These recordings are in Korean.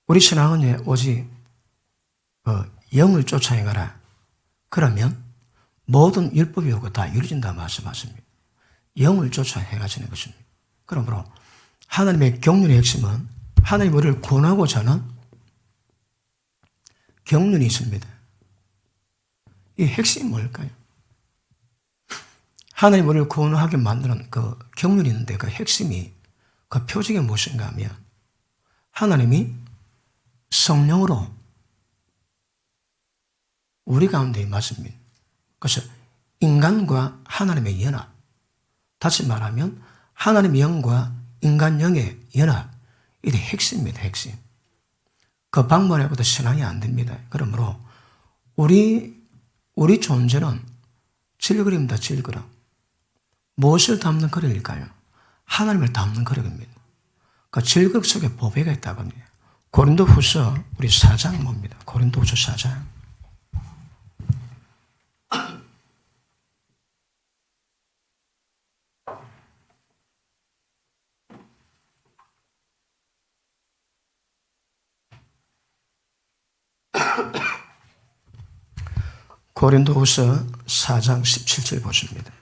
우리 신앙은 오직 영을 쫓아 행하라. 그러면 모든 율법이 오고 다 이루어진다 말씀하십니다. 영을 쫓아 행하시는 것입니다. 그러므로 하나님의 경륜의 핵심은 하나님 우리를 구원하고자 하는 경륜이 있습니다. 이 핵심이 뭘까요? 하나님 우리를 구원하게 만드는 그 경륜이 있는데 그 핵심이 그 표적이 무엇인가 하면 하나님이 성령으로 우리 가운데 임하십니다. 그래서 인간과 하나님의 연합, 다시 말하면 하나님의 영과 인간 영의 연합, 이게 핵심입니다. 핵심. 그 방법에보다 신앙이 안 됩니다. 그러므로 우리 존재는 질그림이다. 질그림. 무엇을 담는 그릇일까요? 하나님을 담는 그릇입니다. 그 질그림 속에 보배가 있다고 합니다. 고린도후서 우리 4장 봅니다. 고린도후서 4장. 고린도후서 4장 17절 보십니다.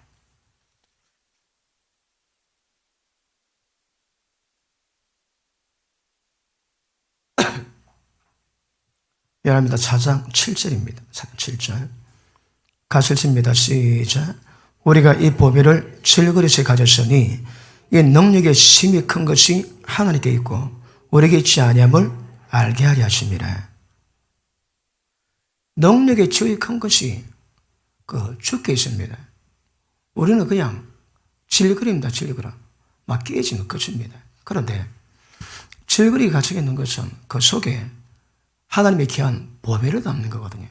미안합니다. 4장 7절입니다. 4장 7절. 같이 읽습니다. 시작. 우리가 이 보배를 질그릇에 가졌으니 이 능력의 심이 큰 것이 하나님께 있고 우리에게 있지 아니함을 알게 하려 하심이라. 능력의 주의 큰 것이 주께 있습니다. 우리는 그냥 질그림입니다. 질그림. 막 깨지면 끝입니다. 그런데 질그림이 갇혀 있는 것은 그 속에 하나님의 귀한 보배를 담는 거거든요.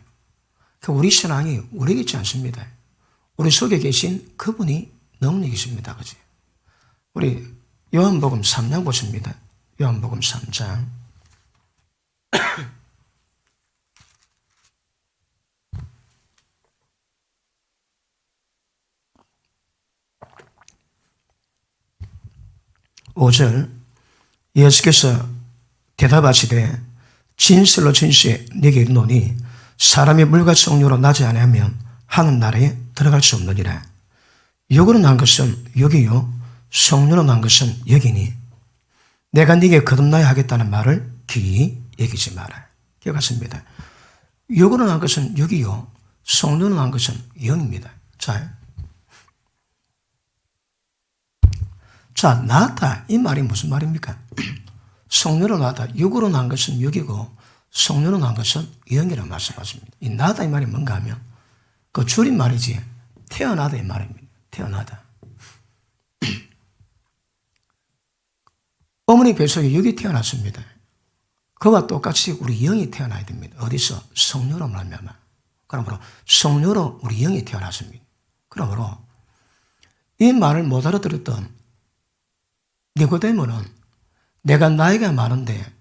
우리 신앙이 우리에게 있지 않습니다. 우리 속에 계신 그분이 능력이십니다. 그지? 우리 요한복음 3장 보십니다. 요한복음 3장. (5절) 예수께서 대답하시되 진실로 진실에 네게 이르노니 사람이 물과 성령으로 나지 아니하면 하늘 나라에 들어갈 수 없느니라. 육으로 난 것은 육이요 성령으로 난 것은 육이니 내가 네게 거듭나야 하겠다는 말을 귀히 여기지 마라. 기억하십니다. 육으로 난 것은 육이요 성령으로 난 것은 영입니다. 자, 나다 이 말이 무슨 말입니까? 성령으로 나다. 육으로 난 것은 육이고 성령으로 난 것은 영이라고 말씀하십니다. 이 나다 이 말이 뭔가 하면 그 줄임말이지 태어나다 이 말입니다. 태어나다. 어머니 뱃속에 육이 태어났습니다. 그와 똑같이 우리 영이 태어나야 됩니다. 어디서? 성령으로 말미암아. 그러므로 성령으로 우리 영이 태어났습니다. 그러므로 이 말을 못 알아들었던 니고데모는 내가 나이가 많은데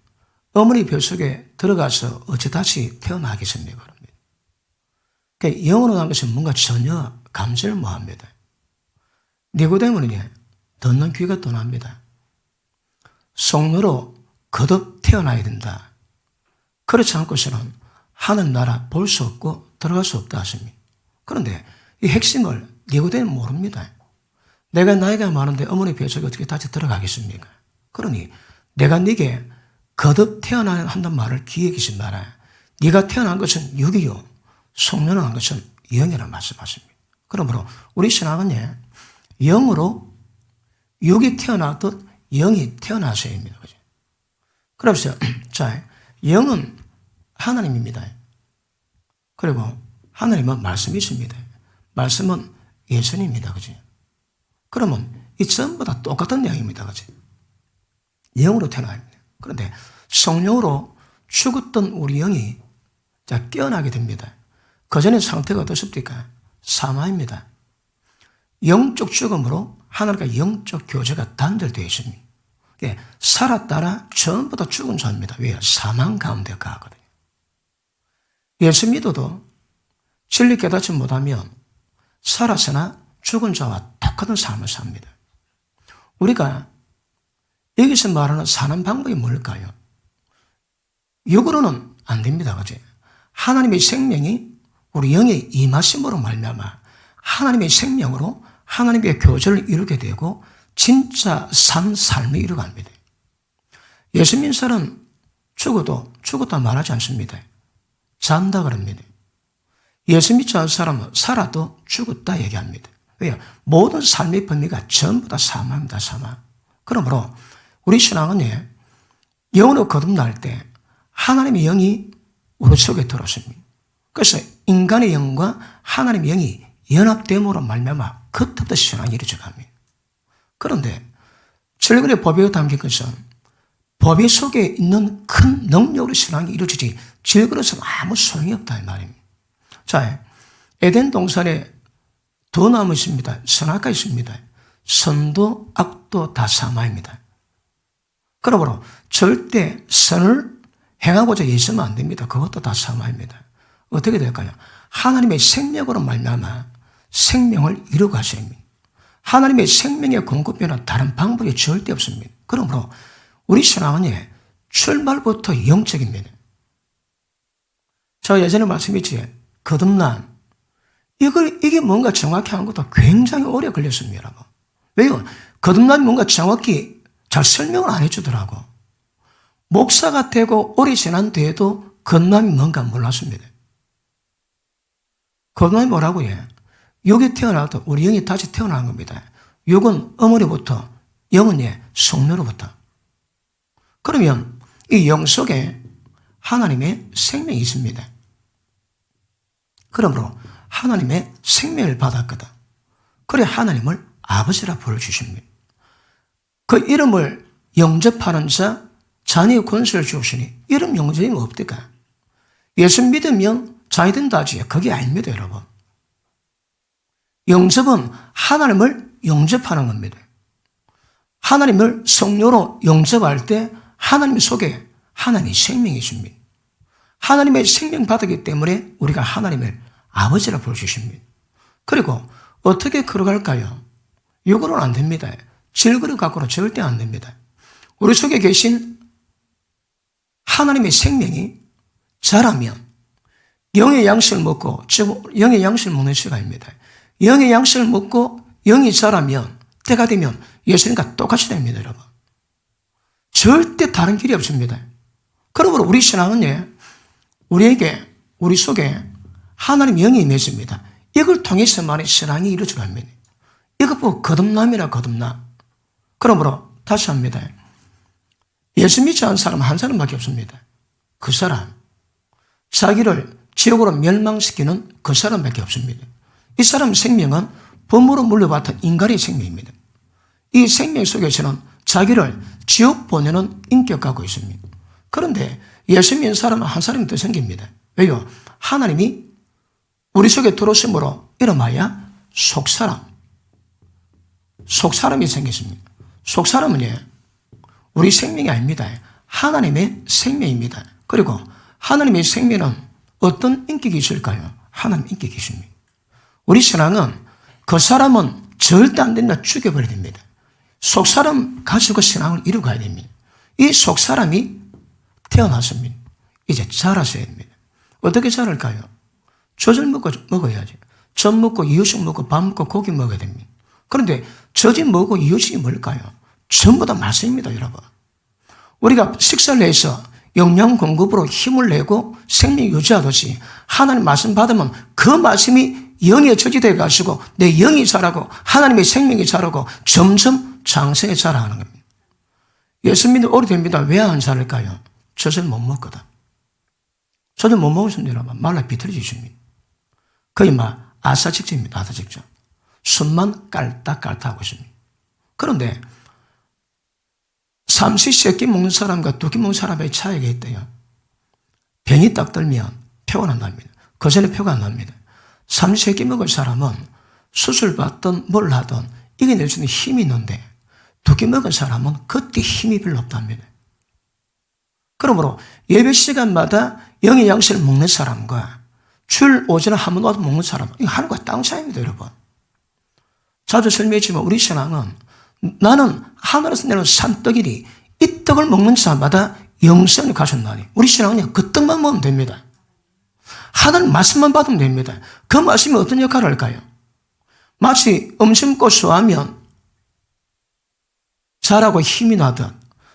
어머니 뱃속에 들어가서 어찌 다시 태어나겠습니까? 그러니까 영으로 난 것은 뭔가 전혀 감지를 못합니다. 니고데모는 듣는 귀가 떠납니다. 성령으로 거듭 태어나야 된다. 그렇지 않고서는 하늘나라 볼 수 없고 들어갈 수 없다 하십니다. 그런데 이 핵심을 니고데모는 모릅니다. 내가 나이가 많은데 어머니 뱃속에 어떻게 다시 들어가겠습니까? 그러니 내가 네게 거듭 태어나야 한다는 말을 귀에 기시 마라. 네가 태어난 것은 육이요 성령으로 난 것은 영이라고 말씀하십니다. 그러므로 우리 신앙은 영으로 육이 태어나듯 영이 태어나셔야 합니다. 그래서 자, 영은 하나님입니다. 그리고 하나님은 말씀이십니다. 말씀은 예수님입니다. 그죠? 그러면 이 전부 다 똑같은 내용입니다. 그죠? 영으로 태어나야 합니다. 그런데 성령으로 죽었던 우리 영이 깨어나게 됩니다. 그 전에 상태가 어떻습니까? 사마입니다. 영적 죽음으로 하나님과 영적 교제가 단절되어 있습니다. 살았다라 전부 다 죽은 자입니다. 왜요? 사망 가운데 가거든요. 예수 믿어도 진리 깨닫지 못하면 살았으나 죽은 자와 똑같은 삶을 삽니다. 우리가 여기서 말하는 사는 방법이 뭘까요? 육으로는 안 됩니다. 그지? 하나님의 생명이 우리 영의 임하심으로 말미암아 하나님의 생명으로 하나님의 교제를 이루게 되고 진짜 산 삶을 이루어갑니다. 예수 믿는 사람은 죽었다 말하지 않습니다. 잔다 그럽니다. 예수 믿지 않는 사람은 살아도 죽었다 얘기합니다. 왜요? 모든 삶의 범위가 전부 다 사망입니다. 사망. 그러므로 우리 신앙은 영으로 거듭날 때 하나님의 영이 우리 속에 들어옵니다. 그래서 인간의 영과 하나님의 영이 연합됨으로 말미암아 그때부터 신앙이 이루어져 갑니다. 그런데 절근의 법에 담긴 것은 법의 속에 있는 큰 능력으로 신앙이 이루어지지 질그릇은 아무 소용이 없다 이 말입니다. 자, 에덴 동산에 두 나무 있습니다. 선악과 있습니다. 선도 악도 다 사마입니다. 그러므로 절대 선을 행하고자 있으면 안 됩니다. 그것도 다 사마입니다. 어떻게 될까요? 하나님의 생명으로 말미암아 생명을 이루고 가셔야 합니다. 하나님의 생명의 공급에는 다른 방법이 절대 없습니다. 그러므로 우리 신앙은 출발부터 영적입니다. 제가 예전에 말씀했지, 거듭남. 이게 뭔가 정확히 하는 것도 굉장히 오래 걸렸습니다, 여러분. 왜요? 거듭남이 뭔가 정확히 잘 설명을 안 해주더라고. 목사가 되고 오래 지난 뒤에도 거듭남이 뭔가 몰랐습니다. 거듭남이 뭐라고 해? 육이 태어나도 우리 영이 다시 태어난 겁니다. 육은 어머니부터, 영은 성녀로부터. 그러면 이 영 속에 하나님의 생명이 있습니다. 그러므로 하나님의 생명을 받았거든. 그래 하나님을 아버지라 부르주십니다. 그 이름을 영접하는 자, 자녀의 권세를 주시니 이름 영접이 없을까? 예수 믿으면 자녀 된다 하지. 그게 아닙니다, 여러분. 영접은 하나님을 영접하는 겁니다. 하나님을 성령으로 영접할 때 하나님 속에 하나님의 생명이 있습니다. 하나님의 생명 받았기 때문에 우리가 하나님을 아버지라 부르십니다. 그리고 어떻게 걸어갈까요? 육으로는 안 됩니다. 질그릇 갖고는 절대 안 됩니다. 우리 속에 계신 하나님의 생명이 자라면 영의 양식을 먹고, 즉 영의 양식을 먹는 시간입니다. 영의 양식을 먹고 영이 자라면 때가 되면 예수님과 똑같이 됩니다, 여러분. 절대 다른 길이 없습니다. 그러므로 우리 신앙은 우리에게, 우리 속에 하나님 영이 임했습니다. 이걸 통해서만의 신앙이 이루어져 갑니다. 이것 보고 거듭남이라 거듭남. 그러므로 다시 합니다. 예수 믿지 않는 사람 한 사람밖에 없습니다. 그 사람. 자기를 지옥으로 멸망시키는 그 사람밖에 없습니다. 이 사람 생명은 범으로 물려받은 인간의 생명입니다. 이 생명 속에서는 자기를 지옥 보내는 인격 갖고 있습니다. 그런데 예수 믿는 사람은 한 사람이 더 생깁니다. 왜요? 하나님이 우리 속에 들어오심으로 이름하여 속사람. 속사람이 생겼습니다. 속사람은 우리 생명이 아닙니다. 하나님의 생명입니다. 그리고 하나님의 생명은 어떤 인격이 있을까요? 하나님 인격이 있습니다. 우리 신앙은 그 사람은 절대 안 된다 죽여버려야 됩니다. 속사람 가지고 신앙을 이루어가야 됩니다. 이 속사람이 태어났습니다. 이제 자라셔야 됩니다. 어떻게 자랄까요? 젖을 먹어야지. 젖 먹고 이유식 먹고 밥 먹고 고기 먹어야 됩니다. 그런데 젖이 뭐고 이유식이 뭘까요? 전부 다 말씀입니다, 여러분. 우리가 식사를 해서 영양 공급으로 힘을 내고 생명 유지하듯이 하나님 말씀 받으면 그 말씀이 영의 젖이 되어가지고 내 영이 자라고 하나님의 생명이 자라고 점점 장성에 자라가는 겁니다. 예수 믿는 오래됩니다. 왜 안 자랄까요? 젖을 못 먹거든. 젖을 못 먹으면 여러분 말라 비틀어지십니다. 거의 아사직전입니다. 아사직전. 숨만 깔딱깔딱하고 있습니다. 그런데 삼시세끼 먹는 사람과 두 끼 먹는 사람의 차이가 있대요. 병이 딱 들면 표가 난답니다. 그 전에 표가 안 납니다. 삼시세끼 먹을 사람은 수술 받든 뭘 하든 이겨낼 수 있는 힘이 있는데 두 끼 먹은 사람은 그때 힘이 별로 없답니다. 그러므로 예배 시간마다 영의 양식을 먹는 사람과 줄 오전에 한 번 와도 먹는 사람, 이거 하늘과 땅 차이입니다, 여러분. 자주 설명했지만 우리 신앙은 나는 하늘에서 내려온 산떡이니 이 떡을 먹는 자마다 영생을 가졌나니. 우리 신앙은요, 그 떡만 먹으면 됩니다. 하나님 말씀만 받으면 됩니다. 그 말씀이 어떤 역할을 할까요? 마치 음심고 수하면 자라고 힘이 나듯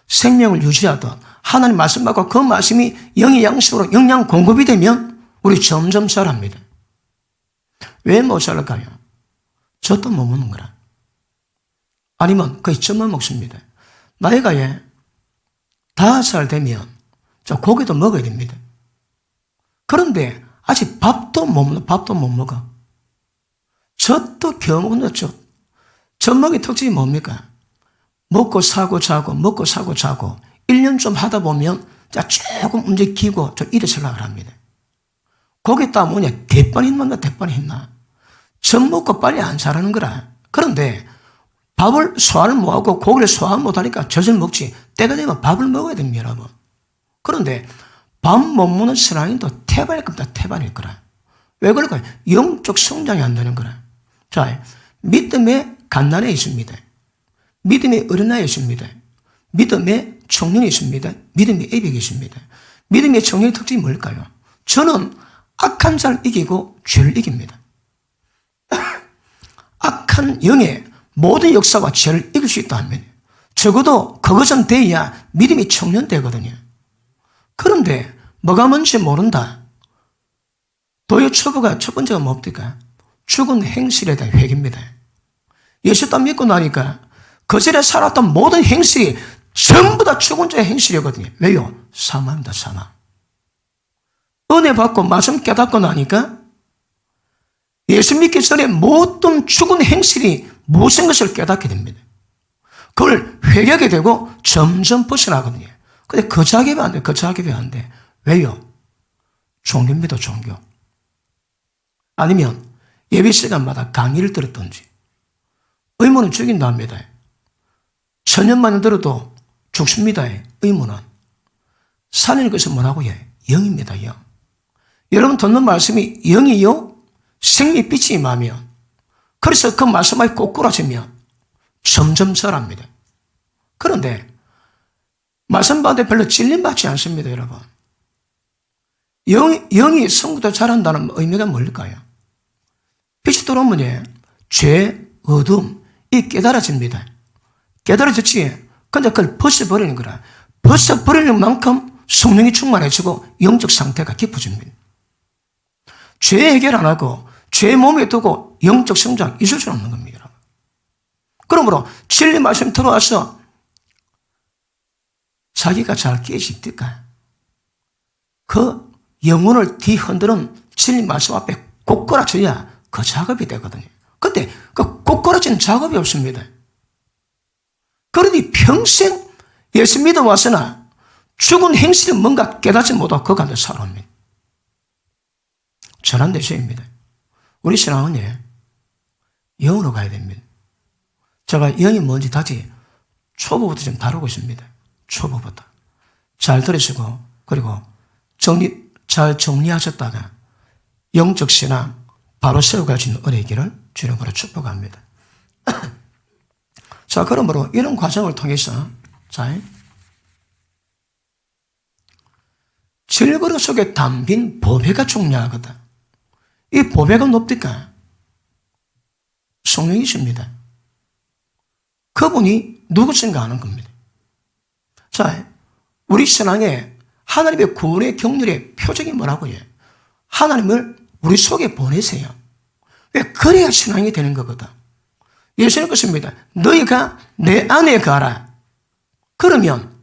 생명을 유지하듯 하나님 말씀 받고 그 말씀이 영의 양식으로 영양 공급이 되면 우리 점점 자랍니다. 왜 못 자랄까요? 젖도 못 먹는 거라. 아니면 거의 젖만 먹습니다. 나이가 5살 되면 고기도 먹어야 됩니다. 그런데 아직 밥도 못 먹어. 젖도 겨우 먹는 젖. 젖 먹이 특징이 뭡니까? 먹고 사고 자고 먹고 사고 자고 1년 좀 하다 보면 조금 움직이고 좀 일어서려고 합니다. 거기다 뭐냐, 대빵 있나 대빵 있나. 젖 먹고 빨리 안 자라는 거라. 그런데 밥을 소화를 못하고 고기를 소화 못하니까 젖을 먹지. 때가 되면 밥을 먹어야 됩니다, 여러분. 그런데 밥 못 먹는 신앙인도 태반일 겁니다. 태반일 거라. 왜 그럴까요? 영적 성장이 안 되는 거라. 자, 믿음의 갓난에 있습니다. 믿음의 어린아이에 있습니다. 믿음의 청년이 있습니다. 믿음의 애비가 있습니다. 믿음의 청년의 특징이 뭘까요? 저는 악한 자를 이기고 죄를 이깁니다. 악한 영의 모든 역사와 죄를 이길 수 있다 하면 적어도 그것은 돼야 믿음이 청년되거든요. 그런데 뭐가 뭔지 모른다. 도의 초보가 첫 번째가 뭡니까? 죽은 행실에 대한 회개입니다. 예수 딱 믿고 나니까 그 전에 살았던 모든 행실이 전부 다 죽은 자의 행실이거든요. 왜요? 사망입니다. 사망. 은혜 받고 말씀 깨닫고 나니까 예수 믿기 전에 모든 죽은 행실이 무슨 것을 깨닫게 됩니다. 그걸 회개하게 되고 점점 벗어나거든요. 근데 거자기면 안 돼. 거자기면 안 돼. 왜요? 종교입니다. 종교. 아니면 예배 시간마다 강의를 들었던지. 의문은 죽인다 합니다. 천년만에 들어도 죽습니다. 의문은. 살리는 것은 뭐라고 해? 영입니다. 영. 여러분 듣는 말씀이 영이요? 생명의 빛이 임하면, 그래서 그 말씀에 꼬꾸라지면 점점 자랍니다. 그런데 말씀 받는데 별로 찔림받지 않습니다, 여러분. 영이 성부터 자란다는 의미가 뭘까요? 빛이 들어오면 죄, 어둠, 이 깨달아집니다. 깨달아졌지. 근데 그걸 벗어버리는 거라. 벗어버리는 만큼 성령이 충만해지고 영적 상태가 깊어집니다. 죄 해결 안 하고 죄 몸에 두고 영적 성장 있을 수 없는 겁니다. 그러므로 진리 말씀 들어와서 자기가 잘 깨집니까? 그 영혼을 뒤흔드는 진리 말씀 앞에 꼬꾸라져야 그 작업이 되거든요. 근데 그 꼬꾸라지는 작업이 없습니다. 그러니 평생 예수 믿어왔으나 죽은 행실은 뭔가 깨닫지 못하고 그 가운데 살아옵니다. 전한 대세입니다. 우리 신앙은 영으로 가야 됩니다. 제가 영이 뭔지 다시 초보부터 좀 다루고 있습니다. 초보부터. 잘 들으시고, 그리고 잘 정리하셨다가 영적 신앙 바로 세워갈 수 있는 은혜의 길을 주님으로 축복합니다. 자, 그러므로 이런 과정을 통해서, 자, 질그릇 속에 담긴 보배가 중요하거든. 이 보배가 뭡니까? 성령이십니다. 그분이 누구신가 하는 겁니다. 자, 우리 신앙에 하나님의 구원의 경륜의 표적이 뭐라고 해요? 하나님을 우리 속에 보내세요. 왜? 그래야 신앙이 되는 거거든. 예수님 그렇습니다. 너희가 내 안에 가라. 그러면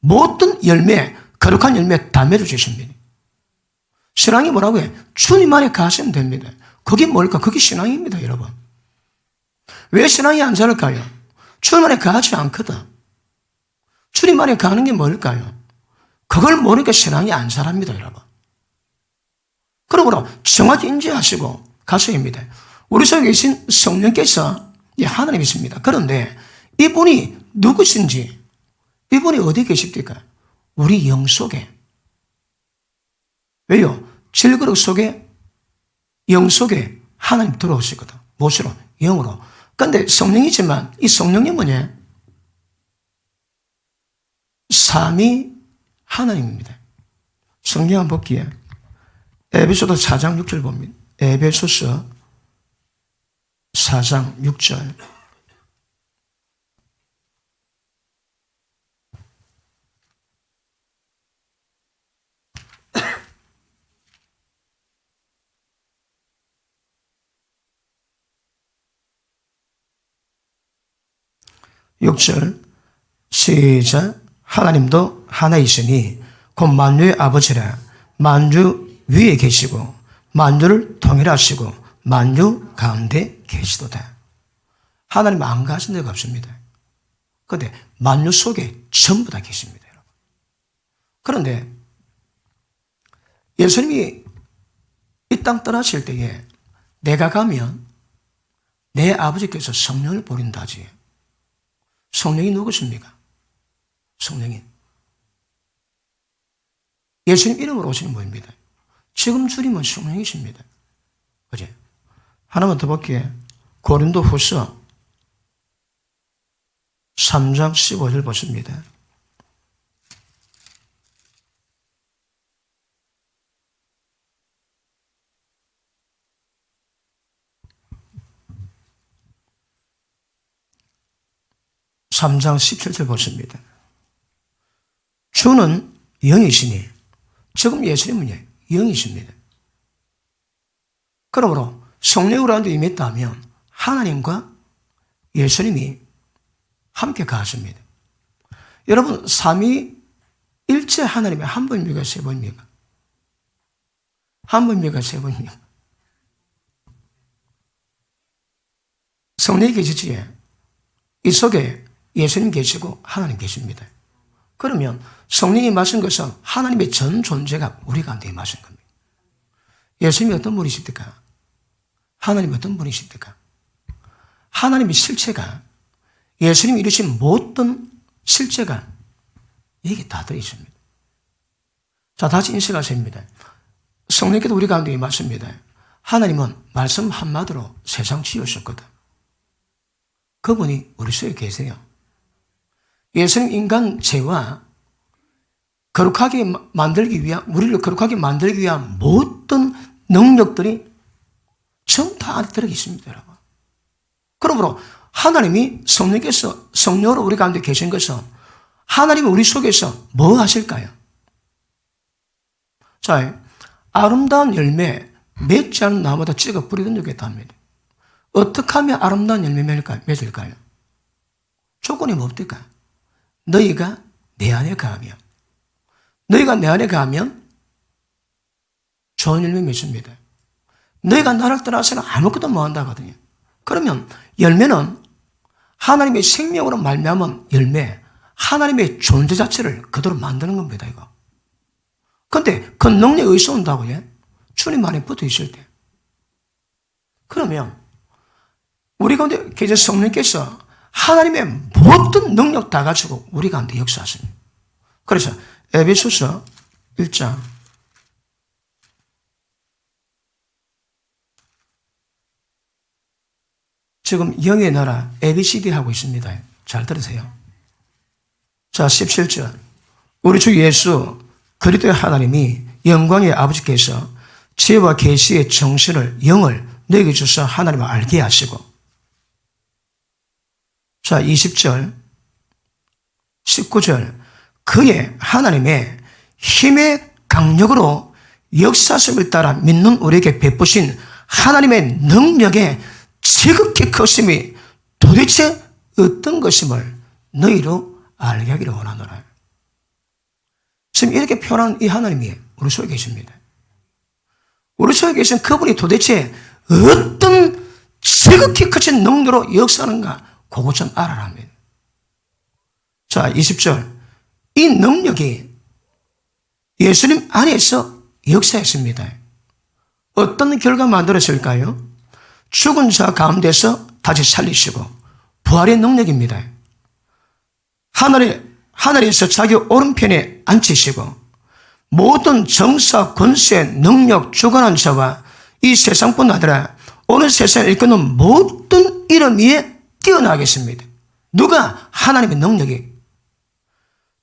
모든 열매, 거룩한 열매 다 맺어주십니다. 신앙이 뭐라고 해? 주님 안에 가시면 됩니다. 그게 뭘까? 그게 신앙입니다, 여러분. 왜 신앙이 안 자랄까요? 주님 안에 가지 않거든. 주님 안에 가는 게 뭘까요? 그걸 모르니까 신앙이 안 자랍니다, 여러분. 그러므로 정확히 인지하시고 가셔야 합니다. 우리 속에 계신 성령께서 하나님이십니다. 그런데 이분이 누구신지, 이분이 어디 계십니까? 우리 영 속에. 왜요? 질그릇 속에, 영 속에 하나님 들어오시거든. 무엇으로? 영으로. 그런데 성령이지만 이 성령이 뭐냐? 삼위 하나님입니다. 성경 한번 볼게요. 에베소서 4장 6절 봅니다. 에베소서 4장 6절. 시작. 하나님도 하나이시니 곧 만유의 아버지라. 만유 위에 계시고 만유를 통일하시고 만유 가운데 계시도다. 하나님 안 가신 데가 없습니다. 그런데 만유 속에 전부 다 계십니다, 여러분. 그런데 예수님이 이 땅 떠나실 때에 내가 가면 내 아버지께서 성령을 보린다지. 성령이 누구십니까? 성령이 예수님 이름으로 오시는 분입니다. 지금 주님은 성령이십니다. 그죠? 하나만 더 볼게요. 고린도 후서 3장 15절 보십니다. 삼장 17절 보십니다. 주는 영이시니, 지금 예수님은 영이십니다. 그러므로 성령으로 한도 임했다면 하나님과 예수님이 함께 가십니다. 여러분, 삼위일체 하나님이 한 분입니까? 세 분입니까? 한 분입니까? 세 분입니까? 성령이 계시지에 이 속에 예수님 계시고 하나님 계십니다. 그러면 성령이 마신 것은 하나님의 전 존재가 우리 가운데 마신 겁니다. 예수님이 어떤 분이십니까? 하나님이 어떤 분이십니까? 하나님의 실체가, 예수님이 이루신 모든 실체가 여기 다 들어있습니다. 자, 다시 인식하십니다. 성령께도 우리 가운데 임하십니다. 하나님은 말씀 한마디로 세상 지으셨거든. 그분이 우리 속에 계세요. 예수님 인간 죄와 거룩하게 만들기 위한, 우리를 거룩하게 만들기 위한 모든 능력들이 전부 다 안에 들어 있습니다, 여러분. 그러므로 하나님이 성령께서, 성령으로 우리 가운데 계신 것은 하나님이 우리 속에서 뭐 하실까요? 자, 아름다운 열매 맺지 않은 나무보다 찍어 뿌리던 적이 있답니다. 어떻게 하면 아름다운 열매 맺을까요? 조건이 뭡니까? 너희가 내 안에 가면, 너희가 내 안에 가면 좋은 열매 맺습니다. 너희가 나를 떠나서는 아무것도 못한다거든요. 그러면 열매는 하나님의 생명으로 말미암은 열매, 하나님의 존재 자체를 그대로 만드는 겁니다, 이거. 그런데 그 능력이 어디서 온다고요? 주님 안에 붙어 있을 때. 그러면 우리 가운데 계신 성령께서 하나님의 모든 능력 다 가지고 우리 가운데 역사하십니다. 그래서 에베소서 1장 지금 영의 나라 ABCD 하고 있습니다. 잘 들으세요. 자, 17절. 우리 주 예수 그리스도의 하나님이 영광의 아버지께서 지혜와 계시의 정신을, 영을 너에게 주사 하나님을 알게 하시고, 자, 20절, 19절. 그의 하나님의 힘의 강력으로 역사심을 따라 믿는 우리에게 베푸신 하나님의 능력의 지극히 크심이 도대체 어떤 것임을 너희로 알게 하기를 원하노라. 지금 이렇게 표현한 이 하나님이 우리 속에 계십니다. 우리 속에 계신 그분이 도대체 어떤 지극히 크신 능력으로 역사하는가, 그것 좀 알아라 합니다. 자, 20절. 이 능력이 예수님 안에서 역사했습니다. 어떤 결과 만들었을까요? 죽은 자 가운데서 다시 살리시고 부활의 능력입니다. 하늘에서 자기 오른편에 앉히시고 모든 정사, 권세, 능력, 주관한 자와 이 세상뿐 아니라 오늘 세상을 이끄는 모든 이름 위에 뛰어나겠습니다. 누가? 하나님의 능력이.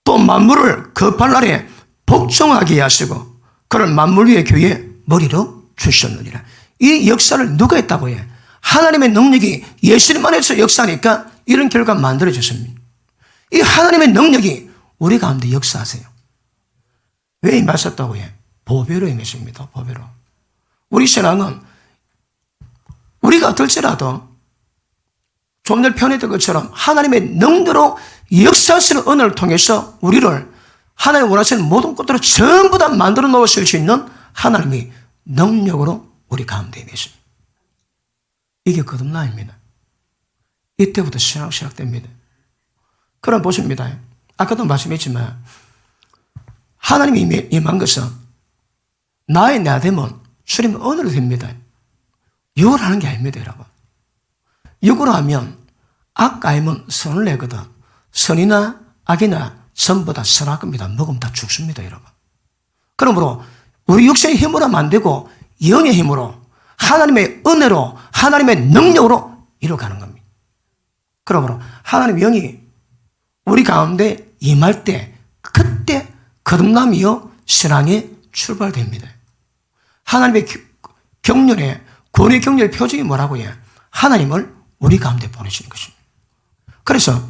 또 만물을 그 발 아래 복종하게 하시고 그를 만물 위의 교회의 머리로 주셨느니라. 이 역사를 누가 했다고 해? 하나님의 능력이 예수님 안에서 역사하니까 이런 결과가 만들어졌습니다. 이 하나님의 능력이 우리 가운데 역사하세요. 왜 임하셨다고 해? 보배로 임했습니다. 보배로. 우리 신앙은 우리가 어떨지라도 좀 전에 표현했던 것처럼 하나님의 능력으로 역사하시는 은혜를 통해서 우리를 하나님 원하시는 모든 것들을 전부 다 만들어 놓으실 수 있는 하나님의 능력으로 우리 가운데 임했습니다. 이게 거듭남입니다. 이때부터 신앙 시작됩니다. 그럼 보십니다. 아까도 말씀했지만 하나님이 임한 것은 나의 나됨은 주님 은혜로 됩니다. 육으로 하는 게 아닙니다, 여러분. 육으로 하면 악 아니면 선을 내거든. 선이나 악이나 전부 다 선할 겁니다. 먹으면 다 죽습니다, 여러분. 그러므로 우리 육신의 힘으로 하면 안 되고 영의 힘으로 하나님의 은혜로 하나님의 능력으로 이루어가는 겁니다. 그러므로 하나님의 영이 우리 가운데 임할 때 그때 거듭남이요 신앙의 출발됩니다. 하나님의 경륜의 구원의 경륜의 표징이 뭐라고 해요? 하나님을 우리 가운데 보내시는 것입니다. 그래서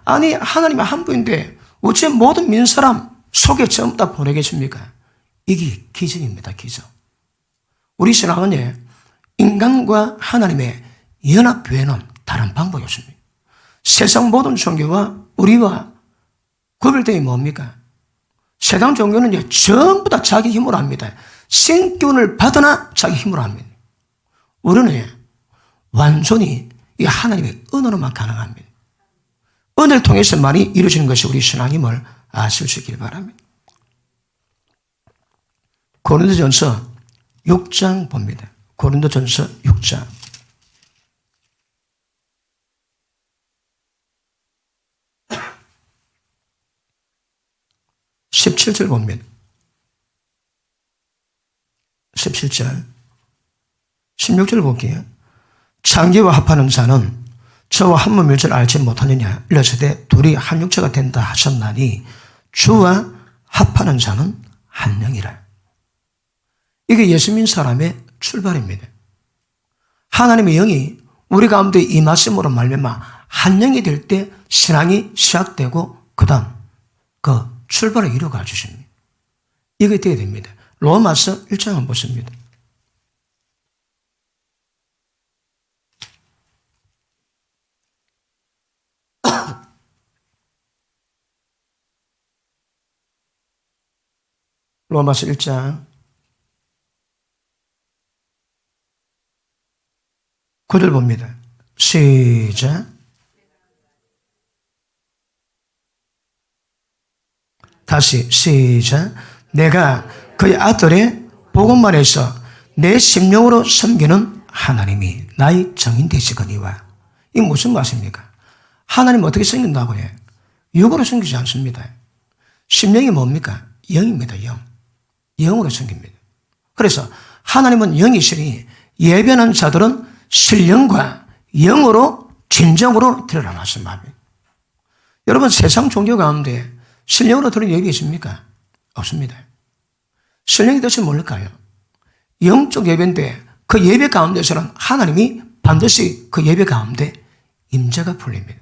아니 하나님의 한 분인데 어째 모든 믿는 사람 속에 전부 다 보내겠습니까? 이게 기적입니다. 기적. 우리 신앙은 인간과 하나님의 연합 외에는 다른 방법이 없습니다. 세상 모든 종교와 우리와 구별됨이 뭡니까? 세상 종교는 전부 다 자기 힘으로 합니다. 생기운을 받으나 자기 힘으로 합니다. 우리는 완전히 이 하나님의 은혜로만 가능합니다. 은혜를 통해서만이 이루어지는 것이 우리 신앙임을 아실 수 있길 바랍니다. 고린도전서 6장 봅니다. 고린도전서 6장 17절 봅니다. 17절 16절 볼게요. 창기와 합하는 자는 저와 한 몸일 줄 알지 못하느냐 이르시되 둘이 한 육체가 된다 하셨나니 주와 합하는 자는 한 영이라. 이게 예수 믿는 사람의 출발입니다. 하나님의 영이 우리 가운데 임하심으로 말미암아 한 영이 될 때 신앙이 시작되고 그 다음 그 출발을 이루어가 주십니다. 이게 되어야 됩니다. 로마서 1장 한번 보십니다. 로마서 1장 9절 봅니다. 시작. 다시 시작. 내가 그의 아들의 복음만 해서 내 심령으로 섬기는 하나님이 나의 정인 되시거니와. 이게 무슨 말씀입니까? 하나님 어떻게 섬긴다고 해요? 육으로 섬기지 않습니다. 심령이 뭡니까? 영입니다. 영. 영으로 섬깁니다. 그래서 하나님은 영이시니 예배하는 자들은 신령과 영으로 진정으로 드러나신 말입니다. 여러분 세상 종교 가운데 신령으로 드리는 예배 있습니까? 없습니다. 신령이 뜻이 뭘까요? 영적 예배인데 그 예배 가운데서는 하나님이 반드시 그 예배 가운데 임재가 풀립니다.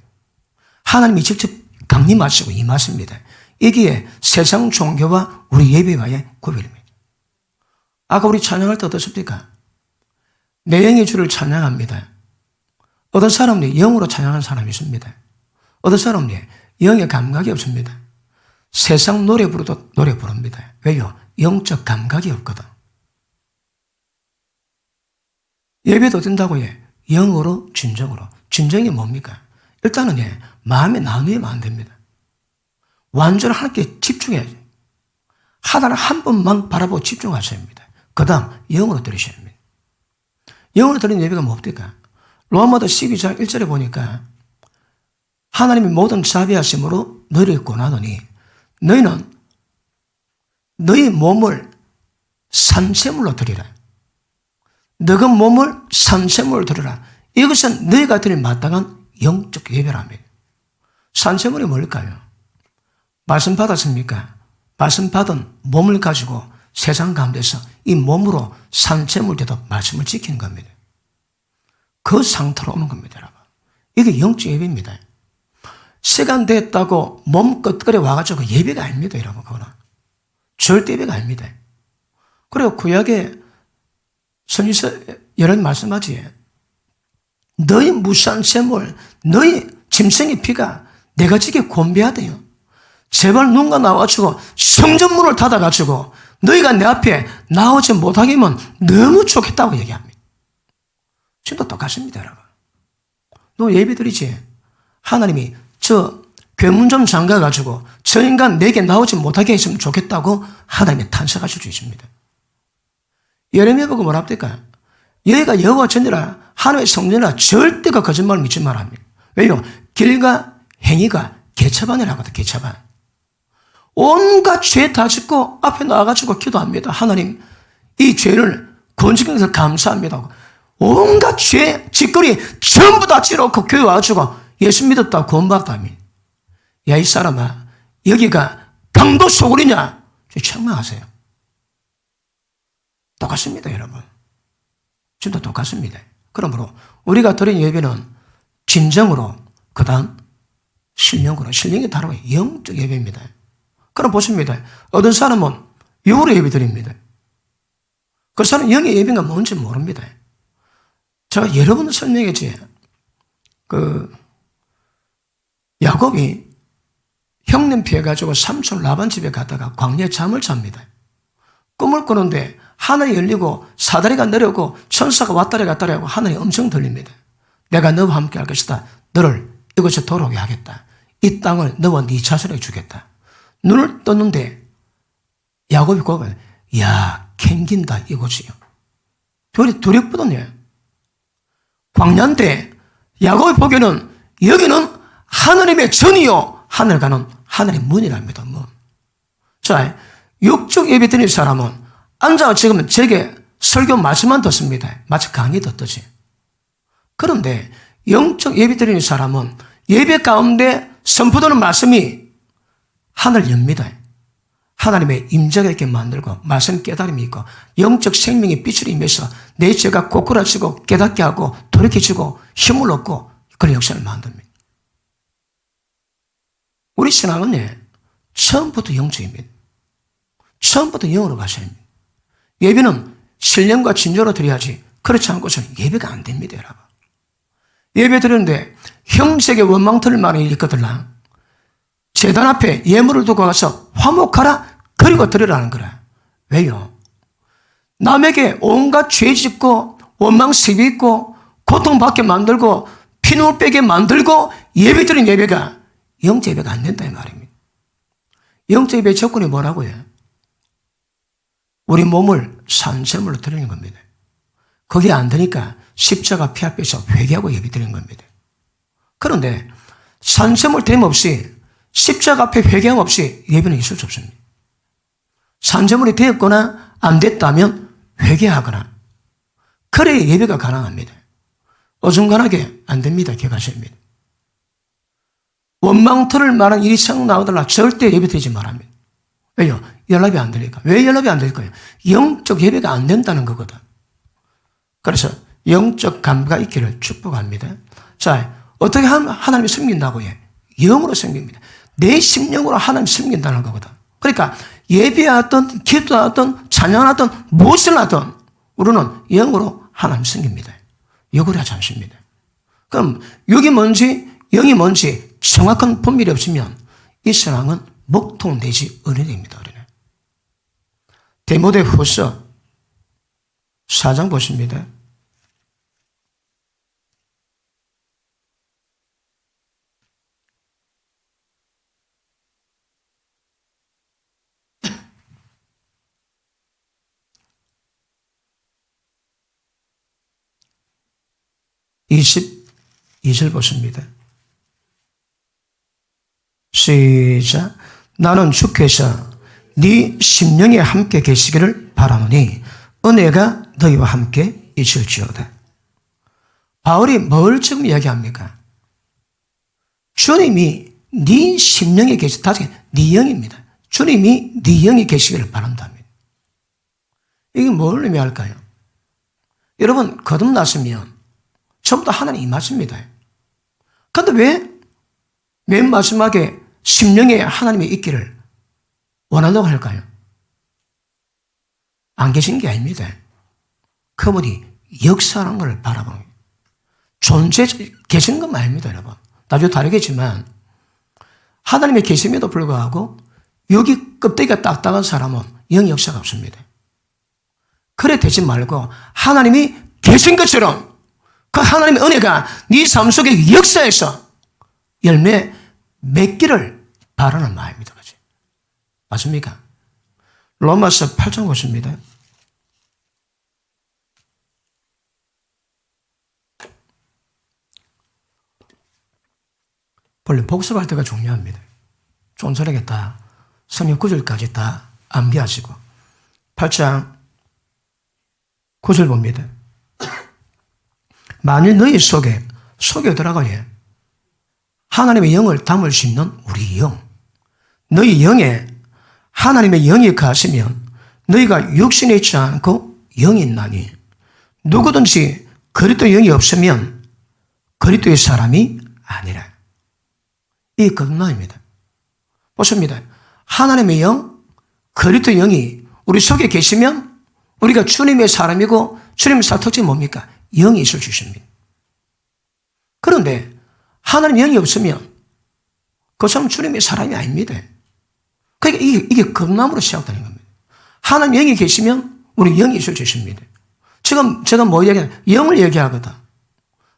하나님이 직접 강림하시고 임하십니다. 이게 세상 종교와 우리 예배와의 구별입니다. 아까 우리 찬양할 때 어떻습니까? 내 영의 주를 찬양합니다. 어떤 사람은 영으로 찬양하는 사람이 있습니다. 어떤 사람은 영의 감각이 없습니다. 세상 노래 부르도 노래 부릅니다. 왜요? 영적 감각이 없거든. 예배도 된다고 해. 영으로, 진정으로. 진정이 뭡니까? 일단은 마음에 나누면 안 됩니다. 완전히 하나님께 집중해야지. 하나를 한 번만 바라보고 집중하셔야 합니다. 그 다음 영으로 드리셔야 합니다. 영으로 드리는 예배가 뭡니까? 로마서 12장 1절에 보니까 하나님이 모든 자비하심으로 너희를 권하노니 너희는 너희 몸을 산채물로 드리라. 너희 몸을 산채물로 드리라. 이것은 너희가 드릴 마땅한 영적 예배랍니다. 산채물이 뭘까요? 말씀 받았습니까? 말씀 받은 몸을 가지고 세상 가운데서 이 몸으로 산재물대도 말씀을 지키는 겁니다. 그 상태로 오는 겁니다, 여러분. 이게 영적 예배입니다. 시간 됐다고 몸 끝까지 와가지고 예배가 아닙니다, 여러분. 그거는 절대 예배가 아닙니다. 그리고 구약에 선지서 여러분 말씀하지, 너희 무수한 재물, 너희 짐승의 피가 내가 지게 곤비하대요. 제발 누군가 나와가지고 성전문을 닫아가지고 너희가 내 앞에 나오지 못하게 하면 너무 좋겠다고 얘기합니다. 지금도 똑같습니다, 여러분. 너 예배 드리지? 하나님이 저 괴문 좀 잠가가지고 저 인간 내게 나오지 못하게 했으면 좋겠다고 하나님이 탄식하실 수 있습니다. 예레미야 보고 뭐라 합니까? 여기가 여호와 전이라 하나님의 성전이라 절대 그 거짓말을 믿지 말합니다. 왜요? 길과 행위가 개차반이라고 하거든, 개차반. 온갖 죄 다 짓고 앞에 나와가지고 기도합니다. 하나님, 이 죄를 건지경에서 감사합니다. 온갖 죄, 짓거리 전부 다 지놓고 교회 와가지고 예수 믿었다고 구원받았다며. 야, 이 사람아, 여기가 강도 소굴이냐? 책망하세요. 똑같습니다, 여러분. 지금도 똑같습니다. 그러므로 우리가 드린 예배는 진정으로, 그 다음 실령으로, 실령이 다르고 영적 예배입니다. 그럼 보십니다. 어떤 사람은 영으로 예배 드립니다. 그 사람은 영의 예배가 뭔지 모릅니다. 제가 여러 번 설명했지. 야곱이 형님 피해가지고 삼촌 라반 집에 갔다가 광야에 잠을 잡니다. 꿈을 꾸는데 하늘이 열리고 사다리가 내려오고 천사가 왔다리 갔다리 하고 하늘이 엄청 들립니다. 내가 너와 함께 할 것이다. 너를 이곳에 돌아오게 하겠다. 이 땅을 너와 네 자손에게 주겠다. 눈을 떴는데 야곱이 고백해, 야, 캥긴다 이곳이요. 별이 두렵거든요. 광야인데 야곱이 보기에는 여기는 하나님의 전이요, 하늘 가는 하늘의 문이랍니다. 문. 자, 육적 예배 드리는 사람은 앉아서 지금 제게 설교 말씀만 듣습니다. 마치 강의 듣듯이. 그런데 영적 예배 드리는 사람은 예배 가운데 선포되는 말씀이 하늘 엽니다. 하나님의 임재가 있게 만들고 말씀 깨달음이 있고 영적 생명의 빛을 임해서 내 죄가 고꾸라지고 깨닫게 하고 돌이켜지고 힘을 얻고 그런 역사를 만듭니다. 우리 신앙은 처음부터 영적입니다. 처음부터 영으로 가셔야 합니다. 예배는 신령과 진조로 드려야지 그렇지 않고서는 예배가 안 됩니다, 여러분. 예배 드리는데 형제에게 원망 들을 말이 있거든요. 제단 앞에 예물을 두고 가서 화목하라 그리고 드리라는 거라. 왜요? 남에게 온갖 죄 짓고 원망 시비 있고 고통받게 만들고 피눈물 빼게 만들고 예배 드린 예배가 영적 예배가 안 된다 이 말입니다. 영적 예배의 조건이 뭐라고요? 우리 몸을 산재물로 드리는 겁니다. 그게 안 되니까 십자가 피 앞에서 회개하고 예배 드리는 겁니다. 그런데 산재물 됨 없이 십자가 앞에 회개함 없이 예배는 있을 수 없습니다. 산재물이 되었거나 안 됐다면 회개하거나 그래야 예배가 가능합니다. 어중간하게 안 됩니다. 기억하셔야 합니다. 원망 들을 만한 일이 생각나오더라 절대 예배 드리지 말합니다. 왜요? 연락이 안 되니까. 왜 연락이 안 될까요? 영적 예배가 안 된다는 거거든. 그래서 영적 감가 있기를 축복합니다. 자, 어떻게 하나님이 섬긴다고 해? 영으로 섬깁니다. 내 심령으로 하나님 섬긴다는 거거든. 그러니까 예배하든 기도하든 찬양하든 무엇을 하든 우리는 영으로 하나님 섬깁니다. 욕을 하지 않습니다. 그럼 육이 뭔지 영이 뭔지 정확한 분별이 없으면 이 신앙은 먹통되지 어린애입니다. 어린애. 디모데후서 4장 보십니다. (22절) 보십니다. 시작. 나는 주께서 네 심령에 함께 계시기를 바라노니 은혜가 너희와 함께 있을지어다. 바울이 뭘 지금 이야기합니까? 주님이 네 심령에 계시다. 네 영입니다. 주님이 네 영이 계시기를 바란다면. 이게 뭘 의미할까요? 여러분, 거듭났으면 전부 다 하나님 임하십니다. 그런데 왜 맨 마지막에 심령에 하나님이 있기를 원한다고 할까요? 안 계신 게 아닙니다. 그분이 역사하는 걸 바라보는 거예요. 존재, 계신 건 아닙니다, 여러분. 나중에 다르겠지만, 하나님이 계심에도 불구하고, 여기 껍데기가 딱딱한 사람은 영 역사가 없습니다. 그래 되지 말고, 하나님이 계신 것처럼, 그 하나님의 은혜가 네 삶 속에 역사에서 열매 맺기를 바라는 마음입니다. 그치? 맞습니까? 로마서 8장 보십니다. 원래 복습할 때가 중요합니다. 촌철에게 다 성경 9절까지 다 암기하시고 8장 9절 봅니다. 만일 너희 속에 들어가요. 하나님의 영을 담을 수 있는 우리 영. 너희 영에 하나님의 영이 가시면 너희가 육신에 있지 않고 영이 있나니 누구든지 그리스도 영이 없으면 그리스도의 사람이 아니라. 이 겁나입니다. 보십니다. 하나님의 영, 그리스도 영이 우리 속에 계시면 우리가 주님의 사람이고 주님의 사특징이 뭡니까? 영이 있을 수 있습니다. 그런데 하나님 영이 없으면 그 사람은 주님의 사람이 아닙니다. 그러니까 이게 겁남으로 시작되는 겁니다. 하나님 영이 계시면 우리 영이 있을 수 있습니다. 지금 제가 뭐 얘기하냐? 영을 얘기하거든.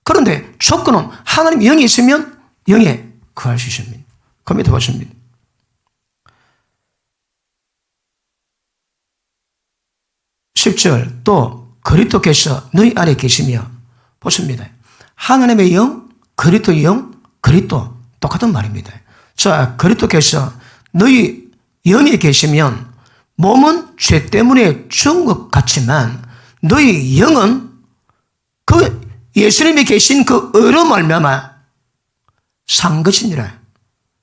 그런데 조건은 하나님 영이 있으면 영에 거할 수 있습니다. 그 밑에 보십니다. 10절 또 그리스도께서 너희 안에 계시며 보십니다. 하나님의 영, 그리스도 영, 그리스도 똑같은 말입니다. 자, 그리스도께서 너희 영에 계시면 몸은 죄 때문에 죽은 것 같지만 너희 영은 그 예수님이 계신 그 의로 말미암아 산 것이니라.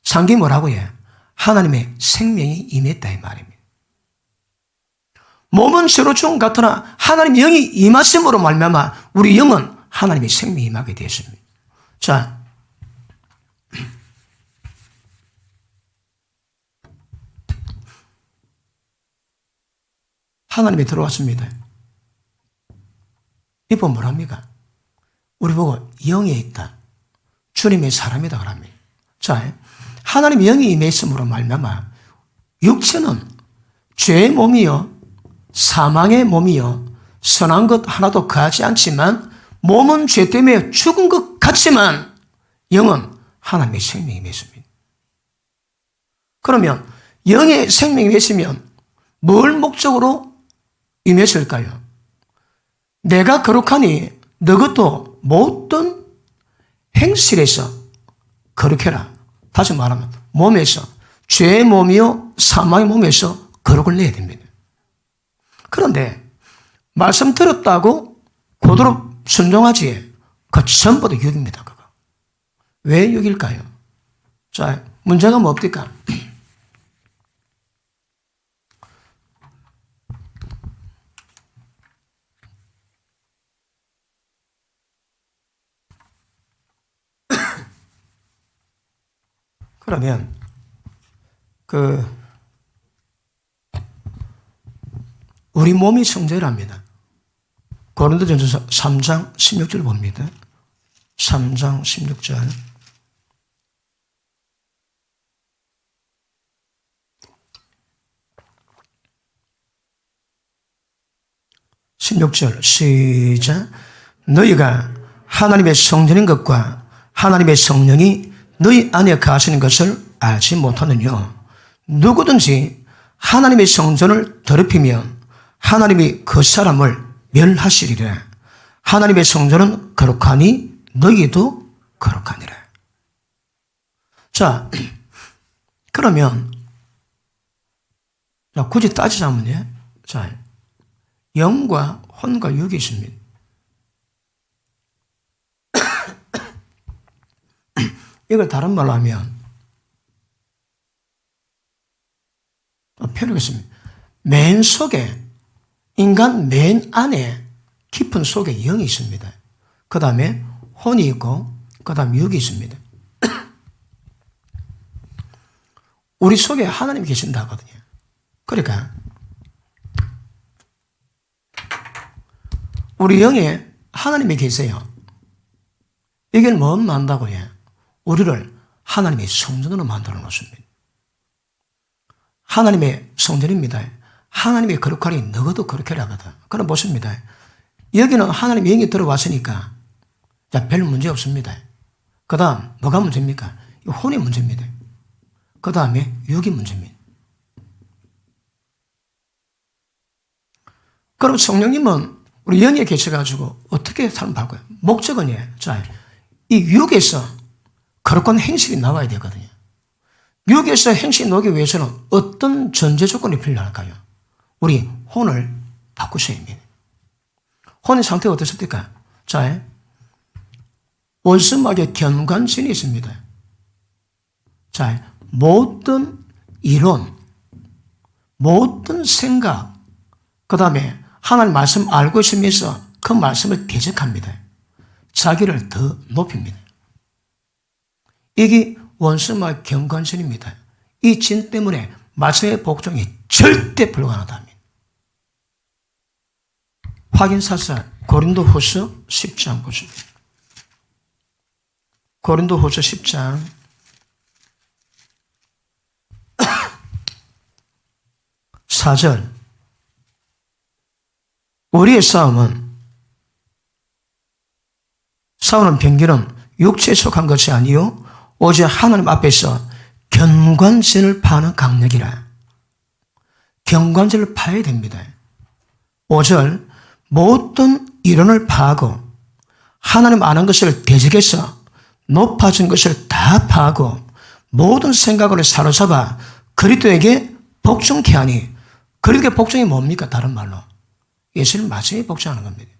산 게 뭐라고 해? 하나님의 생명이 임했다 이 말입니다. 몸은 죄로 죽은 것 같으나 하나님 영이 임하심으로 말미암아 우리 영은 하나님의 생명이 임하게 되었습니다. 자, 하나님이 들어왔습니다. 이번 뭐랍니까? 우리 보고 영에 있다. 주님의 사람이다 그럽니다. 자, 하나님의 영이 임했음으로 말미암아 육체는 죄의 몸이요 사망의 몸이요 선한 것 하나도 거하지 않지만 몸은 죄 때문에 죽은 것 같지만 영은 하나님의 생명이 임했습니다. 그러면 영의 생명이 임했으면 뭘 목적으로 임했을까요? 내가 거룩하니 너것도 모든 행실에서 거룩해라. 다시 말하면 몸에서 죄의 몸이요 사망의 몸에서 거룩을 내야 됩니다. 그런데 말씀 들었다고 고도로 순종하지 그 전부 다 육입니다. 그거. 왜 육일까요? 자, 문제가 뭡니까? 그러면 우리 몸이 성제랍니다. 고린도전서 3장 16절 봅니다. 3장 16절. 시작. 너희가 하나님의 성전인 것과 하나님의 성령이 너희 안에 가시는 것을 알지 못하느냐. 누구든지 하나님의 성전을 더럽히면 하나님이 그 사람을 멸하시리라. 하나님의 성전은 거룩하니 너희도 거룩하니라. 자, 그러면 굳이 따지자면요. 자, 영과 혼과 육이 있습니다. 이걸 다른 말로 하면 표현하겠습니다. 맨 속에, 인간 맨 안에 깊은 속에 영이 있습니다. 그 다음에 혼이 있고 그 다음 육이 있습니다. 우리 속에 하나님이 계신다 하거든요. 그러니까 우리 영에 하나님이 계세요. 이게 뭐 만다고요? 우리를 하나님의 성전으로 만들어 놓습니다. 하나님의 성전입니다. 하나님의 거룩하니 너희도 거룩하라 하거든. 그럼 보십니다. 여기는 하나님의 영이 들어왔으니까 별 문제 없습니다. 그 다음 뭐가 문제입니까? 혼이 문제입니다. 그 다음에 육이 문제입니다. 그럼 성령님은 우리 영에 계셔가지고 어떻게 삶을 바꿔요? 목적은 자, 이 육에서 거룩한 행실이 나와야 되거든요. 육에서 행실이 나오기 위해서는 어떤 전제 조건이 필요할까요? 우리 혼을 바꾸셔야 합니다. 혼의 상태가 어떻습니까? 자, 원수막에 견관신이 있습니다. 자, 모든 이론, 모든 생각, 그 다음에 하나님 말씀 알고 있으면서 그 말씀을 대적합니다. 자기를 더 높입니다. 이게 원수막 견관신입니다. 이 진 때문에 말씀의 복종이 절대 불가능하답니다. 확인사살 고린도후서 10장 보십니다. 고린도후서 10장 4절 우리의 싸우는 병기는 육체에 속한 것이 아니요 오직 하나님 앞에서 견관신을 파는 강력이라. 견관신을 파야 됩니다. 5절 모든 이론을 파하고 하나님 아는 것을 대적해서 높아진 것을 다 파하고 모든 생각을 사로잡아 그리스도에게 복종케 하니, 그리스도의 복종이 뭡니까? 다른 말로 예수님 말씀에 복종하는 겁니다.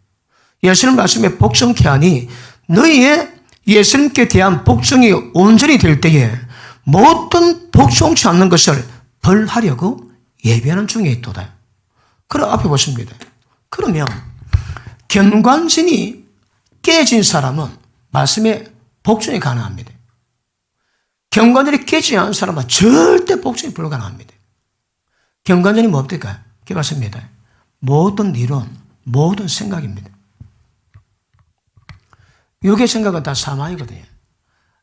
예수님 말씀에 복종케 하니 너희의 예수님께 대한 복종이 온전히 될 때에 모든 복종치 않는 것을 벌하려고 예비하는 중에 있도다. 그럼 앞에 보십니다. 그러면 견관신이 깨진 사람은 말씀에 복종이 가능합니다. 견관신이 깨지지 않은 사람은 절대 복종이 불가능합니다. 견관신이 뭡니까? 기억하십니다. 모든 이론, 모든 생각입니다. 육의 생각은 다 사망이거든요.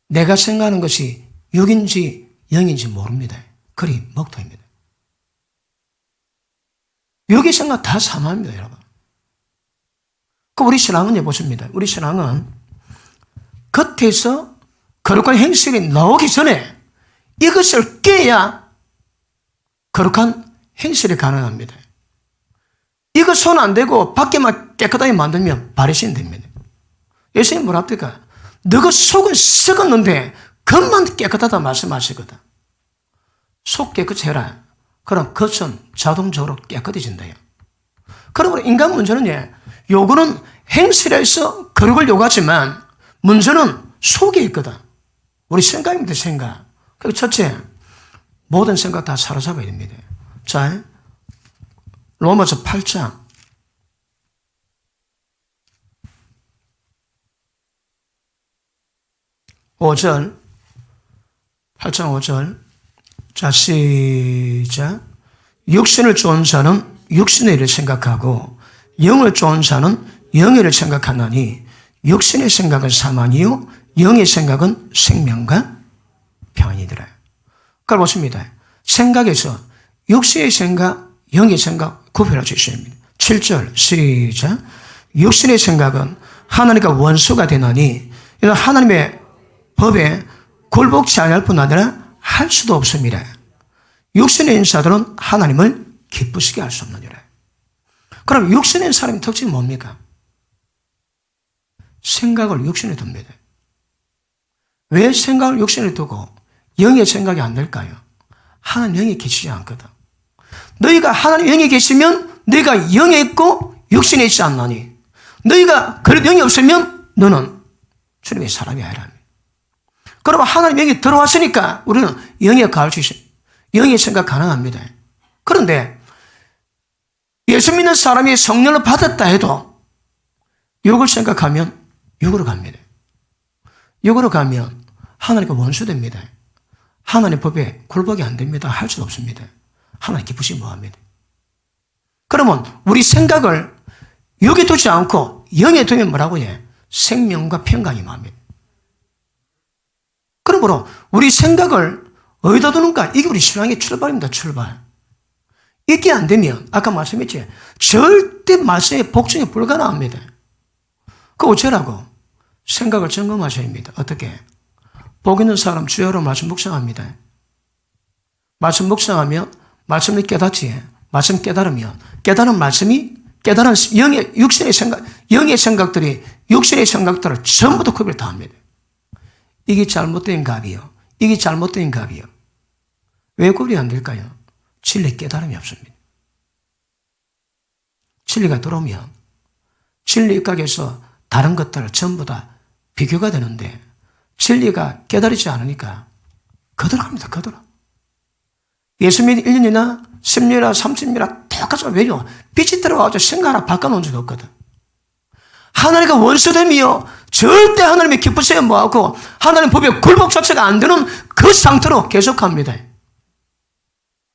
내가 생각하는 것이 육인지 영인지 모릅니다. 그리 먹토입니다. 육의 생각 다 사망입니다, 여러분. 그 우리 신앙은 보십니다. 우리 신앙은 겉에서 거룩한 행실이 나오기 전에 이것을 깨야 거룩한 행실이 가능합니다. 이거 손 안 대고 밖에만 깨끗하게 만들면 바리새인 됩니다. 예수님 뭐라 합니까? 너가 속은 썩었는데 겉만 깨끗하다 말씀하시거든. 속 깨끗이 해라. 그럼 겉은 자동적으로 깨끗해진다요. 그러므로 인간 문제는 요구는 행실에서 거룩을 요구하지만 문제는 속에 있거든. 우리 생각입니다, 생각. 그리고 첫째, 모든 생각 다 사로잡아야 됩니다. 자, 로마서 8장 5절, 8장 5절. 자, 시작. 육신을 좋은 자는 육신의 일을 생각하고 영을 좋은 자는 영의 일을 생각하나니 육신의 생각은 사망이요 영의 생각은 생명과 평안이더라. 그걸 보십니다. 생각에서 육신의 생각, 영의 생각 구별할 수 있습니다. 7절 시작. 육신의 생각은 하나님과 원수가 되나니 이는 하나님의 법에 굴복치 아니할 뿐 아니라 할 수도 없습니다. 육신의 인사들은 하나님을 기쁘시게 할 수 없느니라. 그럼 육신의 사람의 특징이 뭡니까? 생각을 육신에 둡니다. 왜 생각을 육신에 두고 영의 생각이 안 될까요? 하나님 영이 계시지 않거든. 너희가 하나님 영이 계시면 너희가 영에 있고 육신에 있지 않나니 너희가 그래도 영이 없으면 너는 주님의 사람이 아니라. 그러면 하나님 영이 들어왔으니까 우리는 영에 가할 수 있어요. 영의 생각 가능합니다. 그런데 예수 믿는 사람이 성령을 받았다 해도 육을 생각하면 육으로 갑니다. 육으로 가면 하나님과 원수됩니다. 하나님 법에 굴복이 안 됩니다. 할 수 없습니다. 하나님 기쁘시 뭐합니다. 그러면 우리 생각을 육에 두지 않고 영에 두면 뭐라고 해? 생명과 평강이 마음입니다. 그러므로 우리 생각을 어디다 두는가? 이게 우리 신앙의 출발입니다. 출발. 이게 안 되면 아까 말씀했지 절대 말씀의 복종이 불가능합니다. 그 어쩌라고? 생각을 점검하셔야 합니다. 어떻게? 복 있는 사람 주야로 말씀 묵상합니다. 말씀 묵상하면 말씀을 깨닫지. 말씀 깨달으면 깨달은 말씀이 깨달은 영의 육신의 생각, 영의 생각들이 육신의 생각들을 전부 다 구별 다 합니다. 이게 잘못된 갑이요. 이게 잘못된 갑이요. 왜 구별이 안 될까요? 진리 깨달음이 없습니다. 진리가 들어오면 진리 각에서 다른 것들 전부 다 비교가 되는데 진리가 깨달이지 않으니까 거들어갑니다. 거들어. 예수 믿는 1년이나 10년이나 30년이나 똑같지만 왜요? 빛이 들어가서 생각 하나 바꿔놓은 적이 없거든. 하나님과 원수됨이요. 절대 하나님의 기쁘시게 뭐하고 하나님 법에 굴복 자체가 안 되는 그 상태로 계속합니다.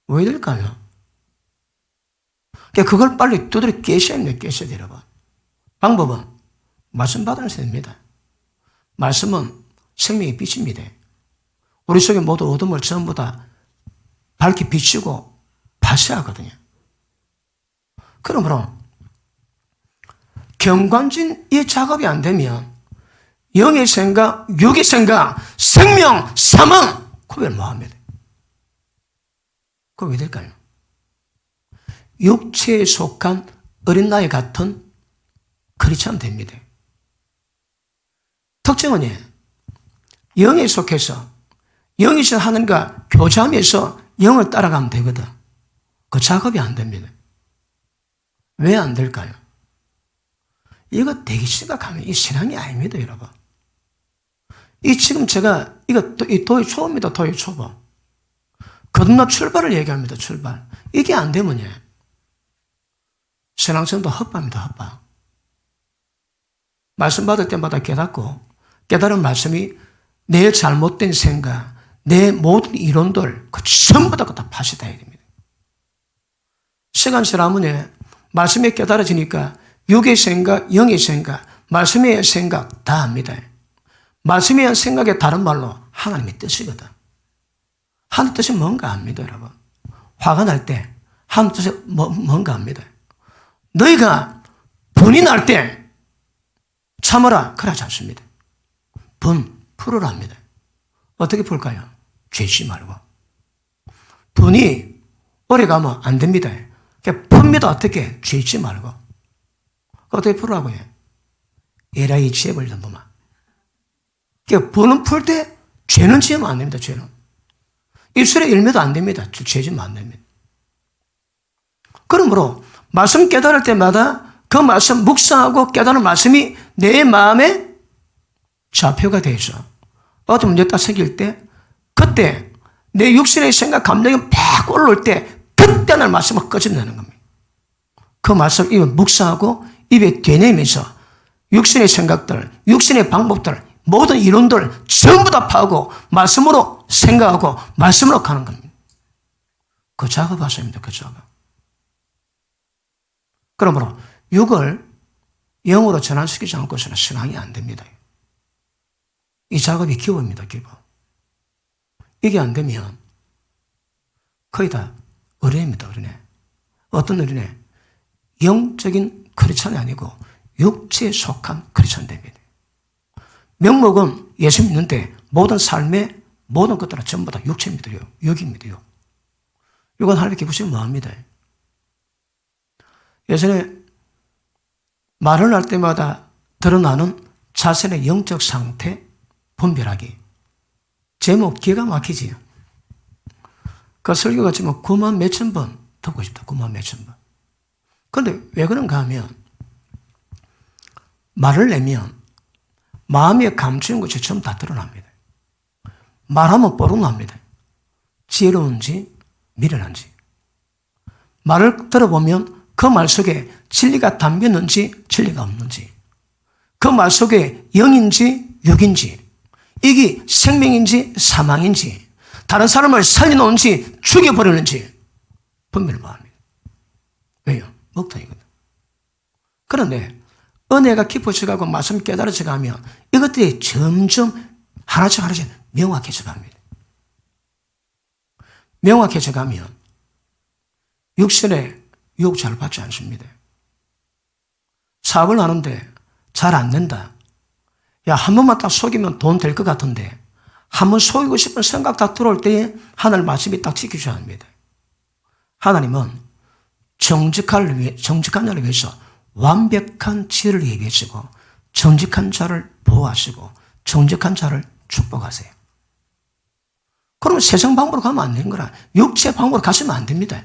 왜 될까요? 그걸 빨리 두드려 깨셔야 됩니다. 깨셔야 돼요, 여러분. 방법은 말씀 받으면서 됩니다. 말씀은 생명의 빛입니다. 우리 속에 모든 어둠을 전부 다 밝게 비추고 발세하거든요. 그러므로 경관진 이 작업이 안 되면 영의 생각, 육의 생각, 생명, 사망 구별 못합니다. 그럼 왜 될까요? 육체에 속한 어린 나이 같은 크리스찬 됩니다. 특징은 영에 속해서 영이신 하나님과 교제하면서 영을 따라가면 되거든. 그 작업이 안 됩니다. 왜 안 될까요? 이거 되게 심각하면 이 신앙이 아닙니다, 여러분. 이 지금 제가 이거 도의 초보입니다, 도의 초보. 거듭나 출발을 얘기합니다, 출발. 이게 안 되면 신앙생도 헛밥입니다, 헛밥. 말씀 받을 때마다 깨닫고 깨달은 말씀이 내 잘못된 생각, 내 모든 이론들 그 전부 다 파시다 됩니다. 시간 지나면 말씀이 깨달아지니까 육의 생각, 영의 생각, 말씀의 생각 다 합니다. 말씀의 생각의 다른 말로 하나님의 뜻이거든. 하나님 뜻이 뭔가 압니다, 여러분. 화가 날 때 하나님 뜻이 뭔가 압니다. 너희가 분이 날 때 참아라. 그러지 않습니다. 풀으라 합니다. 어떻게 풀까요? 죄지 말고. 분이 오래 가면 안 됩니다. 그러니까 풉니다. 어떻게? 죄지 말고. 어떻게 풀으라고 해? 에라이 지혜를 넘어마. 그러니까 분은 풀 때 죄는 지으면 안 됩니다. 죄는. 입술에 일매도 안 됩니다. 죄 지으면 안 됩니다. 그러므로 말씀 깨달을 때마다 그 말씀 묵상하고 깨달은 말씀이 내 마음에 좌표가 되어서 어떤 문제 딱 생길 때 그때 내 육신의 생각, 감정이 막 올라올 때 그때 날 말씀을 꺼져내는 겁니다. 그 말씀을 입에 묵상하고 입에 되뇌면서 육신의 생각들, 육신의 방법들, 모든 이론들 전부 다 파고 말씀으로 생각하고 말씀으로 가는 겁니다. 그 작업하십니다. 그 작업. 그러므로 육을 영으로 전환시키지 않고서는 신앙이 안 됩니다. 이 작업이 기호입니다. 기호. 이게 안 되면 거의 다 어린애입니다. 어린애. 어떤 어린애? 영적인 크리스찬이 아니고 육체에 속한 크리스찬 됩니다. 명목은 예수 믿는데 모든 삶의 모든 것들은 전부 다 육체입니다. 육입니다. 육은 하나님께 기쁘시면 뭐합니다. 예전에 말을 할 때마다 드러나는 자신의 영적 상태 분별하기. 제목 기가 막히지요. 그 설교가 지금 9만 몇천 번 듣고 싶다. 9만 몇천 번. 그런데 왜 그런가 하면 말을 내면 마음에 감추는 것이 전부 다 드러납니다. 말하면 뽀록납니다. 지혜로운지 미련한지. 말을 들어보면 그 말 속에 진리가 담겼는지 진리가 없는지, 그 말 속에 영인지 육인지, 이게 생명인지 사망인지, 다른 사람을 살려놓은지 죽여버리는지 분별을 못합니다. 왜요? 먹통이거든. 그런데 은혜가 깊어져가고 말씀이 깨달아져 가면 이것들이 점점 하나씩 명확해져 갑니다. 명확해져 가면 육신의 유혹 잘 받지 않습니다. 사업을 하는데 잘 안 된다. 야, 한 번만 딱 속이면 돈 될 것 같은데 한 번 속이고 싶은 생각 딱 들어올 때에 하나님 말씀이 딱 지켜줘야 합니다. 하나님은 정직한 자를 위해서 완벽한 지혜를 예비하시고 정직한 자를 보호하시고 정직한 자를 축복하세요. 그러면 세상 방법으로 가면 안 되는 거라. 육체 방법으로 가시면 안 됩니다.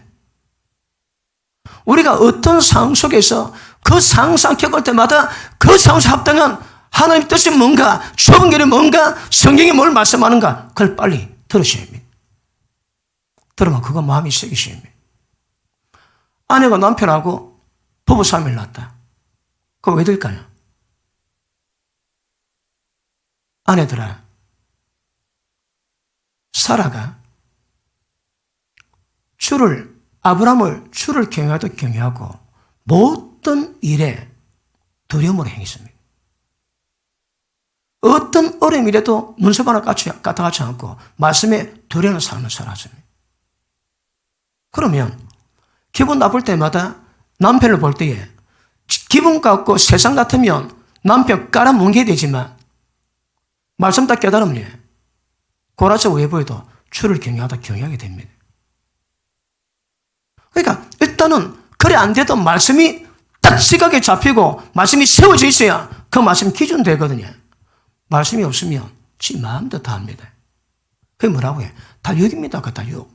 우리가 어떤 상황 속에서 그 상상 겪을 때마다 그 상황에 합당한 하나님의 뜻이 뭔가, 좁은 길이 뭔가, 성경이 뭘 말씀하는가, 그걸 빨리 들으셔야 합니다. 들으면 그거 마음이 새기셔야 합니다. 아내가 남편하고 부부싸움을 났다. 그거 왜 될까요? 아내들아, 사라가 아브라함을 주를 경외하듯 경외하고 모든 일에 두려움으로 행했습니다. 어떤 어려움이라도 눈썹 하나 까딱하지 않고 말씀에 두려워하는 삶을 살았습니다. 그러면 기분 나쁠 때마다 남편을 볼 때에 기분 같고 세상 같으면 남편 깔아뭉개야 되지만 말씀 딱 깨달으면 고라서 외부에도 주를 경외하다 경외하게 됩니다. 그러니까 일단은 그래 안 돼도 말씀이 딱 시각에 잡히고 말씀이 세워져 있어야 그 말씀 기준 되거든요. 말씀이 없으면 지 마음대로 다 합니다. 그게 뭐라고 해? 다 육입니다. 그 다 육.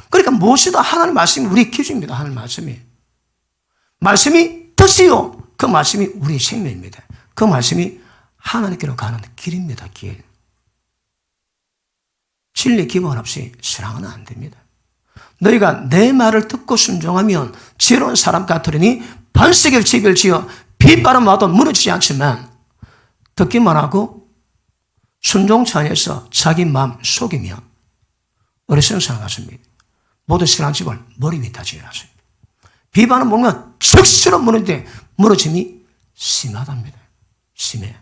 그러니까 무엇이든 하나님 말씀이 우리 기준입니다. 하나님 말씀이. 말씀이 뜻이요. 그 말씀이 우리의 생명입니다. 그 말씀이 하나님께로 가는 길입니다. 길. 진리 기본 없이 신앙은 안 됩니다. 너희가 내 말을 듣고 순종하면 지혜로운 사람 같으리니 반석을 집을 지어 빗바람 와도 무너지지 않지만 듣기만 하고 순종치 않아서 자기 마음 속이면 어리석은 사람 같습니다. 모든 신앙 집을 머리 위에 다 지어놨습니다. 비바람 보면 즉시로 무너지는데 무너짐이 심하답니다. 심해.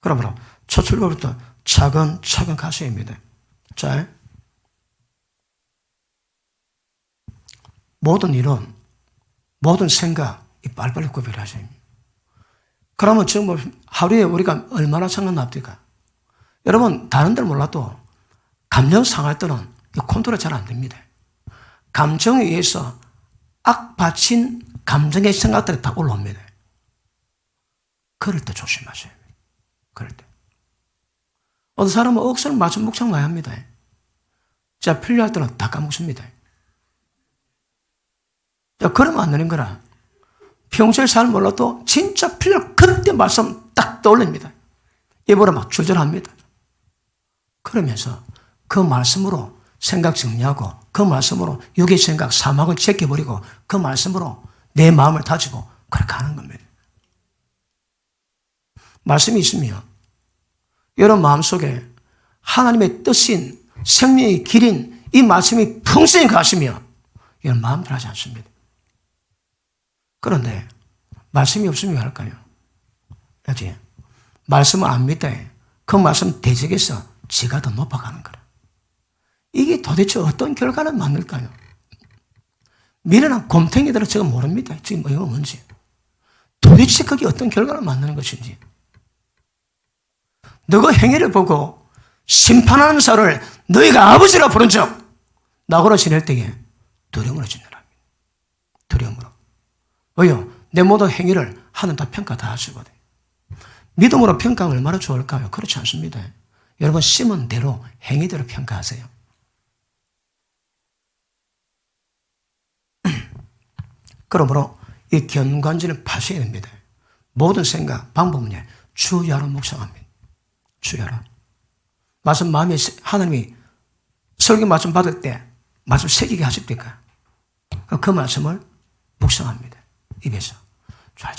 그러므로 첫 출발부터 차근차근 가셔야 합니다. 자, 모든 일은, 모든 생각이 빨리빨리 구별하셔야 합니다. 그러면 지금 하루에 우리가 얼마나 생각납니까? 여러분, 다른 데는 몰라도 감정 상할 때는 컨트롤 잘 안 됩니다. 감정에 의해서 악받친 감정의 생각들이 다 올라옵니다. 그럴 때 조심하셔야 합니다. 그럴 때. 어떤 사람은 억수로 맞은 묵상 많이 합니다. 자, 필요할 때는 다 까먹습니다. 자, 그러면 안 되는 거라. 평소에 잘 몰라도 진짜 필요할 그때 말씀 딱 떠올립니다. 입으로 막 출절합니다. 그러면서 그 말씀으로 생각 정리하고 그 말씀으로 육의 생각, 사막을 제껴버리고 그 말씀으로 내 마음을 다지고 그렇게 하는 겁니다. 말씀이 있으면 여러분 마음속에 하나님의 뜻인 생명의 길인 이 말씀이 풍성히 가시면 여러분 마음대로 하지 않습니다. 그런데 말씀이 없으면 왜 할까요? 그렇지? 말씀을 안 믿다. 그 말씀 대적해서 지가 더 높아가는 거라. 이게 도대체 어떤 결과를 만들까요? 미련한 곰탱이들은 제가 모릅니다. 지금 이거 뭔지. 도대체 그게 어떤 결과를 만드는 것인지. 너가 행위를 보고 심판하는 자를 너희가 아버지라 부른 적 나고라 지낼 때에 두려움으로 짓느라. 두려움으로. 왜요? 내 모든 행위를 하나님 다 평가 다 하시거든. 믿음으로 평가하면 얼마나 좋을까요? 그렇지 않습니다. 여러분 심은 대로 행위대로 평가하세요. 그러므로 이 견관지를 파셔야 됩니다. 모든 생각, 방법은요. 주야로 묵상합니다. 주야로. 말씀 마음에 하나님이 설교 말씀 받을 때 말씀 새기게 하십니까? 그 말씀을 묵상합니다. 입에서. 잘.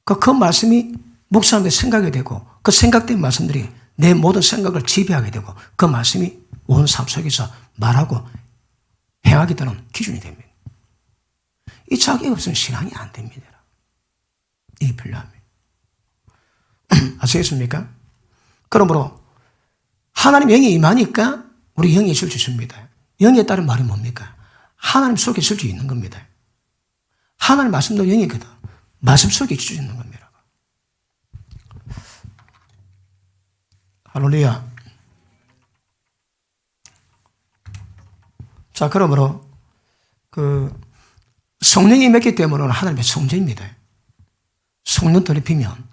그 말씀이 묵상하는데 생각이 되고 그 생각된 말씀들이 내 모든 생각을 지배하게 되고 그 말씀이 온 삶 속에서 말하고 행하게 되는 기준이 됩니다. 이 자격이 없으면 신앙이 안 됩니다. 이게 필요합니다. 아시겠습니까? 그러므로 하나님 영이 임하니까 우리 영이 있을 수 있습니다. 영에 따른 말이 뭡니까? 하나님 속에 있을 수 있는 겁니다. 하나님 말씀도 영이거든. 말씀 속에 있을 수 있는 겁니다. 할렐루야. 자, 그러므로 성령이 맺기 때문에 하나님의 성전입니다. 성령 더럽히면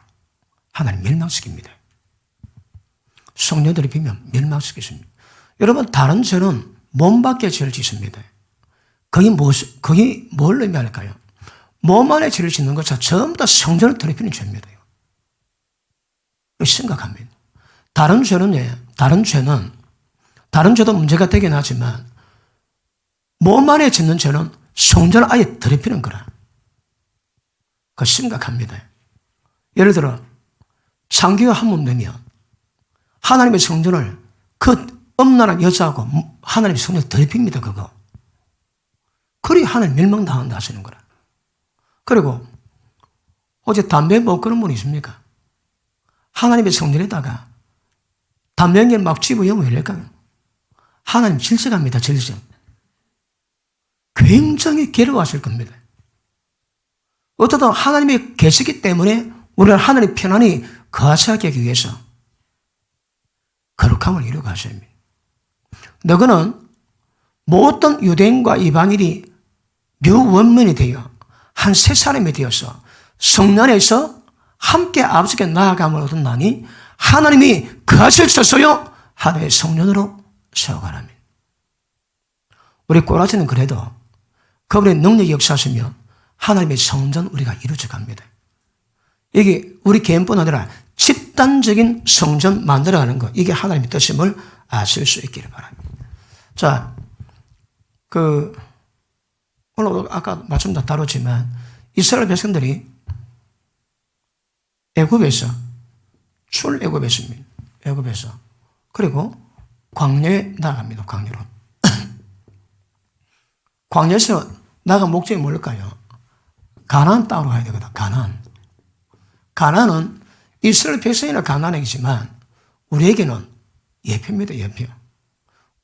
하나님 멸망시킵니다. 성령 더럽히면 멸망시키십니다. 여러분, 다른 죄는 몸 밖에 죄를 짓습니다. 그게 뭘 의미할까요? 몸 안에 죄를 짓는 것은 전부 다 성전을 더럽히는 죄입니다. 이거 심각합니다. 다른 죄도 문제가 되긴 하지만 몸 안에 짓는 죄는 성전을 아예 더럽히는 거라. 그거 심각합니다. 예를 들어 장기가 한 몸 되면 하나님의 성전을 그 음란한 여자하고 하나님의 성전을 더럽힙니다. 그거. 그리 하나님 멸망당한다 하시는 거라. 그리고 어제 담배 못 끊은 분이 있습니까? 하나님의 성전에다가 담배 연기를 막 집어넣으면 열릴까요? 하나님 질색합니다. 질색. 굉장히 괴로워하실 겁니다. 어쩌다 하나님이 계시기 때문에 우리는 하나님의 편안히 거하게 하기 위해서 거룩함을 이루고 하셔야 합니다. 너희는 모든 유대인과 이방인이 묘원문이 되어 한 세 사람이 되어서 성령 안에서 함께 아버지께 나아감을 얻었나니 하나님이 거하셨어요. 하나님의 성령으로 세워가라면. 우리 꼬라지는 그래도 그분의 능력이 역사하시면 하나님의 성전 우리가 이루어져 갑니다. 이게 우리 개인뿐 아니라 집단적인 성전 만들어가는 것, 이게 하나님의 뜻임을 아실 수 있기를 바랍니다. 자, 오늘 아까 말씀 다 다뤘지만 이스라엘 백성들이 애굽에서 출애굽했습니다. 애굽에서. 그리고 광야에 나갑니다. 광야로. 광야에서 나간 목적이 뭘까요? 가나안 땅으로 가야 되거든. 가나안은 이스라엘 백성이나 가나안이지만 우리에게는 예표입니다. 예표.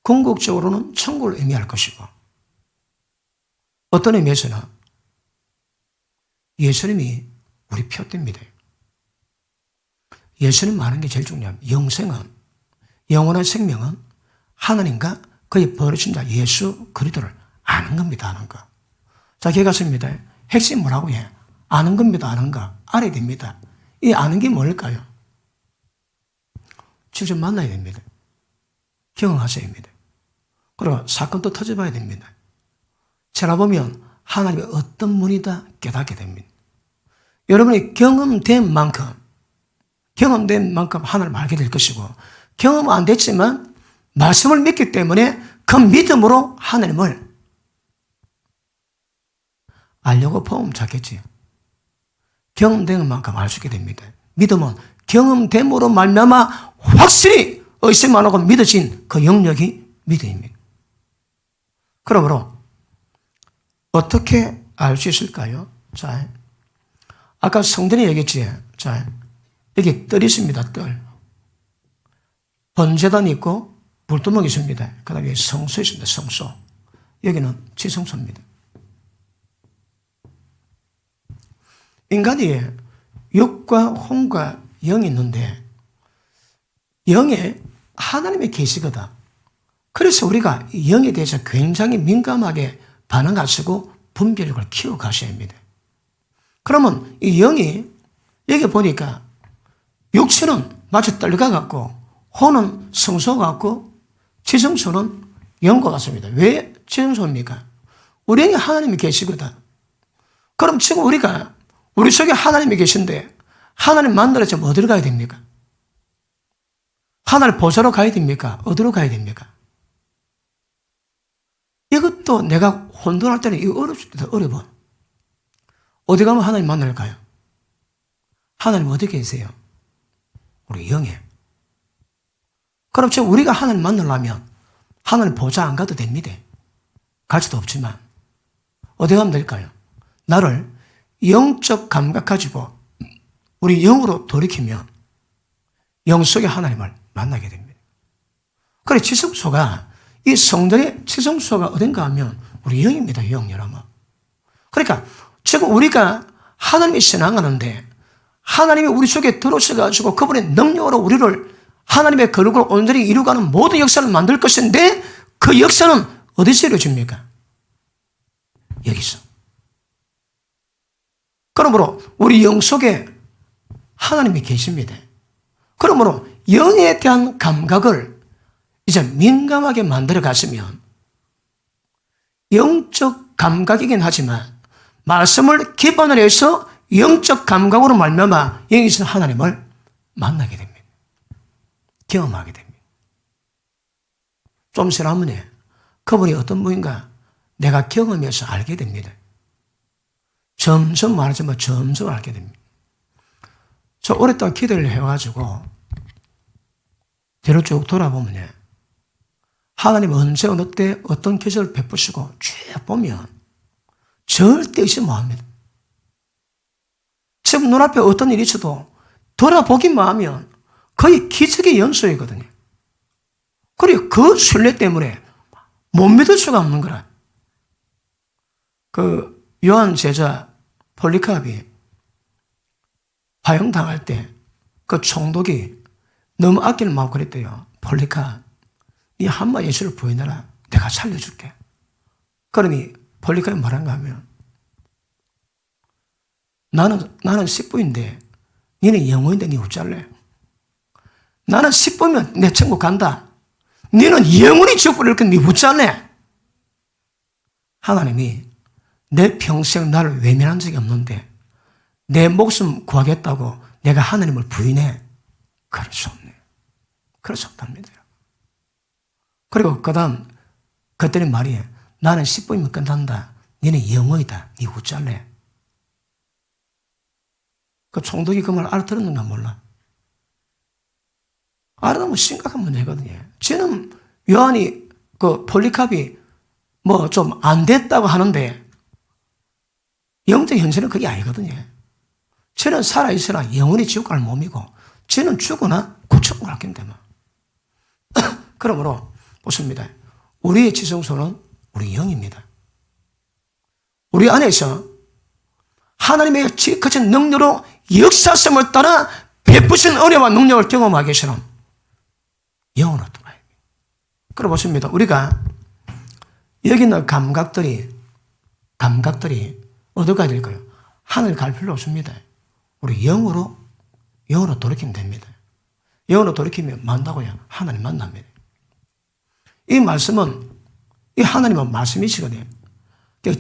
궁극적으로는 천국을 의미할 것이고 어떤 의미에서는 예수님이 우리 표대입니다. 예수님 아는 게 제일 중요합니다. 영원한 생명은 하나님과 그의 버리신 자 예수 그리스도를 아는 겁니다. 아는 거. 자, 기회 같습니다. 핵심 뭐라고 해? 아는 겁니다. 아는 거. 알아야 됩니다. 이 아는 게 뭘까요? 직접 만나야 됩니다. 경험하셔야 합니다. 그리고 사건도 터져봐야 됩니다. 지나보면 하나님의 어떤 분이다 깨닫게 됩니다. 여러분이 경험된 만큼 하나님을 알게 될 것이고 경험 안 됐지만 말씀을 믿기 때문에 그 믿음으로 하나님을 알려고 보면 찾겠지. 경험된 만큼 알 수 있게 됩니다. 믿음은 경험됨으로 말미암아 확실히 의심 안 하고 믿어진 그 영역이 믿음입니다. 그러므로 어떻게 알 수 있을까요? 자, 아까 성전에 얘기했지. 자, 여기 뜰이 있습니다. 뜰. 번제단이 있고 불두멍이 있습니다. 그 다음에 성소 있습니다. 성소. 여기는 지성소입니다. 인간이 육과 혼과 영이 있는데 영에 하나님의 계시거든. 그래서 우리가 영에 대해서 굉장히 민감하게 반응하시고 분별력을 키워가셔야 합니다. 그러면 이 영이 여기 보니까 육체는 마치 뜰과 같고 혼은 성소 같고 지성소는 영과 같습니다. 왜 지성소입니까? 우리 영에 하나님이 계시거든. 그럼 지금 우리 속에 하나님이 계신데 하나님 만나려면 어디로 가야 됩니까? 하나님 보좌로 가야 됩니까? 어디로 가야 됩니까? 이것도 내가 혼돈할 때는 이거 어렵을 때도 어려워. 어디 가면 하나님 만날까요? 하나님 어디 계세요? 우리 영에. 그럼 지금 우리가 하나님 만나려면 하나님 보좌 안 가도 됩니다. 갈 수도 없지만 어디 가면 될까요? 나를 영적 감각 가지고 우리 영으로 돌이키면 영 속에 하나님을 만나게 됩니다. 그래 지성소가 이 성전의 지성소가 어딘가 하면 우리 영입니다. 영 여러분. 그러니까 지금 우리가 하나님의 신앙하는데 하나님이 우리 속에 들어오셔가지고 그분의 능력으로 우리를 하나님의 거룩을 온전히 이루가는 모든 역사를 만들 것인데 그 역사는 어디서 이루어집니까? 여기서. 그러므로 우리 영 속에 하나님이 계십니다. 그러므로 영에 대한 감각을 이제 민감하게 만들어 가시면 영적 감각이긴 하지만 말씀을 기반으로 해서 영적 감각으로 말미암아 영이신 하나님을 만나게 됩니다. 경험하게 됩니다. 좀 지나면 그분이 어떤 분인가 내가 경험해서 알게 됩니다. 점점 말하지만 점점 알게 됩니다. 저 오랫동안 기도를 해가지고 뒤로 쭉 돌아보면 하나님 언제 어느 때 어떤 기적을 베푸시고 쭉 보면 절대 의심 못합니다. 지금 눈앞에 어떤 일이 있어도 돌아보기만 하면 거의 기적의 연속이거든요. 그리고 그 신뢰 때문에 못 믿을 수가 없는 거라. 그 요한 제자 폴리카비 화형당할 때 그 총독이 너무 아끼는 마음 그랬대요. 폴리카, 네 한마 예수를 부인해라. 내가 살려줄게. 그러니 폴리카가 말한가 하면 나는 십부인데 너는 영혼인데 네 어쩔래? 나는 십부면 내 천국 간다. 너는 영원히 지옥불을 이렇게 네 어쩔래? 하나님이 내 평생 나를 외면한 적이 없는데 내 목숨 구하겠다고 내가 하나님을 부인해? 그럴 수 없네. 그럴 수 없답니다. 그리고 그 다음 그때는 말이에요. 나는 10분이면 끝난다. 너는 영원이다. 네 어쩔래? 그 총독이 그 말 알아들었는가 몰라. 알아들으면 심각한 문제거든요. 지금 요한이 그 폴리캅이 뭐 좀 안 됐다고 하는데 영적 현실은 그게 아니거든요. 쟤는 살아있으나 영원히 지옥 갈 몸이고 쟤는 죽으나 구천국을 할 건데 뭐. 그러므로 보십니다. 우리의 지성소는 우리 영입니다. 우리 안에서 하나님의 거친 능력으로 역사성을 따라 베푸신 은혜와 능력을 경험하기 위해서는 영으로 들어가야 합니다. 그럼 보십니다. 우리가 여기 있는 감각들이 어디가 될까요? 하늘 갈 필요 없습니다. 우리 영으로 돌이키면 됩니다. 영으로 돌이키면 만나고요. 하나님 만납니다. 이 말씀은 이 하나님은 말씀이시거든요.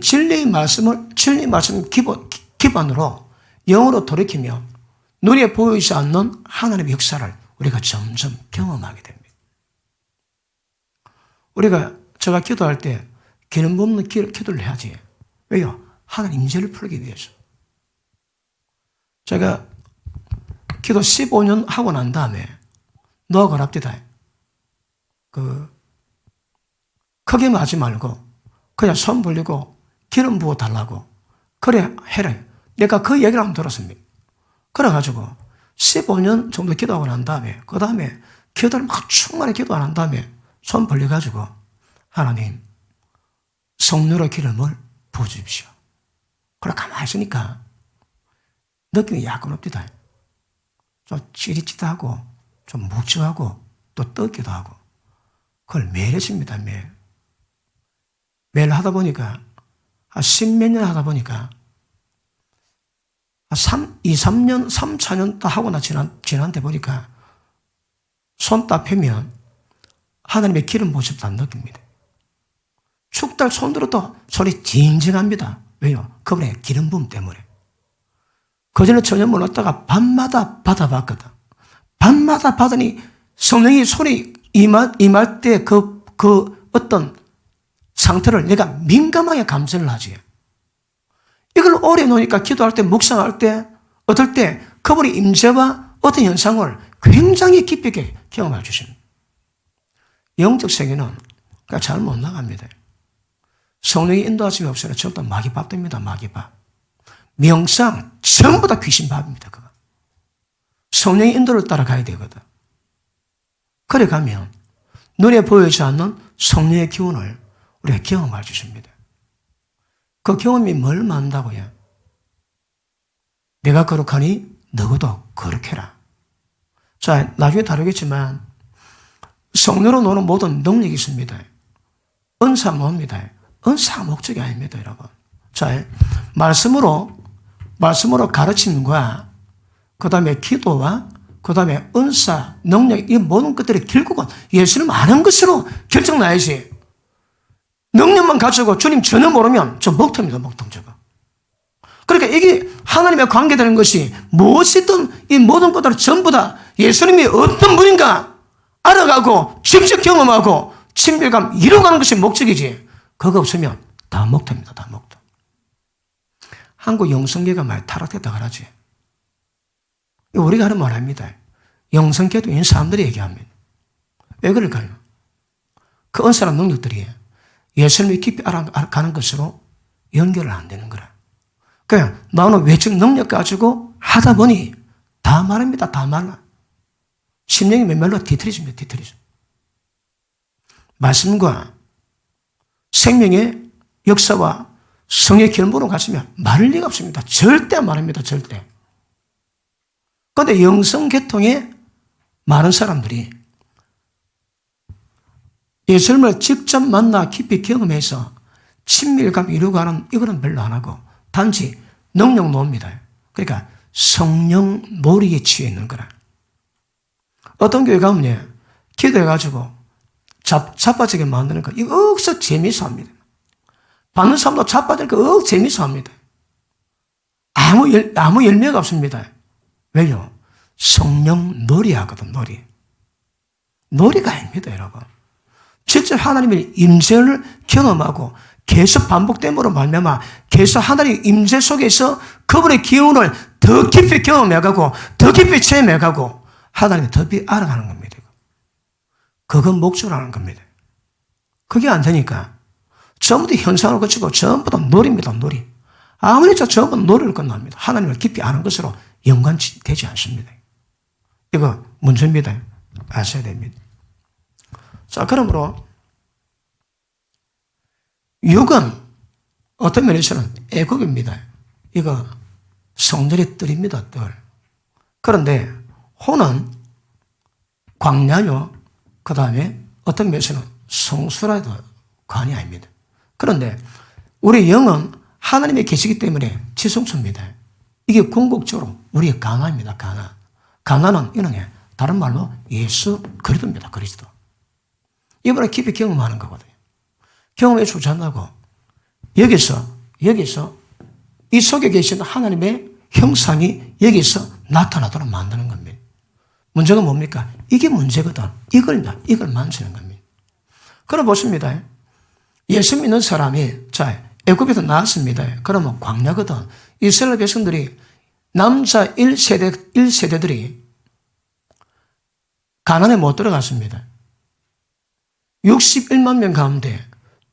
진리의 말씀 기반으로 영으로 돌이키며 눈에 보이지 않는 하나님의 역사를 우리가 점점 경험하게 됩니다. 우리가 제가 기도할 때 기름 없는 기도를 해야지. 왜요? 하나님 임재를 풀기 위해서. 제가 기도 15년 하고 난 다음에 너하고 합디다. 크게 하지 말고 그냥 손 벌리고 기름 부어 달라고. 그래 해라. 내가 그 얘기를 한번 들었습니다. 그래가지고 15년 정도 기도하고 난 다음에 그 다음에 기도를 막 충만히 기도 안 한 다음에 손 벌려가지고 하나님 성령의 기름을 부어주십시오. 그래 가만히 있으니까 느낌이 약간 없디다. 좀 찌릿찌릿하고 좀 묵직하고 또 떴기도 하고 그걸 매일 했습니다. 매일 하다 보니까 한 10몇 년 하다 보니까 2, 3년, 3, 4년 딱 하고 나 지난데 보니까 손 딱 펴면 하나님의 기름 부으심도 안 느낍니다. 축달 손 들어도 손이 징징합니다. 왜요? 그분의 기름 부음 때문에. 그전에 전혀 몰랐다가 밤마다 받아봤거든. 밤마다 받으니 성령이 손이 임할 때 그 어떤 상태를 내가 민감하게 감지를 하지. 이걸 오래 놓으니까 기도할 때, 묵상할 때, 어떨 때 그분의 임재와 어떤 현상을 굉장히 깊이 있게 경험해 주십니다. 영적 세계는 잘 못 나갑니다. 성령의 인도하심이 없으면 전부 다 마귀밥 됩니다. 마귀밥. 명상 전부 다 귀신밥입니다. 그거. 성령의 인도를 따라가야 되거든. 그래 가면 눈에 보이지 않는 성령의 기운을 우리가 경험해 주십니다. 그 경험이 뭘 만다고요? 내가 거룩하니 너도 거룩해라. 자, 나중에 다루겠지만 성령으로 노는 모든 능력이 있습니다. 은사 뭡니다. 은사가 목적이 아닙니다, 여러분. 자, 말씀으로 가르침과 그 다음에 기도와 그 다음에 은사, 능력, 이 모든 것들이 결국은 예수님 아는 것으로 결정나야지. 능력만 가지고 주님 전혀 모르면 저 먹통입니다, 먹통 저거. 그러니까 이게 하나님의 관계되는 것이 무엇이든 이 모든 것들을 전부 다 예수님이 어떤 분인가 알아가고 직접 경험하고 친밀감 이루어가는 것이 목적이지. 그거 없으면 다 먹통입니다, 다 먹통. 한국 영성계가 많이 타락했다 그러지. 우리가 하는 말 아닙니다. 영성계도 있는 사람들이 얘기합니다. 왜 그럴까요? 그 은사랑 능력들이 예수님이 깊이 알아가는 것으로 연결을 안 되는 거라. 그냥 나오는 외적 능력 가지고 하다 보니 다 말합니다. 다 말라. 심령이 맨말로 뒤틀어집니다. 뒤틀어져. 말씀과 생명의 역사와 성의 결부로 갔으면 말할 리가 없습니다. 절대 안 말합니다. 절대. 그런데 영성계통에 많은 사람들이 예수님을 직접 만나 깊이 경험해서 친밀감 이루고 하는 이거는 별로 안 하고 단지 능력 노입니다. 그러니까 성령 놀이에 취해 있는 거라. 어떤 교회 가면 기도해가지고 자빠지게 만드는 거 이거 억서 재미있어 합니다. 받는 사람도 자빠지니까 재미있어 합니다. 아무 열매가 없습니다. 왜요? 성령 놀이하거든, 놀이. 놀이가 아닙니다, 여러분. 실제 하나님의 임재를 경험하고 계속 반복됨으로 말미암아 계속 하나님의 임재 속에서 그분의 기운을 더 깊이 경험해가고 더 깊이 체험해가고 하나님의 더 깊이 알아가는 겁니다. 그건 목적으로 하는 겁니다. 그게 안 되니까 전부 다 현상을 거치고 전부 다 놀이입니다, 놀이. 아무리 전부 다 놀이를 끝납니다. 하나님을 깊이 아는 것으로 연관되지 않습니다. 이거 문제입니다. 아셔야 됩니다. 자, 그러므로 육은 어떤 면에서는 애국입니다. 이거 성전의 뜰입니다, 뜰. 그런데 혼은 광야요. 그 다음에 어떤 면에서는 성수라도 관이 아닙니다. 그런데 우리 영은 하나님의 계시기 때문에 지성소입니다. 이게 궁극적으로 우리의 가나입니다, 가나. 가나는 이는 다른 말로 예수 그리스도입니다, 그리스도. 이번에 깊이 경험하는 거거든요. 경험에 주저한다고 여기서 이 속에 계신 하나님의 형상이 여기서 나타나도록 만드는 겁니다. 문제가 뭡니까? 이게 문제거든. 이걸 만드는 겁니다. 그럼 보십니다. 예수 믿는 사람이 애굽에서 나왔습니다. 그러면 광야거든. 이스라엘 백성들이 남자 1세대들이 가나안에 못 들어갔습니다. 61만 명 가운데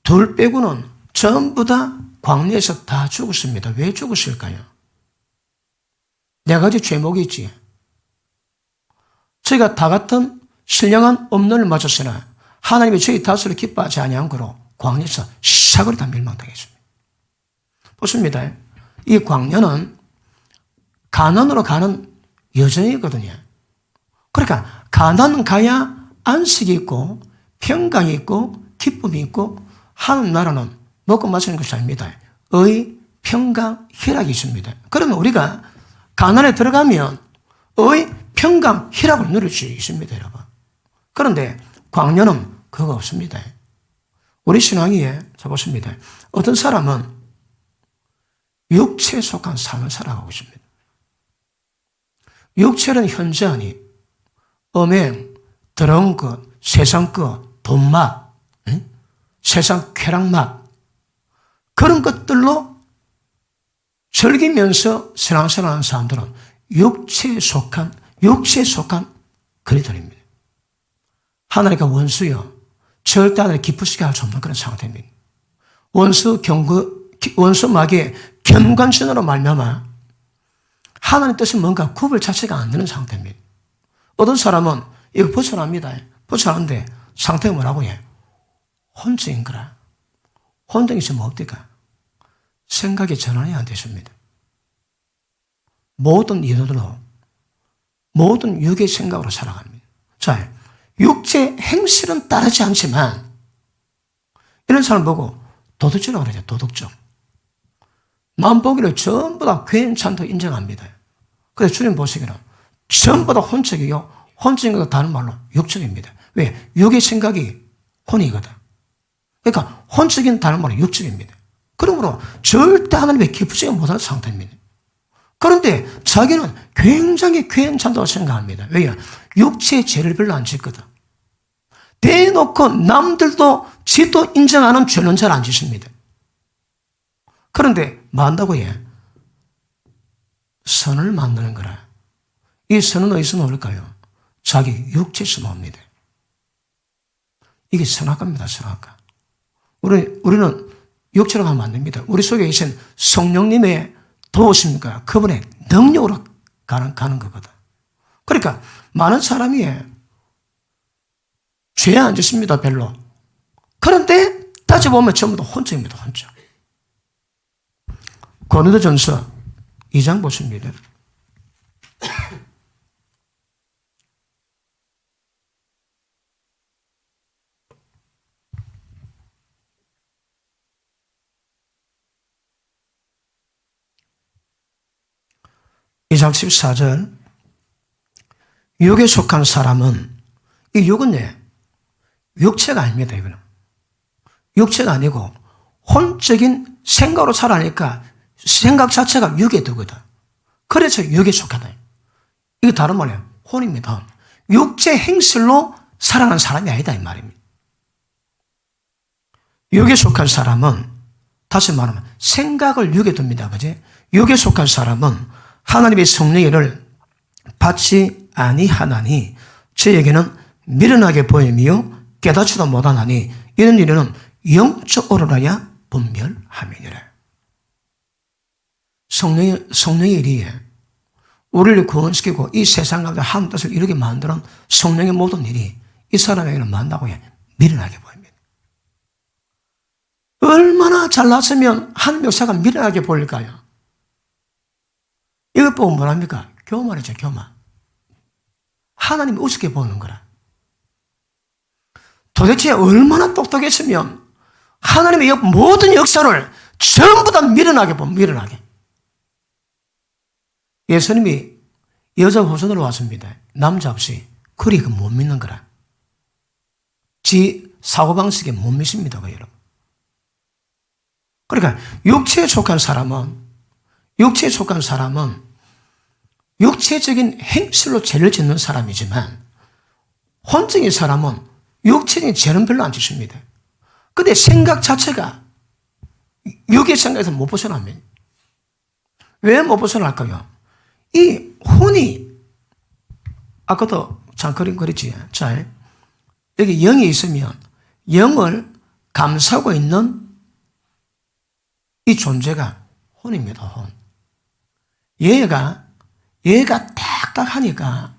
둘 빼고는 전부 다 광야에서 다 죽었습니다. 왜 죽었을까요? 네 가지 죄목이 있지. 저희가 다 같은 신령한 업론을 맞았으나 하나님이 저희 다수를 기뻐하지 아니한거로 광야에서 사거리 다 멸망당했습니다. 보십니다. 이 광야는 가나안으로 가는 여정이거든요. 그러니까 가나안 가야 안식이 있고 평강이 있고 기쁨이 있고 하는 나라는 먹고 마시는 것이 아닙니다. 의, 평강, 희락이 있습니다. 그러면 우리가 가나안에 들어가면 의, 평강, 희락을 누릴 수 있습니다, 여러분. 그런데 광야는 그거 없습니다. 우리 신앙이에 보십니다. 어떤 사람은 육체에 속한 삶을 살아가고 있습니다. 육체는 현저하니 음행, 더러운 것, 세상 것, 돈맛, 세상 쾌락맛, 그런 것들로 즐기면서 신앙생활하는 사람들은 육체에 속한 그리들입니다. 하나님과 원수요, 절대 하나님 기쁘시게 할 수 없는 그런 상태입니다. 원수 마귀의 경관신으로 말미암아 하나님 뜻은 뭔가 구별 자체가 안 되는 상태입니다. 어떤 사람은 이거 벗어납니다. 벗어나는데 상태가 뭐라고 해? 혼적인 거라. 혼적이 있으면 어떨까? 생각이 전환이 안 되십니다. 모든 이유들로 모든 육의 생각으로 살아갑니다. 자, 육체 행실은 따르지 않지만 이런 사람 보고 도덕적이라고 그러죠. 도덕적. 마음 보기를 전부 다 괜찮다고 인정합니다. 그래서 주님 보시기는 전부 다 혼적이요. 혼적인 것도 다른 말로 육적입니다. 왜? 육의 생각이 혼이거든. 그러니까 혼적인 다른 말로 육적입니다. 그러므로 절대 하나님의 기쁘지 못할 상태입니다. 그런데 자기는 굉장히 괜찮다고 생각합니다. 왜요? 육체의 죄를 별로 안 짓거든. 대놓고 남들도 지도 인정하는 죄는 잘 안 짓습니다. 그런데 뭐 한다고 해? 선을 만드는 거라. 이 선은 어디서 나올까요? 자기 육체에서 나옵니다. 이게 선악과입니다. 선악과. 우리는 육체로 가면 안 됩니다. 우리 속에 계신 성령님의 도우십니까? 그분의 능력으로 가는 거거든. 그러니까 많은 사람이 죄 안 짓습니다. 별로. 그런데 따져보면 전부 다 혼적입니다. 혼적. 고린도전서 2장 보십니다. 2장 14절. 육에 속한 사람은, 이 육은 육체가 아닙니다. 이거는 육체가 아니고 혼적인 생각으로 살아가니까 생각 자체가 육에 들거든. 그래서 육에 속하다. 이게 다른 말이에요. 혼입니다. 육체 행실로 살아가는 사람이 아니다 이 말입니다. 육에 속한 사람은 다시 말하면 생각을 육에 둡니다. 그지? 육에 속한 사람은 하나님의 성령을 받지 아니하나니 저에게는 미련하게 보이며 깨닫지도 못하나니 이런 일에는 영적으로 나야 분별함이니라. 성령의 일이 우리를 구원시키고 이 세상 가운데 한 뜻을 이루게 만드는 성령의 모든 일이 이 사람에게는 만다고 해 미련하게 보입니다. 얼마나 잘났으면 한 멱사가 미련하게 보일까요? 이것 보고 뭐랍니까? 교만이죠, 교만. 하나님이 우습게 보는 거라. 도대체 얼마나 똑똑했으면 하나님의 모든 역사를 전부 다 미련하게 보면 미련하게. 예수님이 여자 호선으로 왔습니다. 남자 없이. 그리 못 믿는 거라. 지 사고방식에 못 믿습니다, 여러분. 그러니까 육체에 속한 사람은 육체적인 행실로 죄를 짓는 사람이지만 혼적인 사람은 육체적인 죄는 별로 안 짓습니다. 근데 생각 자체가 육의 생각에서 못 벗어납니다. 왜 못 벗어날까요? 이 혼이 아까도 잠깐 그랬지. 자, 여기 영이 있으면 영을 감싸고 있는 이 존재가 혼입니다. 혼. 얘가 딱딱하니까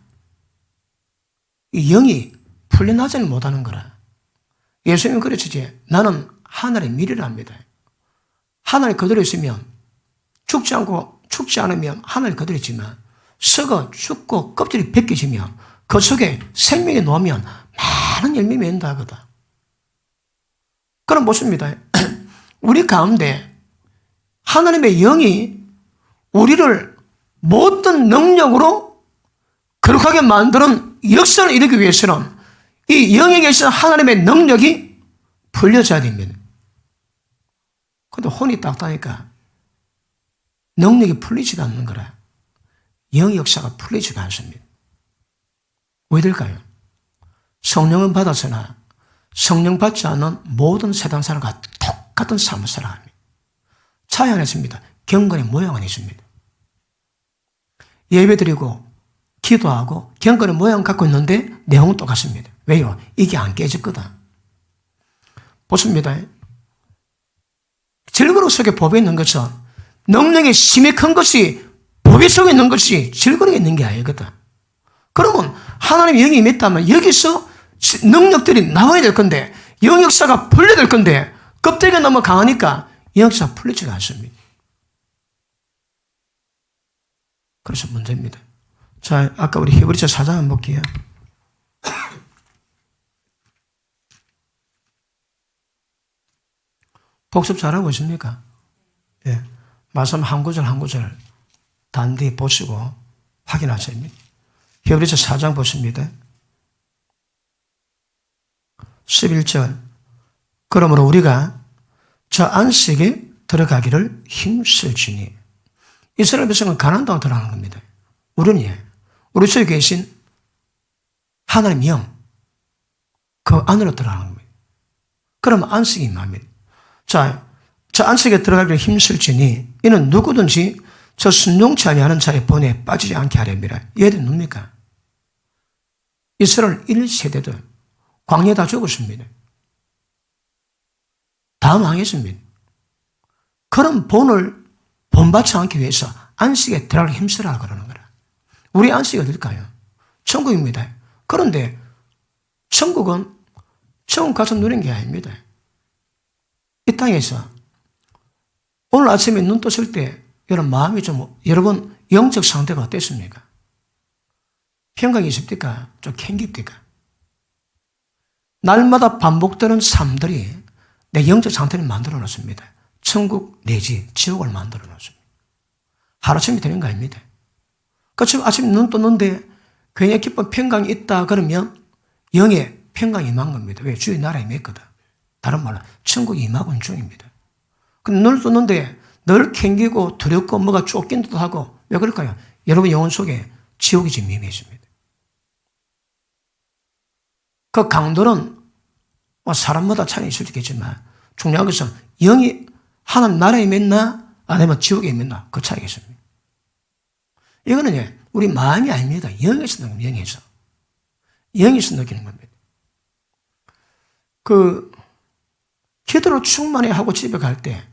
이 영이 풀려나지를 못하는 거라. 예수님은 그랬지. 나는 하늘의 미래랍니다. 하늘이 그대로 있으면 죽지 않으면 하늘이 그대로 있지만 썩어 죽고 껍질이 벗겨지면 그 속에 생명이 놓으면 많은 열매 맺는다 하거든. 그럼 보십니다. 우리 가운데 하나님의 영이 우리를 모든 능력으로 거룩하게 만드는 역사를 이루기 위해서는 이 영에 계신 하나님의 능력이 풀려져야 됩니다. 근데 혼이 딱딱하니까 능력이 풀리지가 않는 거라. 영의 역사가 풀리지가 않습니다. 왜 될까요? 성령은 받았으나 성령 받지 않는 모든 세상 사람과 똑같은 삶을 살아갑니다. 차이 안 했습니다. 경건의 모양은 있습니다. 예배드리고 기도하고 경건의 모양 갖고 있는데 내용은 똑같습니다. 왜요? 이게 안 깨졌거든. 보십니다. 질그릇 속에 법이 있는 것처럼 능력의 힘이 큰 것이 법이 속에 있는 것이 질그릇에 있는 게 아니거든. 그러면 하나님의 영이 임했다면 여기서 능력들이 나와야 될 건데 영역사가 풀려야 될 건데 껍데기가 너무 강하니까 영역사가 풀리지가 않습니다. 그래서 문제입니다. 자, 아까 우리 히브리서 4장 한번 볼게요. 복습 잘하고 있습니까? 예. 말씀 한 구절 한 구절 단디 보시고 확인하셔야 합니다. 히브리서 4장 보십니다. 11절. 그러므로 우리가 저 안식에 들어가기를 힘쓸지니. 이스라엘 백성은 가나안 땅에 들어가는 겁니다. 우리 속에 계신 하나님 영, 그 안으로 들어가는 겁니다. 그러면 안식이 임합니다. 자, 저 안식에 들어가기를 힘쓸지니 이는 누구든지 저 순종치 아니하는 자의 본에 빠지지 않게 하렵니다. 얘들 누굽니까? 이스라엘 1세대들 광야에 다 죽었습니다. 다 망했습니다. 그런 본을 본받지 않기 위해서 안식에 들어가기 힘쓰라 그러는 거라. 우리 안식이 어딜까요? 천국입니다. 그런데 천국은 천국 가서 누린 게 아닙니다. 이 땅에서 오늘 아침에 눈 떴을 때 여러분 마음이 여러분 영적 상태가 어땠습니까? 평강이 있습니까? 좀 캥깁니까? 날마다 반복되는 삶들이 내 영적 상태를 만들어 놓습니다. 천국 내지 지옥을 만들어 놓습니다. 하루아침에 되는 거 아닙니다. 그렇죠? 아침 눈 떴는데 굉장히 기쁜 평강이 있다 그러면 영의 평강이 임한 겁니다. 왜? 주의 나라에 임했거든. 다른 말로 천국이 임하고 있는 중입니다. 근데 눈을 떴는데 늘 캥기고 두렵고 뭐가 쫓긴 듯 하고 왜 그럴까요? 여러분 영혼 속에 지옥이 지금 임해 있습니다. 그 강도는 사람마다 차이가 있을 수 있겠지만 중요한 것은 영이 하나님 나라에 임했나 아니면 지옥에 임했나 그 차이가 있습니다. 이거는 우리 마음이 아닙니다. 영에서 느끼는 겁니다. 영에서 느끼는 겁니다. 기도로 충만히 하고 집에 갈 때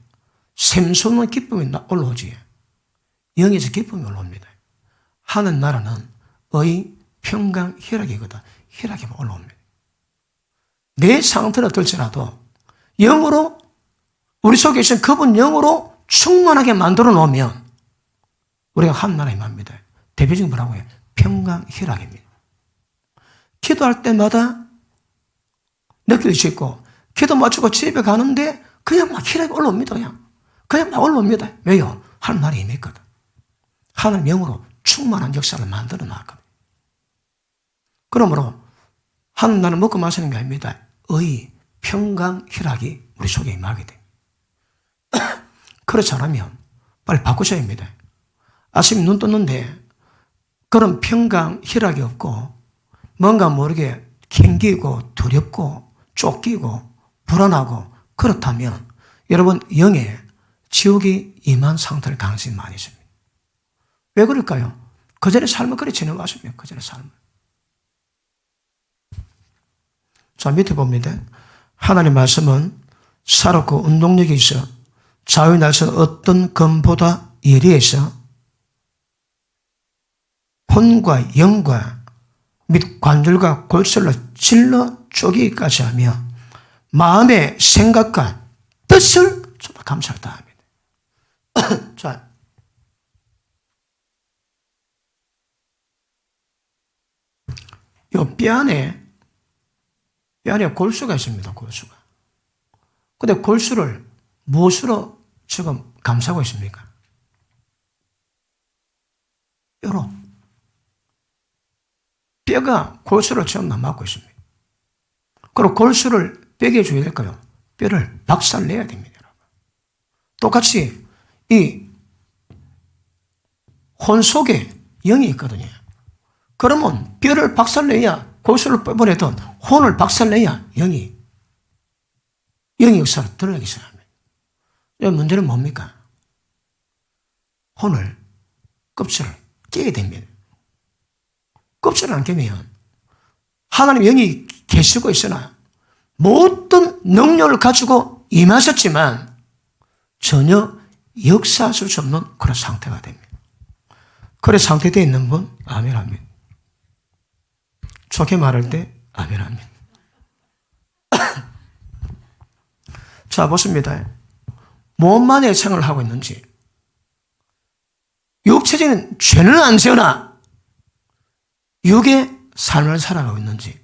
샘솟는 기쁨이 올라오지. 영에서 기쁨이 올라옵니다. 하는 나라는 의, 평강, 희락이거든. 희락이 올라옵니다. 내 상태는 어떨지라도 영으로 우리 속에 있는 그분 영으로 충만하게 만들어 놓으면 우리가 한 나라에 임합니다. 대표적인 뭐라고 해요? 평강, 희락입니다. 기도할 때마다 느낄 수 있고 기도 마치고 집에 가는데 그냥 막 희락이 올라옵니다. 그냥 막 올라옵니다. 왜요? 하나님 나라에 임했거든. 하나님 영으로 충만한 역사를 만들어 놨거든. 그러므로 하나님 나라를 먹고 마시는 게 아닙니다. 의, 평강, 희락이 우리 속에 임하게 됩니다. 그렇지 않으면 빨리 바꾸셔야 합니다. 아침에 눈 떴는데 그런 평강, 희락이 없고 뭔가 모르게 캥기고 두렵고 쫓기고 불안하고 그렇다면 여러분 영에 지옥이 임한 상태를 가능성이 많이 있습니다. 왜 그럴까요? 그전에 삶을 그렇게 지내왔습니다. 그전에 삶을. 자, 밑에 봅니다. 하나님 말씀은 살았고 운동력이 있어 자유의 날선 어떤 검보다 예리해서 혼과 영과 및 관절과 골절로 찔러 쪼개기까지 하며 마음의 생각과 뜻을 감찰 다 합니다. 자, 요 뼈 안에 골수가 있습니다. 골수가. 근데 골수를 무엇으로 지금 감싸고 있습니까? 뼈로. 뼈가 골수를 지금 남아고 있습니다. 그리고 골수를 뼈에 줘야 될까요? 뼈를 박살내야 됩니다. 똑같이 이 혼 속에 영이 있거든요. 그러면 뼈를 박살내야 골수를 뽑아내든 혼을 박살내야 영이 영의 역사로 드러나기 시작합니다. 문제는 뭡니까? 혼을, 껍질을 깨야 됩니다. 껍질을 안 깨면 하나님 영이 계시고 있으나 모든 능력을 가지고 임하셨지만 전혀 역사할 수 없는 그런 상태가 됩니다. 그런 상태되어 있는 분 아멘 합니다. 좋게 말할 때 아멘 합니다. 자, 보십니다. 무엇만 애창을 하고 있는지, 육체적인 죄는 안 지으나 육의 삶을 살아가고 있는지,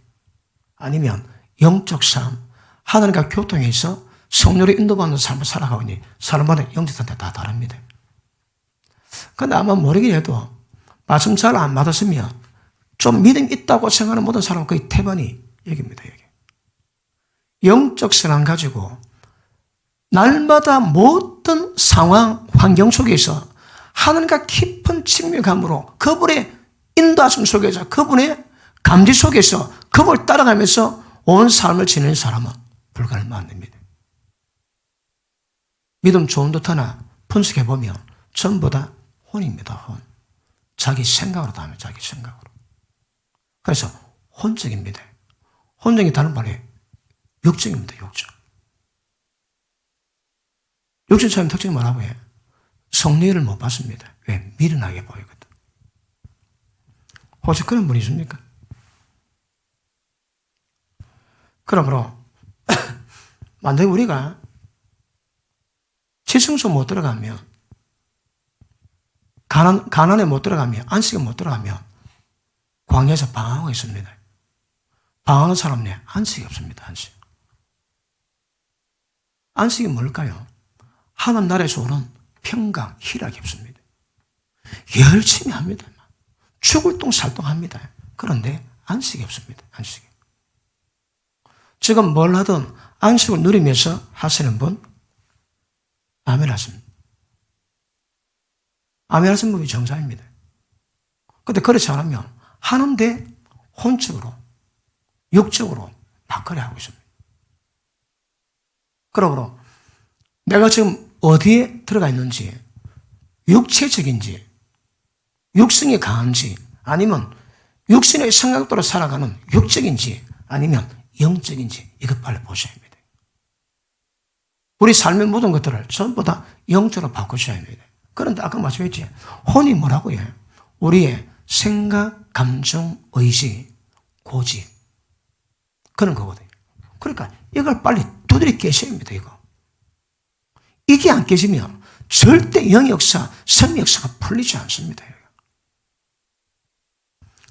아니면 영적 삶, 하나님과 교통해서 성령으로 인도받는 삶을 살아가고 있니, 사람마다 영적 상태 다 다릅니다. 그런데 아마 모르긴 해도 말씀 잘 안 받았으면 좀 믿음이 있다고 생각하는 모든 사람은 거의 태반이 여기입니다. 여기. 영적 신앙 가지고 날마다 모든 상황, 환경 속에서 하나님과 깊은 친밀감으로 그분의 인도하심 속에서, 그분의 감지 속에서 그분을 따라가면서 온 삶을 지내는 사람은 불가능한 만듭니다. 믿음 좋은 듯 하나 분석해보면 전부 다 혼입니다. 혼. 자기 생각으로 다 합니다. 자기 생각으로. 그래서 혼적입니다. 혼적이 다른 말이 육적입니다. 육적. 육적 사람의 특징이 뭐라고 해요? 성리를 못 받습니다. 왜? 미련하게 보이거든. 혹시 그런 분이 있습니까? 그러므로 만약에 우리가 지성소 못 들어가면, 가난에 못 들어가면, 안식에 못 들어가면 광야에서 방황하고 있습니다. 방황하는 사람은 안식이 없습니다. 안식. 안식이 뭘까요? 하나님 나라에서 오는 평강, 희락이 없습니다. 열심히 합니다. 죽을 똥 살똥 합니다. 그런데 안식이 없습니다. 안식이. 지금 뭘 하든 안식을 누리면서 하시는 분 아멘 하십니다. 아멘 하시는 분이 정상입니다. 그런데 그렇지 않으면 하는데 혼적으로, 육적으로 막걸리 하고 있습니다. 그러므로 내가 지금 어디에 들어가 있는지, 육체적인지, 육성이 강한지, 아니면 육신의 생각대로 살아가는 육적인지, 아니면 영적인지, 이것 빨리 보셔야 합니다. 우리 삶의 모든 것들을 전부 다 영적으로 바꾸셔야 합니다. 그런데 아까 말씀했지, 혼이 뭐라고 해요? 우리의 생각, 감정, 의지, 고집, 그런 거거든요. 그러니까 이걸 빨리 두드려 깨셔야 합니다. 이게 안 깨지면 절대 영의 역사, 생명 역사가 풀리지 않습니다.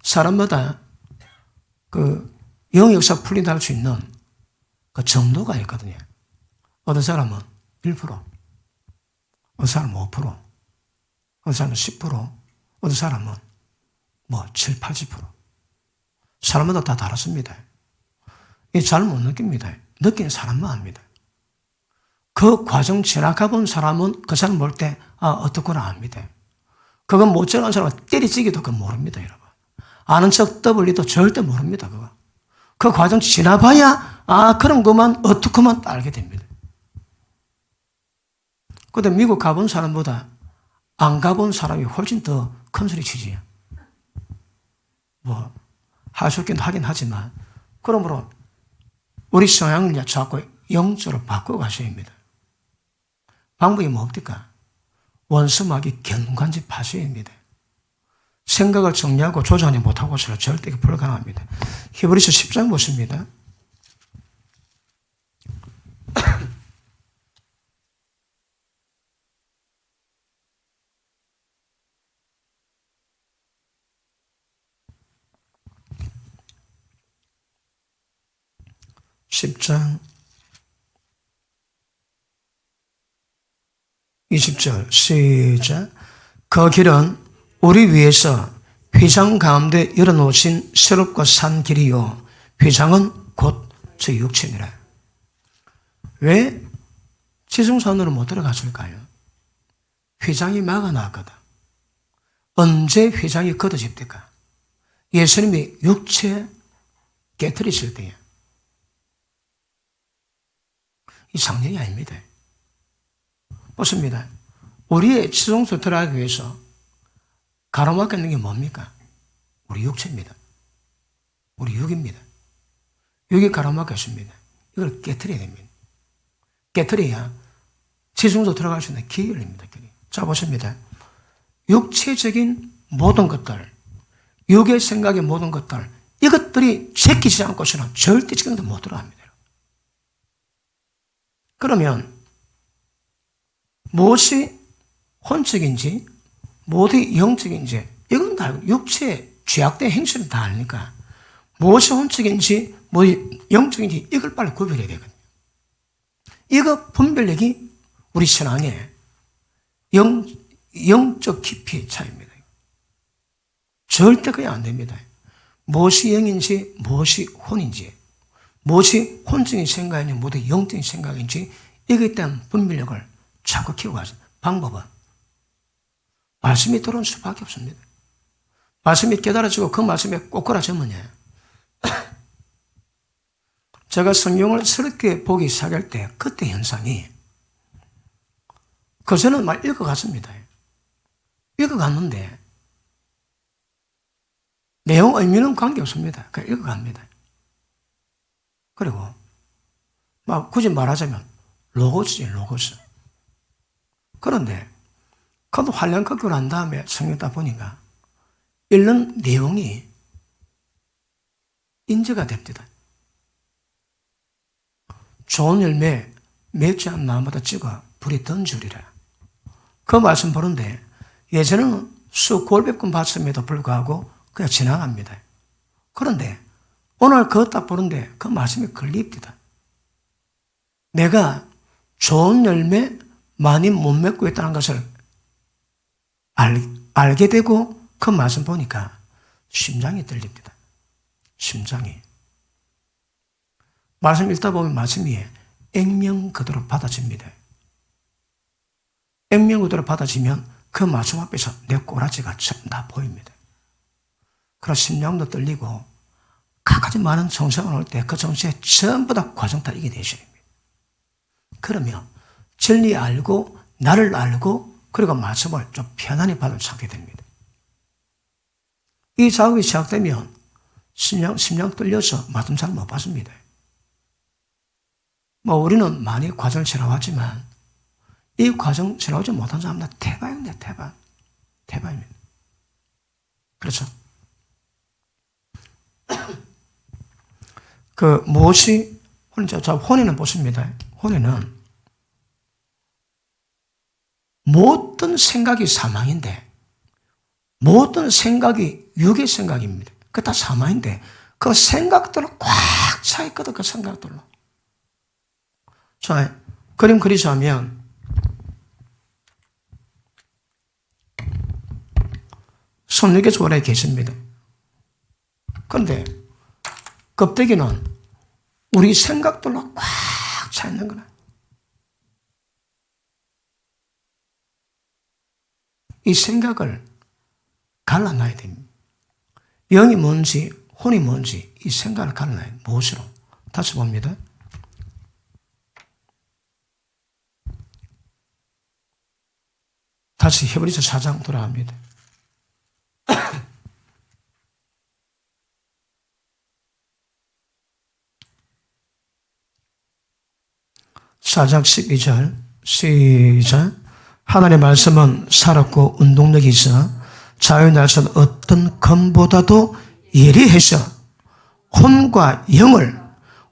사람마다 그 영의 역사가 풀린다 할 수 있는 그 정도가 있거든요. 어떤 사람은 1%, 어떤 사람은 5%, 어떤 사람은 10%, 어떤 사람은 7, 80%. 사람마다 다 다릅니다. 잘 못 느낍니다. 느끼는 사람만 압니다. 그 과정 지나가본 사람은 그 사람 볼 때, 어떻구나 압니다. 그건 못 지나간 사람은 때리치기도 그건 모릅니다, 여러분. 아는 척 떠벌리도 절대 모릅니다, 그거. 그 과정 지나봐야, 그런 것만, 어떻게만 알게 됩니다. 근데 미국 가본 사람보다 안 가본 사람이 훨씬 더 큰 소리 치지. 할 수 있긴 하긴 하지만, 그러므로 우리 성향을 자꾸 영적으로 바꾸어 가셔야 합니다. 방법이 뭡니까? 원수마귀 견관지 파셔야 합니다. 생각을 정리하고 조절하지 못하고서는 절대 불가능합니다. 히브리서 10장 보십니다. (10장) 20절 시작. 그 길은 우리 위에서 휘장 가운데 열어놓으신 새롭고 산 길이요 휘장은 곧 저 육체니라. 왜 지성산으로 못 들어갔을까요? 휘장이 막아놨거든. 언제 휘장이 걷어집니까? 예수님이 육체 깨트리실 때에. 이 상징이 아닙니다. 보십니다. 우리의 지성소 들어가기 위해서 가로막혀 있는 게 뭡니까? 우리 육체입니다. 우리 육입니다. 육이 가로막혀 있습니다. 이걸 깨트려야 됩니다. 깨트려야 지성소 들어갈 수 있는 길이 열립니다. 길이. 자, 보십니다. 육체적인 모든 것들, 육의 생각의 모든 것들, 이것들이 제끼지 않고서는 절대 지금도 못 들어갑니다. 그러면 무엇이 혼적인지 무엇이 영적인지 이건 다 알고 육체의 죄악된 행실은 다 아니까 무엇이 혼적인지 무엇이 영적인지 이걸 빨리 구별해야 되거든요. 이거 분별력이 우리 신앙의 영적 깊이의 차이입니다. 절대 그게 안 됩니다. 무엇이 영인지 무엇이 혼인지 무엇이 혼적인 생각인지 무엇이 영적인 생각인지 이것에 대한 분별력을 자꾸 키워가죠. 방법은 말씀이 들어올 수밖에 없습니다. 말씀이 깨달아지고 그 말씀에 꼬꾸라지면요. 제가 성경을 새롭게 보기 시작할 때 그때 현상이 그전에는 막 읽어갔습니다. 읽어갔는데 내용 의미는 관계없습니다. 그냥 읽어갑니다. 그리고 막 굳이 말하자면 로고스지 로고스. 그런데 그것도 활량 꺾고 난 다음에 성경 딱 보니까 읽는 내용이 인지가 됩니다. 좋은 열매 맺지 않은 나무마다 찍어 불이 던지리라. 그 말씀 보는데 예전에는 수골백군 봤음에도 불구하고 그냥 지나갑니다. 그런데 오늘 그거 딱 보는데 그 말씀이 걸립니다. 내가 좋은 열매 많이 못 맺고 있다는 것을 알게 되고 그 말씀 보니까 심장이 떨립니다. 심장이. 말씀 읽다 보면 말씀이 액면 그대로 받아집니다. 액면 그대로 받아지면 그 말씀 앞에서 내 꼬라지가 전부 다 보입니다. 그래서 심장도 떨리고 갖가지 많은 정성을 올 때 그 정성에 전부 다 과정 다 이게 되셔야 됩니다. 그러면 진리 알고 나를 알고 그리고 말씀을 좀 편안히 받을 수 있게 됩니다. 이 작업이 시작되면 심장 떨려서 말씀 잘 못 받습니다. 우리는 많이 과정을 지나왔지만 이 과정 지나오지 못한 사람은 태반입니다. 태반입니다. 그렇죠? 그 무엇이 혼인은 보십니다. 혼인은 모든 생각이 사망인데 모든 생각이 육의 생각입니다. 그게 다 사망인데 그 생각들로 꽉 차 있거든. 그 생각들로. 자, 그림 그리자면 손님께 조례에 계십니다. 그런데 껍데기는 우리 생각들로 꽉 차 있는 거나. 이 생각을 갈라놔야 됩니다. 영이 뭔지 혼이 뭔지 이 생각을 갈라놔야 됩니다. 무엇으로? 다시 봅니다. 다시 히브리서 4장 돌아갑니다. 4장 12절 시작. 하나님의 말씀은 살았고 운동력이 있어 자유의 날선 어떤 검보다도 예리해서 혼과 영을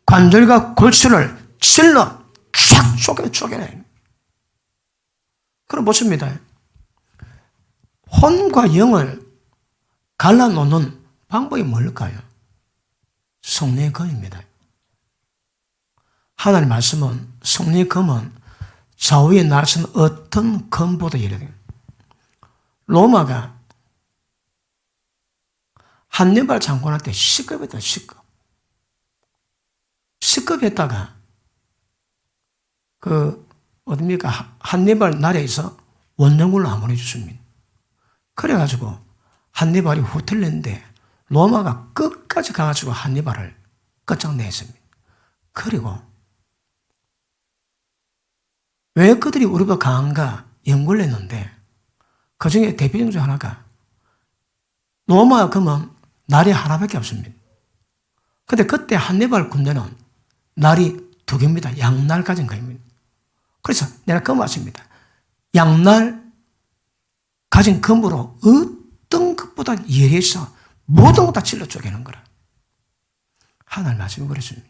관절과 골수를 찔러 쫙 쪼개내. 그럼 보십니다. 혼과 영을 갈라놓는 방법이 뭘까요? 성령의 검입니다. 하나님의 말씀은 성령의 검은 좌우에 나선 어떤 검보다 예리해요. 로마가 한니발 장군할 때 시급했다. 시급했다가 어딥니까? 한니발 나라에서 원정군을 암호해 줬습니다. 그래가지고 한니발이 후틀렸는데 로마가 끝까지 가가지고 한니발을 끝장냈습니다. 그리고 왜 그들이 우리보다 강한가 연구를 했는데 그 중에 대표적 중 하나가 로마 금은 날이 하나밖에 없습니다. 근데 그때 한니발 군대는 날이 두 개입니다. 양날 가진 거입니다. 그래서 내가 그 말씀입니다. 양날 가진 금으로 어떤 것보다 예리해서 모든 것 다 찔러 쪼개는 거라. 하나님 말씀이 그랬습니다.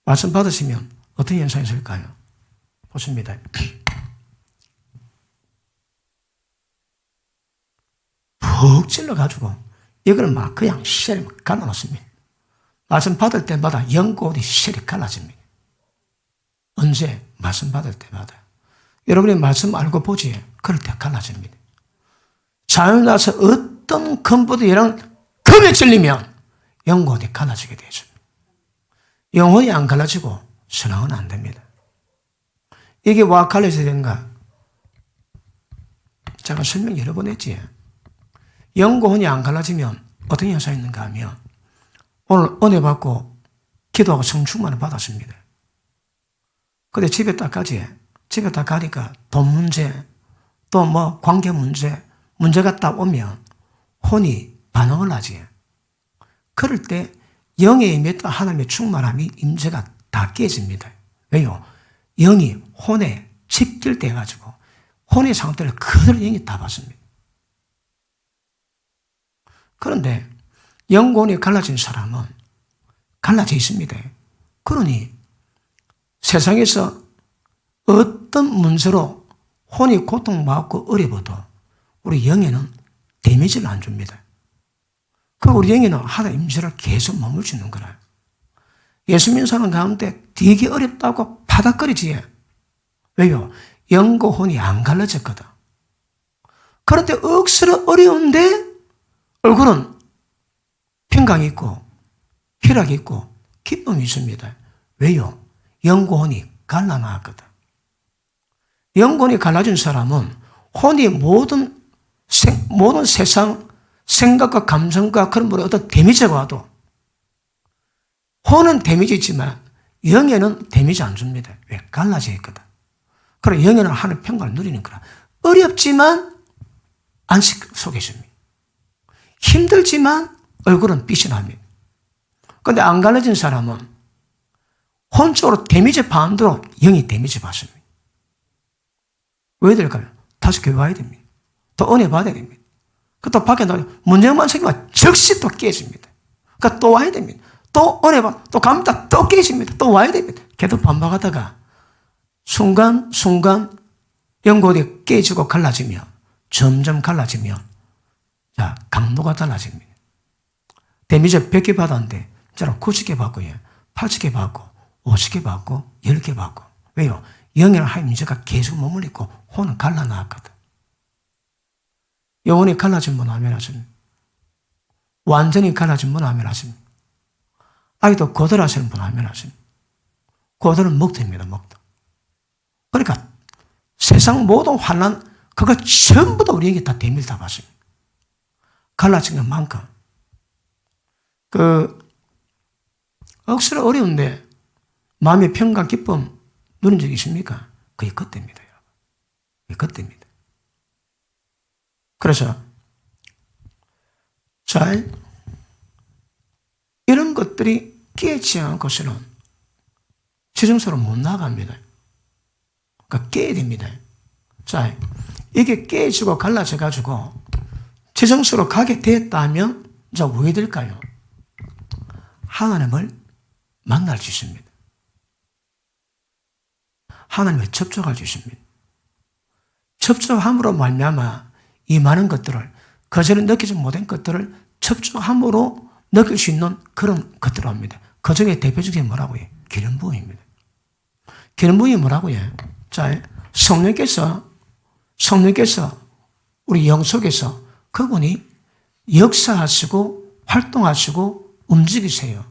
말씀 받으시면 어떤 현상이 있을까요? 보십니다. 푹 찔러가지고 이걸 막 그냥 쉘이 갈라놓습니다. 말씀 받을 때마다 연꽃이 쉘이 갈라집니다. 언제? 말씀 받을 때마다. 여러분이 말씀 알고 보지 그럴 때 갈라집니다. 자연이 나서 어떤 금보다 얘랑 금에 찔리면 연꽃이 갈라지게 되죠. 영혼이 안 갈라지고 신앙은 안 됩니다. 이게 와 갈라져야 되는가? 제가 설명 여러 번 했지. 영혼이 안 갈라지면 어떤 현상이 있는가 하면 오늘 은혜 받고 기도하고 성충만을 받았습니다. 근데 집에 딱 가니까 돈 문제, 또 뭐 관계 문제가 딱 오면 혼이 반응을 하지. 그럴 때 영에 임했던 하나님의 충만함이 임재가 다 깨집니다. 왜요? 영이 혼에 집결돼 가지고 혼의 상태를 그대로 영이 다 받습니다. 그런데 영혼이 갈라진 사람은 갈라져 있습니다. 그러니 세상에서 어떤 문제로 혼이 고통받고 어려워도 우리 영에는 데미지를 안 줍니다. 그 우리 영에는 하나의 임재를 계속 머물 수 있는 거라. 예수 믿는 사람 가운데 되게 어렵다고 바닥거리지. 왜요? 영과 혼이 안 갈라졌거든. 그런데 억수로 어려운데 얼굴은 평강이 있고 희락이 있고 기쁨이 있습니다. 왜요? 영과 혼이 갈라놨거든. 영혼이 갈라진 사람은 혼이 모든 세상 생각과 감정과 그런 모든 어떤 데미지가 와도 혼은 데미지 있지만 영에는 데미지 안 줍니다. 왜? 갈라져 있거든. 그래 영에는 하나님의 평강을 누리는 거라. 어렵지만 안식 속에 있습니다. 힘들지만 얼굴은 빛이 납니다. 그런데 안 갈라진 사람은 혼적으로 데미지 받도록 영이 데미지 받습니다. 왜 될까요? 다시 교회 와야 됩니다. 또 은혜 받아야 됩니다. 또 밖에 나가면 문제만 생기면 즉시 또 깨집니다. 그러니까 또 와야 됩니다. 또 은혜 받, 또 갑니다. 또 깨집니다. 또 와야 됩니다. 계속 반복하다가 순간 연골이 깨지고 갈라지면 점점 갈라지면 자 강도가 달라집니다. 데미지 100개 받았는데 저는 90개 받고 80개 받고 50개 받고 10개 받고 왜요? 영이랑 하나님 문제가 계속 머물리고 혼은 갈라놨거든. 영혼이 갈라진 분 아멘 하십니다. 완전히 갈라진 분 아멘 하십니다. 아직도 고들하시는 분 아멘 하십니다. 고들은 먹도입니다. 먹도. 그러니까 세상 모든 환난 그거 전부 다 우리에게 다 대밀 다 받습니다. 갈라진 것만큼 억수로 어려운데 마음의 평강 기쁨 누린 적이 있습니까? 그게 그때입니다. 그게 그때입니다. 그래서 자 이런 것들이 깨지 않고서는 지정서로 못 나갑니다. 그러니까 깨야 됩니다. 자 이게 깨지고 갈라져 가지고 지정서로 가게 됐다면 자 왜 될까요? 하나님을 만날 수 있습니다. 하나님을 접촉할 수 있습니다. 접촉함으로 말미암아 이 많은 것들을 그전에 느끼지 못한 것들을 접촉함으로 느낄 수 있는 그런 것들을 합니다. 그 중에 대표적인 뭐라고 해요? 기름 부음입니다. 기름 부음이 뭐라고 해요? 자, 성령께서 우리 영 속에서 그분이 역사하시고 활동하시고 움직이세요.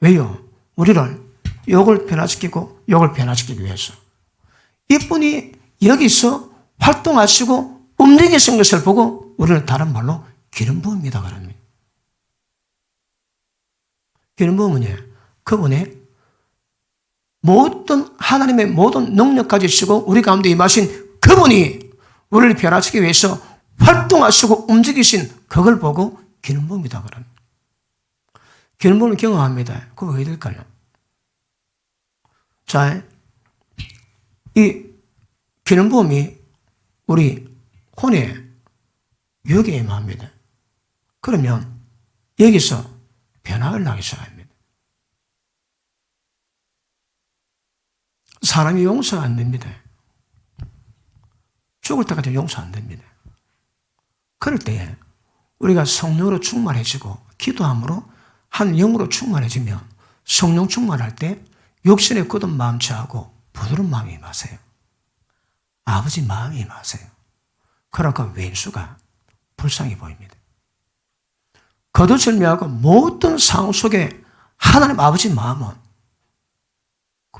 왜요? 우리를 욕을 변화시키고 욕을 변화시키기 위해서. 이분이 여기서 활동하시고 움직이신 것을 보고 우리는 다른 말로 기름 부음이다 그럽니다. 기름 부음은 그분의 모든 하나님의 모든 능력 가지시고 우리 가운데 임하신 그분이 우리를 변화시키기 위해서 활동하시고 움직이신 그걸 보고 기름 부음이다 그럽니다. 기름 부음을 경험합니다. 그거 왜 될까요? 자, 이 기름 부음이 우리 혼에 여기에 임합니다. 그러면 여기서 변화를 나기 시작합니다. 사람이 용서가 안 됩니다. 죽을 때까지 용서 안 됩니다. 그럴 때 우리가 성령으로 충만해지고 기도함으로 한 영으로 충만해지면 성령 충만할 때 육신의 굳은 마음 취하고 부드러운 마음이 임하세요. 아버지 마음이 임하세요. 그러니까 왼수가 불쌍히 보입니다. 거두절미하고 모든 상황 속에 하나님 아버지 마음은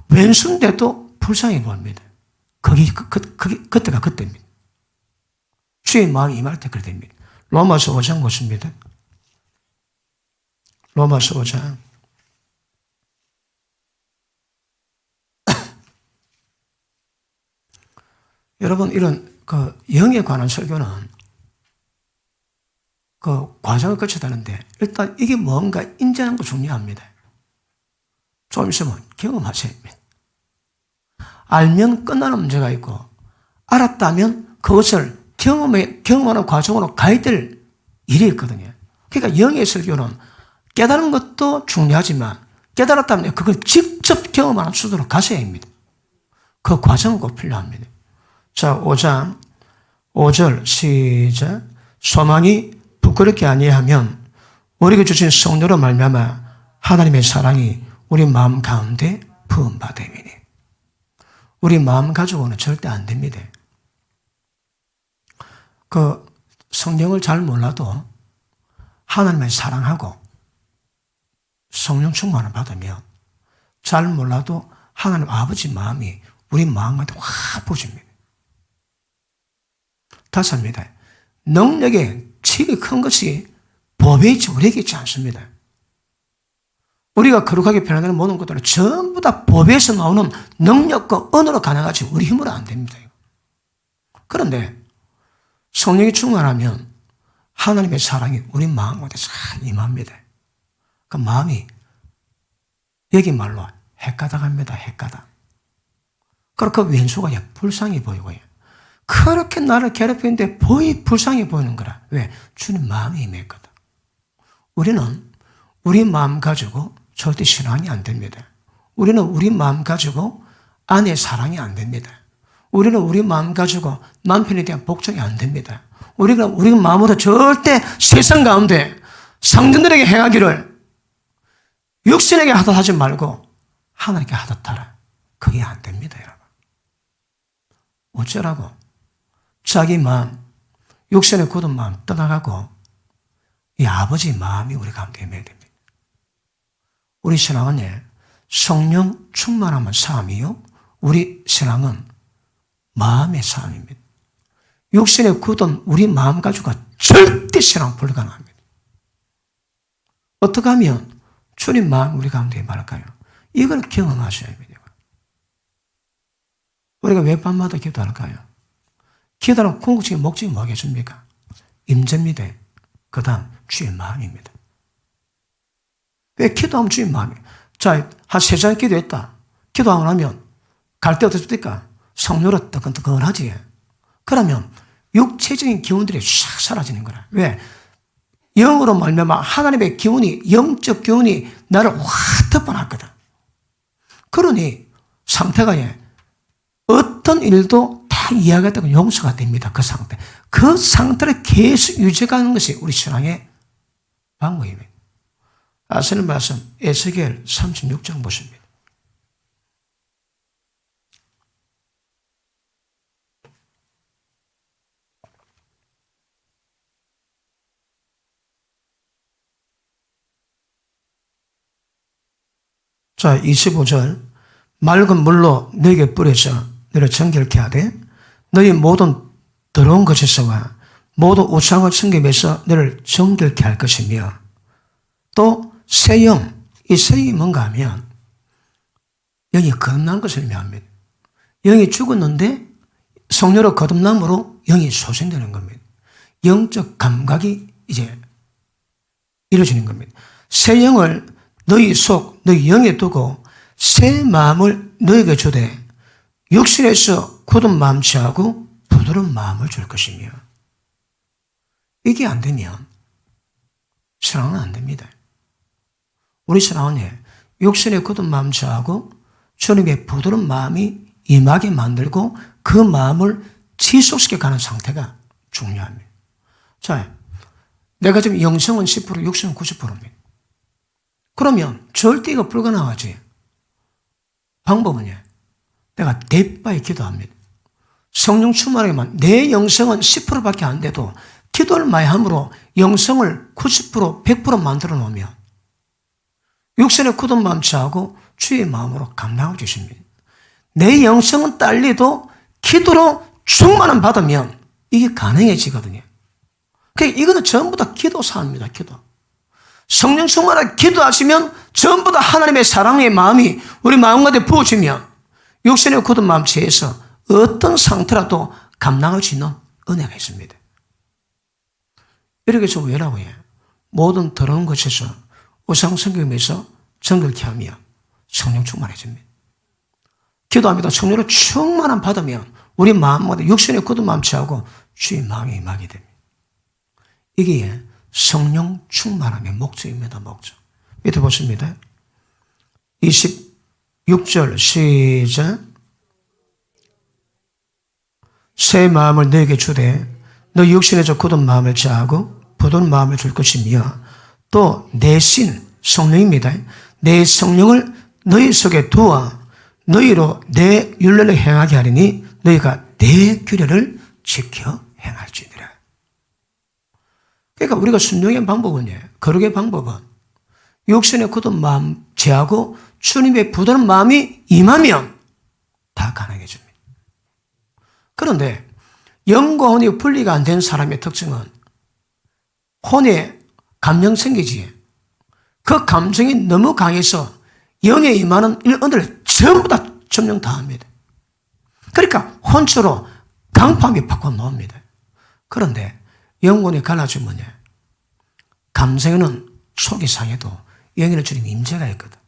왼수인데도 불쌍히 보입니다. 그때가 그때입니다. 주의 마음이 임할 때 그래 됩니다. 로마서 5장 보십니다. 로마서 5장. 여러분, 이런 영에 관한 설교는 과정을 거쳐야 되는데, 일단 이게 뭔가 인지하는 거 중요합니다. 좀 있으면 경험하셔야 합니다. 알면 끝나는 문제가 있고, 알았다면 그것을 경험하는 과정으로 가야 될 일이 있거든요. 그러니까 영의 설교는 깨달은 것도 중요하지만, 깨달았다면 그걸 직접 경험하는 수도로 가셔야 합니다. 그 과정은 꼭 필요합니다. 자, 5장 5절 시작. 소망이 부끄럽게 아니하면 우리에게 주신 성령으로 말미암아 하나님의 사랑이 우리 마음 가운데 부음받음이니. 우리 마음 가지고는 절대 안 됩니다. 그 성령을 잘 몰라도 하나님을 사랑하고 성령 충만을 받으면 잘 몰라도 하나님 아버지 마음이 우리 마음한테 확 부어집니다. 다섯입니다. 능력의 칩이 큰 것이 법에 있지 우리에게 있지 않습니다. 우리가 거룩하게 변화되는 모든 것들은 전부 다 법에서 나오는 능력과 언어로 가능하지 우리 힘으로 안 됩니다. 그런데 성령이 충만하면 하나님의 사랑이 우리 마음 가운데 잘 임합니다. 그 마음이 여기 말로 헷가닥합니다. 헷가닥. 그리고 그 왼수가 불쌍히 보이고요. 그렇게 나를 괴롭히는데 불쌍히 보이는 거라. 왜? 주님 마음이 임했거든. 우리는 우리 마음 가지고 절대 신앙이 안 됩니다. 우리는 우리 마음 가지고 아내의 사랑이 안 됩니다. 우리는 우리 마음 가지고 남편에 대한 복종이 안 됩니다. 우리가 우리 마음으로 절대 세상 가운데 상전들에게 행하기를 육신에게 하듯 하지 말고 하나님께 하듯 하라. 그게 안 됩니다, 여러분. 어쩌라고? 자기 마음, 육신의 굳은 마음 떠나가고 이 아버지 마음이 우리 가운데 임해야 됩니다. 우리 신앙은 성령 충만함은 삶이요. 우리 신앙은 마음의 삶입니다. 육신의 굳은 우리 마음 가지고 절대 신앙 불가능합니다. 어떻게 하면 주님 마음 우리 가운데 임할까요? 이걸 경험하셔야 합니다. 우리가 왜 밤마다 기도할까요? 기도하는 궁극적인 목적이 뭐겠습니까? 임재입니다. 그 다음 주의 마음입니다. 왜 기도하면 주의 마음이에요? 자, 한 3시간 기도했다. 기도하고 나면 갈 때 어떻습니까? 성령으로 뜨끈뜨끈하지. 그러면 육체적인 기운들이 싹 사라지는 거라. 왜? 영으로 말미암아 하나님의 기운이, 영적 기운이 나를 확 덮어놨거든. 그러니 상태가 어떤 일도 다 이해하겠다고 용서가 됩니다. 그 상태. 그 상태를 계속 유지하는 것이 우리 신앙의 방법입니다. 아시는 말씀 에스겔 36장 보십니다. 자, 25절. 맑은 물로 너에게 뿌려서 너를 정결케 하되 너희 모든 더러운 것에서와 모든 우상을 섬김에서 너를 정결케 할 것이며 또 새 영, 이 새 영이 뭔가 하면 영이 거듭난 것을 의미합니다. 영이 죽었는데 성령으로 거듭남으로 영이 소생되는 겁니다. 영적 감각이 이제 이루어지는 겁니다. 새 영을 너희 속, 너희 영에 두고 새 마음을 너희에게 주되 육신에서 굳은 마음 취하고 부드러운 마음을 줄 것이며, 이게 안 되면 신앙은 안 됩니다. 우리 신앙은 육신에 굳은 마음 취하고 주님의 부드러운 마음이 임하게 만들고 그 마음을 지속시켜 가는 상태가 중요합니다. 자, 내가 지금 영성은 10%, 육성은 90%입니다. 그러면 절대 이거 불가능하지. 방법은요, 내가 대빠에 기도합니다. 성령 충만하게만, 내 영성은 10%밖에 안 돼도 기도를 많이 함으로 영성을 90%, 100% 만들어 놓으면 육신의 굳은 마음 취하고 주의 마음으로 감당을 주십니다. 내 영성은 딸리도 기도로 충만함 받으면 이게 가능해지거든요. 그러니까 이거는 전부 다 기도 사항입니다. 기도. 성령 충만하게 기도하시면 전부 다 하나님의 사랑의 마음이 우리 마음 가운데 부어지면 육신의 굳은 마음 취해서 어떤 상태라도 감당할 수 있는 은혜가 있습니다. 이렇게 해서 왜라고 해요? 모든 더러운 것에서 우상성경에서 정결케 하며 성령 충만해집니다. 기도합니다. 성령으로 충만함 받으면 우리 마음마다 육신의 굳은 마음 취하고 주의 마음이 임하게 됩니다. 이게 성령 충만함의 목적입니다. 목적. 밑에 보십니다. 26절 시작. 새 마음을 너에게 주되 너 육신에서 굳은 마음을 취하고 부드러운 마음을 줄 것이며 또 내 신 성령입니다. 내 성령을 너희 속에 두어 너희로 내 율례를 행하게 하리니 너희가 내 규례를 지켜 행할지니라. 그러니까 우리가 순종의 방법은, 거룩의 방법은 육신의 굳은 마음 제하고 주님의 부드러운 마음이 임하면 다 가능해집니다. 그런데 영과 혼이 분리가 안 된 사람의 특징은 혼에 감정 생기지. 그 감정이 너무 강해서 영에 임하는 은혜를 전부 다 점령 다 합니다. 그러니까 혼처로 강팍이 바꿔 놓습니다. 그런데 영혼이 갈라지면 감정에는 속이 상해도 영에는 주님 임재가 있거든.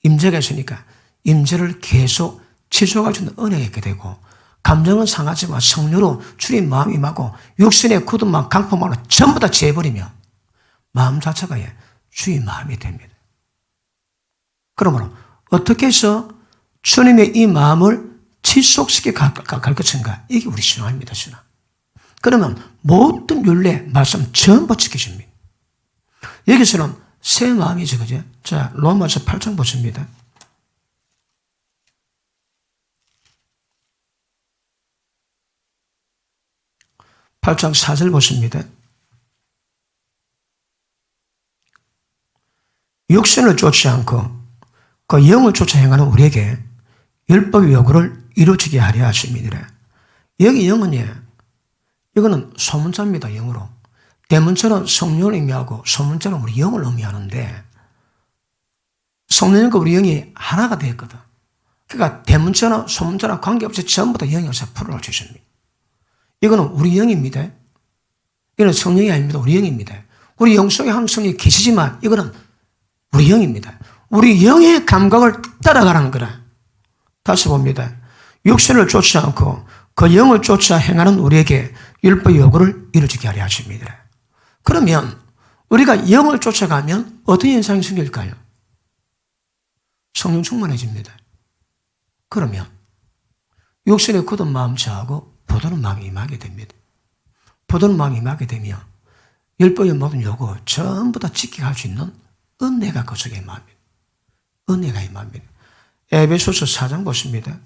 임재가 있으니까 임재를 계속 지속할 수 있는 은혜가 있게 되고, 감정은 상하지만 성령으로 주님 마음이 임하고 육신의 굳은 마음, 강팍만으로 전부 다 재버리면 마음 자체가 주의 마음이 됩니다. 그러므로 어떻게 해서 주님의 이 마음을 지속시켜 갈 것인가? 이게 우리 신앙입니다. 신앙. 그러면 모든 율례, 말씀 전부 지켜집니다. 여기서는 새 마음이죠. 그죠? 자, 로마서 8장 보십니다. 8장 4절 보십니다. 육신을 쫓지 않고 그 영을 쫓아 행하는 우리에게 율법의 요구를 이루어지게 하려 하십니다. 여기 영은 이거는 소문자입니다. 영으로. 대문자는 성령을 의미하고 소문자는 우리 영을 의미하는데 성령과 우리 영이 하나가 되었거든. 그러니까 대문자나 소문자나 관계없이 전부 다 영에서 풀어올 수 있습니다. 이거는 우리 영입니다. 이거는 성령이 아닙니다. 우리 영입니다. 우리 영 속에 한 성령이 계시지만 이거는 우리 영입니다. 우리 영의 감각을 따라가라는 거라. 다시 봅니다. 육신을 쫓지 않고 그 영을 쫓아 행하는 우리에게 율법의 요구를 이루어지게 하려 하십니다. 그러면 우리가 영을 쫓아가면 어떤 현상이 생길까요? 성령 충만해집니다. 그러면 육신의 굳은 마음 취하고 부드러운 마음이 임하게 됩니다. 부드러운 마음이 임하게 되면 율법의 모든 요구 전부 다 지키게 할 수 있는 은혜가 그 속에 임합니다. 은혜가 임합니다. 에베소서 4장 보십니다.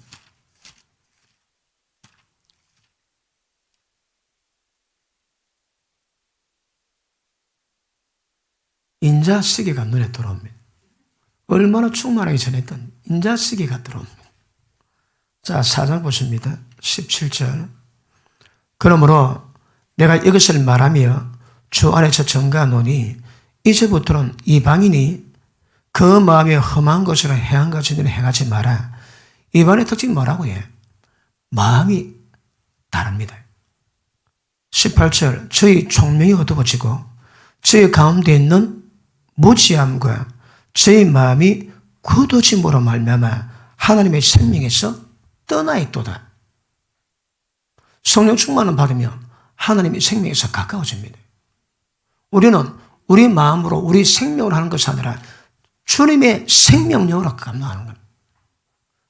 인자시계가 눈에 들어옵니다. 얼마나 충만하게 전했던 인자시계가 들어옵니다. 자, 4장 보십니다. 17절. 그러므로 내가 이것을 말하며 주 안에서 증거하노니 이제부터는 이방인이 그 마음이 험한 것으로 행한 것을 행하지 마라. 이번의 특징이 뭐라고 해? 마음이 다릅니다. 18절 저희 총명이 어두워지고 저희 가운데 있는 무지함과 저희 마음이 굳어짐으로 말미암아 하나님의 생명에서 떠나 있도다. 성령 충만을 받으면 하나님의 생명에서 가까워집니다. 우리는 우리 마음으로 우리 생명을 하는 것이 아니라 주님의 생명력으로 감당하는 겁니다.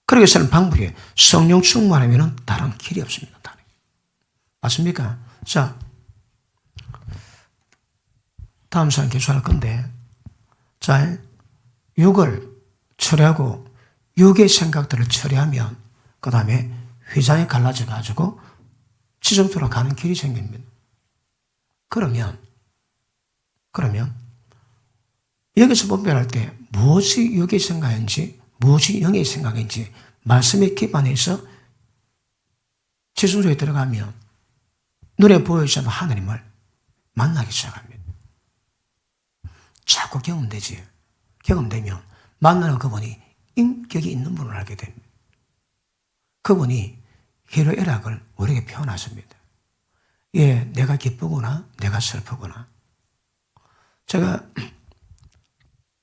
그러기 위해서는 방법이 성령 충만하면 다른 길이 없습니다. 맞습니까? 자, 다음 시간 계속할 건데, 자, 육을 처리하고 육의 생각들을 처리하면 그 다음에 휘장이 갈라져 가지고 지정토로 가는 길이 생깁니다. 그러면 여기서 분별할 때 무엇이 육의 생각인지 무엇이 영의 생각인지 말씀에 기반해서 지성소에 들어가면 눈에 보이지 않는 하나님을 만나기 시작합니다. 자꾸 경험되지. 경험되면 만나는 그분이 인격이 있는 분을 알게 됩니다. 그분이 희로애락을 우리에게 표현하십니다. 예, 내가 기쁘구나, 내가 슬프구나. 제가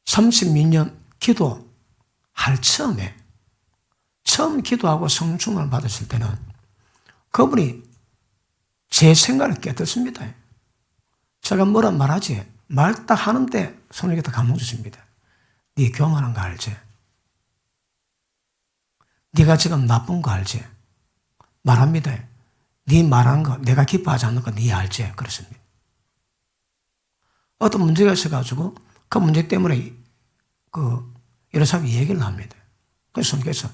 30년 기도할 처음 기도하고 성령 충만을 받았을 때는 그분이 제 생각을 깨닫습니다. 제가 뭐라 말하지? 말 딱 하는데 성령이 다 감동 주십니다. 네 교만한 거 알지? 네가 지금 나쁜 거 알지? 말합니다. 네 말한 거, 내가 기뻐하지 않는 거 네 알지? 그렇습니다. 어떤 문제가 있어가지고 그 문제 때문에 여러 사람이 얘기를 합니다. 그래서 성령께서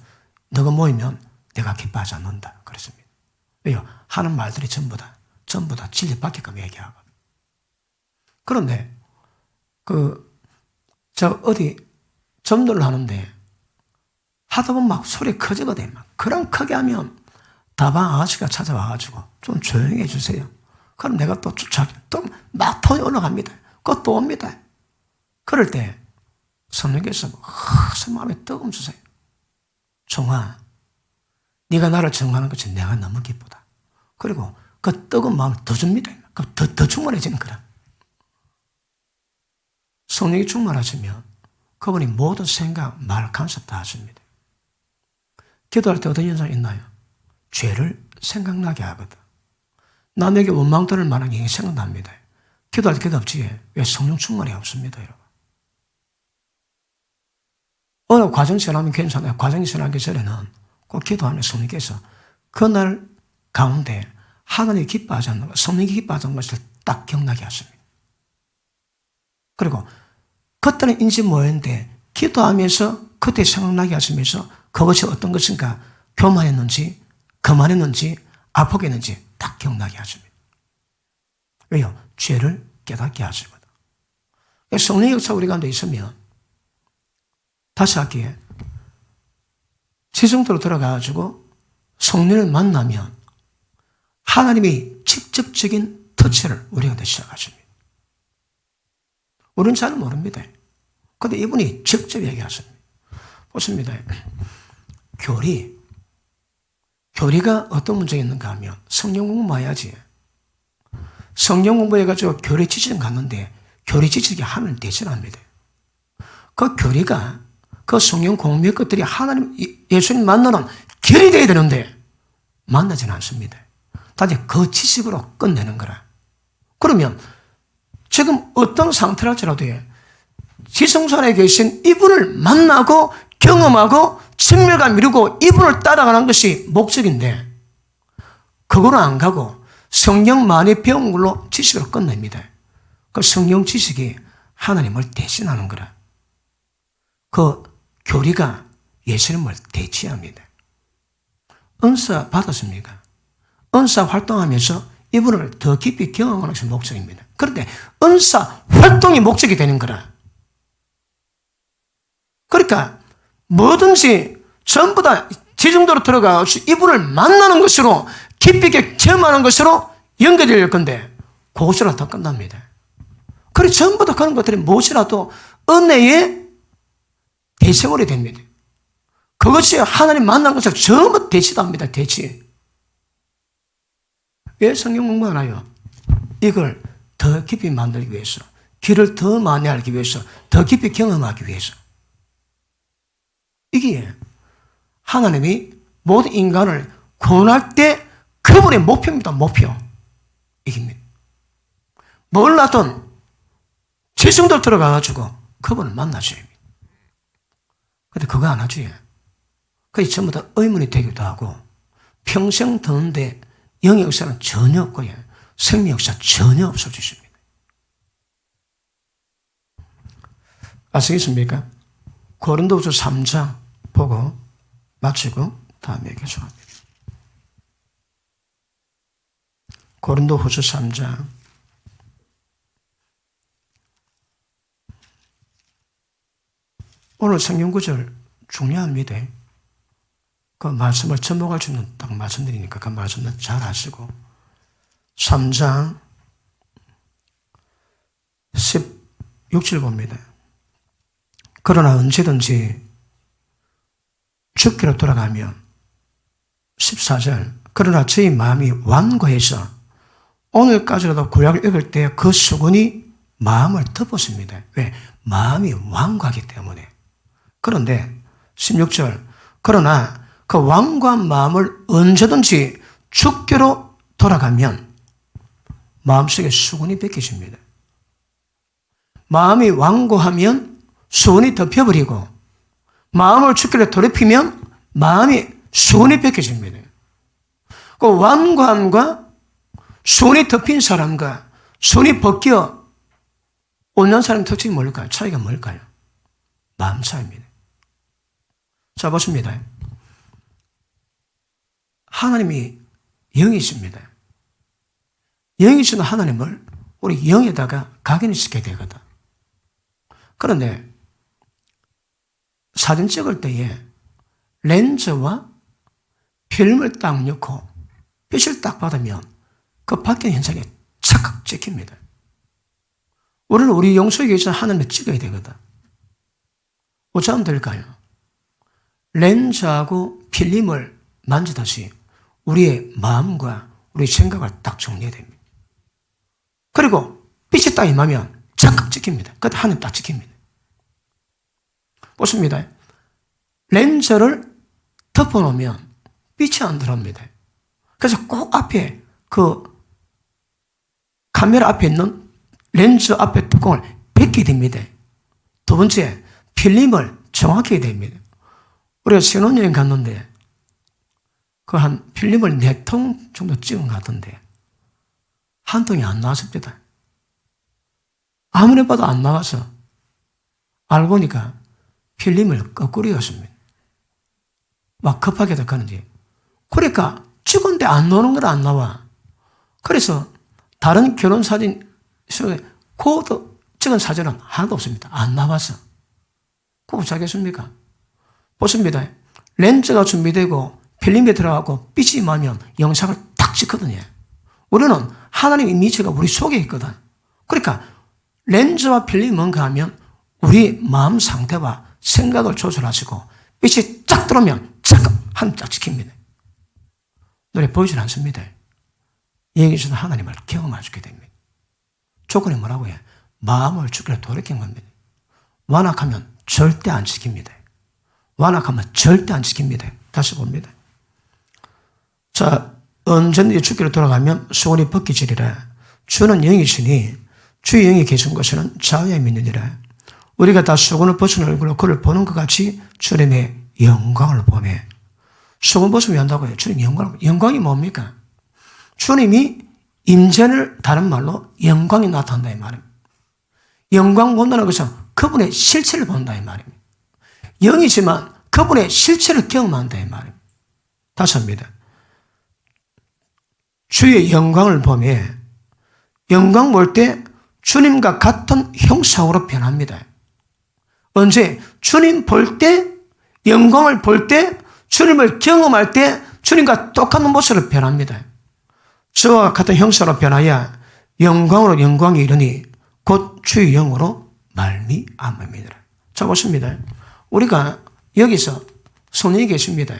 너가 모이면 내가 기뻐하지 않는다. 그렇습니다. 왜요? 하는 말들이 전부 다 진리 밖에끔 얘기하고. 그런데 저 어디 점도를 하는데 하다 보면 막 소리 커지거든요. 그럼 크게 하면 다방 아저씨가 찾아와가지고 좀 조용히 해주세요. 그럼 내가 또 막 톤이 올라갑니다. 그것도 옵니다. 그럴 때 성령께서 마음에 뜨거움 주세요. 종아, 네가 나를 정하는 것이 내가 너무 기쁘다. 그리고 그 뜨거운 마음을 더 줍니다. 더 충만해지는 거라. 성령이 충만하시면 그분이 모든 생각, 말, 간섭 다 하십니다. 기도할 때 어떤 현상이 있나요? 죄를 생각나게 하거든. 남에게 원망 들을 만한 게 생각납니다. 기도할 때 그게 없지. 왜 성령 충만이 없습니다, 여러분. 어느 과정 지나면 괜찮아요. 과정이 지나기 전에는 꼭 기도하면 성령께서 그날 가운데 하나님이 기뻐하지 않는 것, 성령이 기뻐하지 않는 것을 딱 기억나게 하십니다. 그리고 그때는 인지 모였는데 기도하면서 그때 생각나게 하시면서 그것이 어떤 것인가 교만했는지 거만했는지 아프겠는지 딱 기억나게 하십니다. 왜요? 죄를 깨닫게 하시거든. 성령의 역사 우리 가운데 있으면 다시 할게요. 지성도로 들어가가지고 성령을 만나면 하나님이 직접적인 터치를 우리 가운데 시작하십니다. 우리는 잘 모릅니다. 그런데 이분이 직접 얘기하십니다. 보십니다. 교리가 어떤 문제가 있는가 하면 성령 공부해야지. 성령 공부해가지고 교리 지식은 갔는데 교리 지식이 하면 되질 않습니다. 그 교리가 그 성령 공부의 것들이 하나님 예수님 만나는 길이 되어야 되는데 만나지는 않습니다. 단지 그 지식으로 끝내는 거라. 그러면 지금 어떤 상태랄지라도 지성소 안에 계신 이분을 만나고 경험하고 친밀감 이루고 이분을 따라가는 것이 목적인데 그거로 안 가고 성령 많이 배운 걸로 지식으로 끝냅니다. 그 성령 지식이 하나님을 대신하는 거라. 그 교리가 예수님을 대체합니다. 은사 받았습니까? 은사 활동하면서 이분을 더 깊이 경험하는 것이 목적입니다. 그런데 은사 활동이 목적이 되는 거라. 그러니까 뭐든지 전부 다 지정도로 들어가서 이분을 만나는 것으로 깊이 있게 경험하는 것으로 연결될 건데 그것으로 다 끝납니다. 그래 전부 다 그런 것들이 무엇이라도 은혜의 대체물이 됩니다. 그것이 하나님 만난 것을 전부 대치도 합니다. 대치. 왜 성경 공부하나요? 이걸 더 깊이 만들기 위해서, 길을 더 많이 알기 위해서, 더 깊이 경험하기 위해서. 이게 하나님이 모든 인간을 구원할 때 그분의 목표입니다. 목표. 이깁니다. 몰라던 지성들 들어가가지고 그분을 만나셔야 합니다. 근데 그거 안 하지. 그게 전부 다 의문이 되기도 하고, 평생 듣는데 영의 역사는 전혀 없고요. 생명 역사 전혀 없어지십니다. 아시겠습니까? 고린도후서 3장 보고 마치고 다음에 계속합니다. 고린도후서 3장 오늘 성경 구절 중요합니다. 그 말씀을 접목할 수 있는 딱 말씀드리니까 그 말씀은 잘 아시고 3장 16절 봅니다. 그러나 언제든지 죽기로 돌아가면 14절 그러나 저희 마음이 완고해서 오늘까지라도 구약을 읽을 때 그 수건이 마음을 덮었습니다. 왜? 마음이 완고하기 때문에. 그런데 16절 그러나 그 완고한 마음을 언제든지 죽기로 돌아가면 마음속에 수건이 벗겨집니다. 마음이 완고하면 수건이 덮여버리고 마음을 죽기로 돌이키면 마음이 수건이 벗겨집니다. 그 완고함과 수건이 덮인 사람과 수건이 벗겨 없는 사람의 특징이 뭘까요? 차이가 뭘까요? 마음 차이입니다. 자, 보십니다. 하나님이 영이십니다. 영이신 하나님을 우리 영에다가 각인시켜야 되거든. 그런데 사진 찍을 때에 렌즈와 필름을 딱 넣고 빛을 딱 받으면 그 바뀐 현상이 착각 찍힙니다. 우리는 우리 영 속에 계신 하나님을 찍어야 되거든. 어쩌면 될까요? 렌즈하고 필름을 만지듯이 우리의 마음과 우리의 생각을 딱 정리해야 됩니다. 그리고 빛이 딱 임하면 착각 찍힙니다. 그때 하나님 딱 찍힙니다. 보십니다. 렌즈를 덮어놓으면 빛이 안 들어옵니다. 그래서 꼭 앞에 그 카메라 앞에 있는 렌즈 앞에 뚜껑을 벗게 됩니다. 두 번째, 필름을 정확히 해야 됩니다. 우리가 신혼여행 갔는데 그 한 필름을 4통 정도 찍은 것 같은데 한 통이 안 나왔습니다. 아무리 봐도 안 나와서 알고 보니까 필름을 거꾸로였습니다. 막 급하게도 가는지. 그러니까 찍은데 안 나오는 건 안 나와. 그래서 다른 결혼사진 속에 코드 찍은 사진은 하나도 없습니다. 안 나와서. 그거 어쩌겠습니까? 보십니다. 렌즈가 준비되고 필름에 들어가고 빛이 임하면 영상을 딱 찍거든요. 우리는 하나님의 이미지가 우리 속에 있거든. 그러니까 렌즈와 필름이 뭔가 하면 우리 마음 상태와 생각을 조절하시고 빛이 쫙 들어오면 잠깐 한 짝 찍힙니다. 눈에 보이질 않습니다. 여기서도 하나님을 경험하게 됩니다. 조건이 뭐라고요? 마음을 죽기로 돌이킨 겁니다. 완악하면 절대 안 지킵니다. 완악하면 절대 안 지킵니다. 다시 봅니다. 자, 언제든지 죽기로 돌아가면 수건이 벗기지리라. 주는 영이시니 주의 영이 계신 곳에는 자유에 믿느니라. 우리가 다 수건을 벗은 얼굴로 그를 보는 것 같이 주님의 영광을 보며. 수건 벗으면 한다고요. 주님 영광이 뭡니까? 주님이 임재를 다른 말로 영광이 나타난다 이 말입니다. 영광 본다는 것은 그분의 실체를 본다 이 말입니다. 영이지만 그분의 실체를 경험한다 이 말입니다. 다시 합니다. 주의 영광을 보며 영광 볼 때 주님과 같은 형상으로 변합니다. 언제? 주님 볼 때, 영광을 볼 때, 주님을 경험할 때 주님과 똑같은 모습으로 변합니다. 저와 같은 형상으로 변하여 영광으로 영광이 이르니 곧 주의 영으로 말미암음이니라. 자, 보십니다. 우리가 여기서 성령이 계십니다.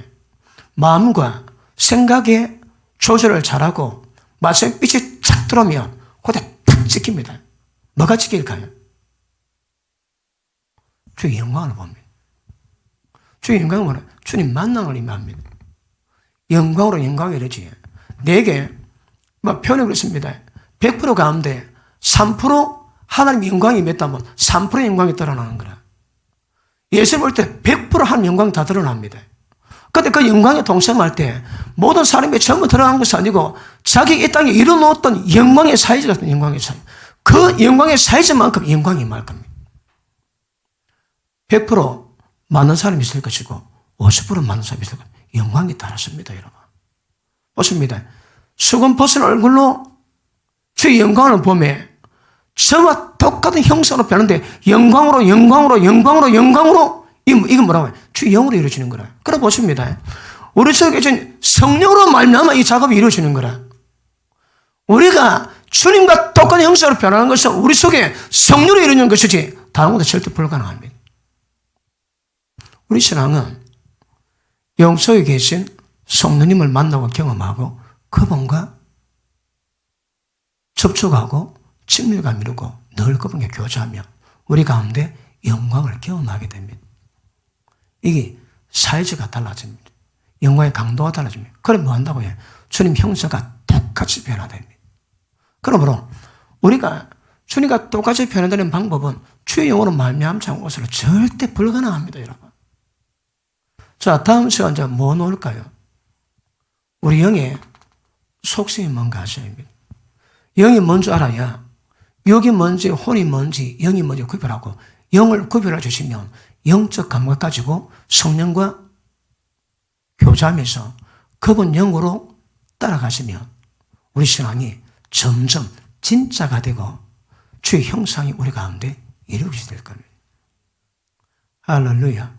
마음과 생각의 조절을 잘하고 마침에 빛이 착 들어오면 그때 탁 찍힙니다. 뭐가 찍힐까요? 주의 영광을 봅니다. 주의 영광을 보면 주님 만남을 임합니다. 영광으로 영광이 이르지. 내게 표현이 그렇습니다. 100% 가운데 3% 하나님의 영광이 맺다면 3% 영광이 드러나는 거라. 예수를 볼 때 100% 하나님 영광이 다 드러납니다. 그런데 그 영광에 동참할 때 모든 사람이 전부 들어간 것이 아니고 자기 이 땅에 이뤄놓았던 영광의 사이즈 같은 영광의 사이즈. 그 영광의 사이즈만큼 영광이 임할 겁니다. 100% 많은 사람이 있을 것이고 50% 많은 사람이 있을 것이고 영광이 다르습니다, 여러분. 보십니다. 수건 벗은 얼굴로 주의 영광을 보면 저와 똑같은 형상으로 변하는데 영광으로 이건 뭐라고 해요? 주의 영으로 이루어지는 거라. 그래 보십니다. 우리 속에 계신 성령으로 말미암아 이 작업이 이루어지는 거라. 우리가 주님과 똑같은 형상으로 변하는 것은 우리 속에 성령으로 이루어지는 것이지 다른 것도 절대 불가능합니다. 우리 신앙은 영 속에 계신 성령님을 만나고 경험하고 그분과 접촉하고 친밀감 이루고 늘 그분과 교제하며 우리 가운데 영광을 경험하게 됩니다. 이게 사이즈가 달라집니다. 영광의 강도가 달라집니다. 그럼 뭐 한다고요? 주님 형상과 똑같이 변화됩니다. 그러므로 우리가 주님과 똑같이 변화되는 방법은 주의 영으로 말미암지 않은 것으로 절대 불가능합니다, 여러분. 자, 다음 시간 이제 뭐 놓을까요? 우리 영의 속성이 뭔가 아셔야 합니다. 영이 뭔지 알아야 육이 뭔지 혼이 뭔지 영이 뭔지 구별하고 영을 구별해 주시면 영적 감각 가지고 성령과 교제하면서 그분 영으로 따라가시면 우리 신앙이 점점 진짜가 되고 주의 형상이 우리 가운데 이루어지게 될 겁니다. 할렐루야.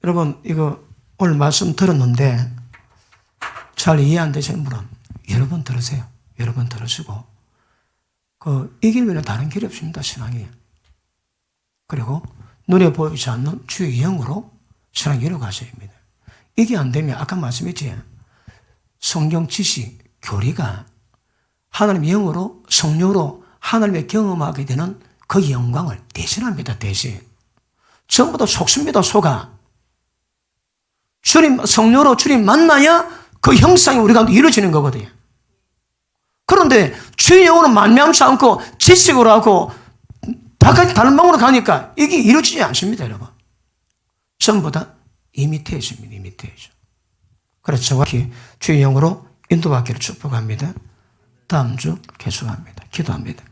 여러분, 이거 오늘 말씀 들었는데 잘 이해 안 되시는 분은 여러 번 들으세요. 여러 번 들으시고 이 길 외에는 다른 길이 없습니다, 신앙이. 그리고 눈에 보이지 않는 주의 영으로 신앙 이루어가셔야 합니다. 이게 안 되면 아까 말씀했지, 성경 지식, 교리가 하나님 영으로 성령으로 하나님의 경험하게 되는 그 영광을 대신합니다. 대신 전부 다 속습니다. 속아. 주님 성령으로 주님 만나야 그 형상이 우리 가운데 이루어지는 거거든요. 그런데 주의 영으로 만미암지 않고 지식으로 하고 다른 방으로 가니까 이게 이루어지지 않습니다, 여러분. 전부 다 이미테이션입니다. 이미테이션. 그래서 정확히 주의 영으로 인도받기를 축복합니다. 다음 주 계속합니다. 기도합니다.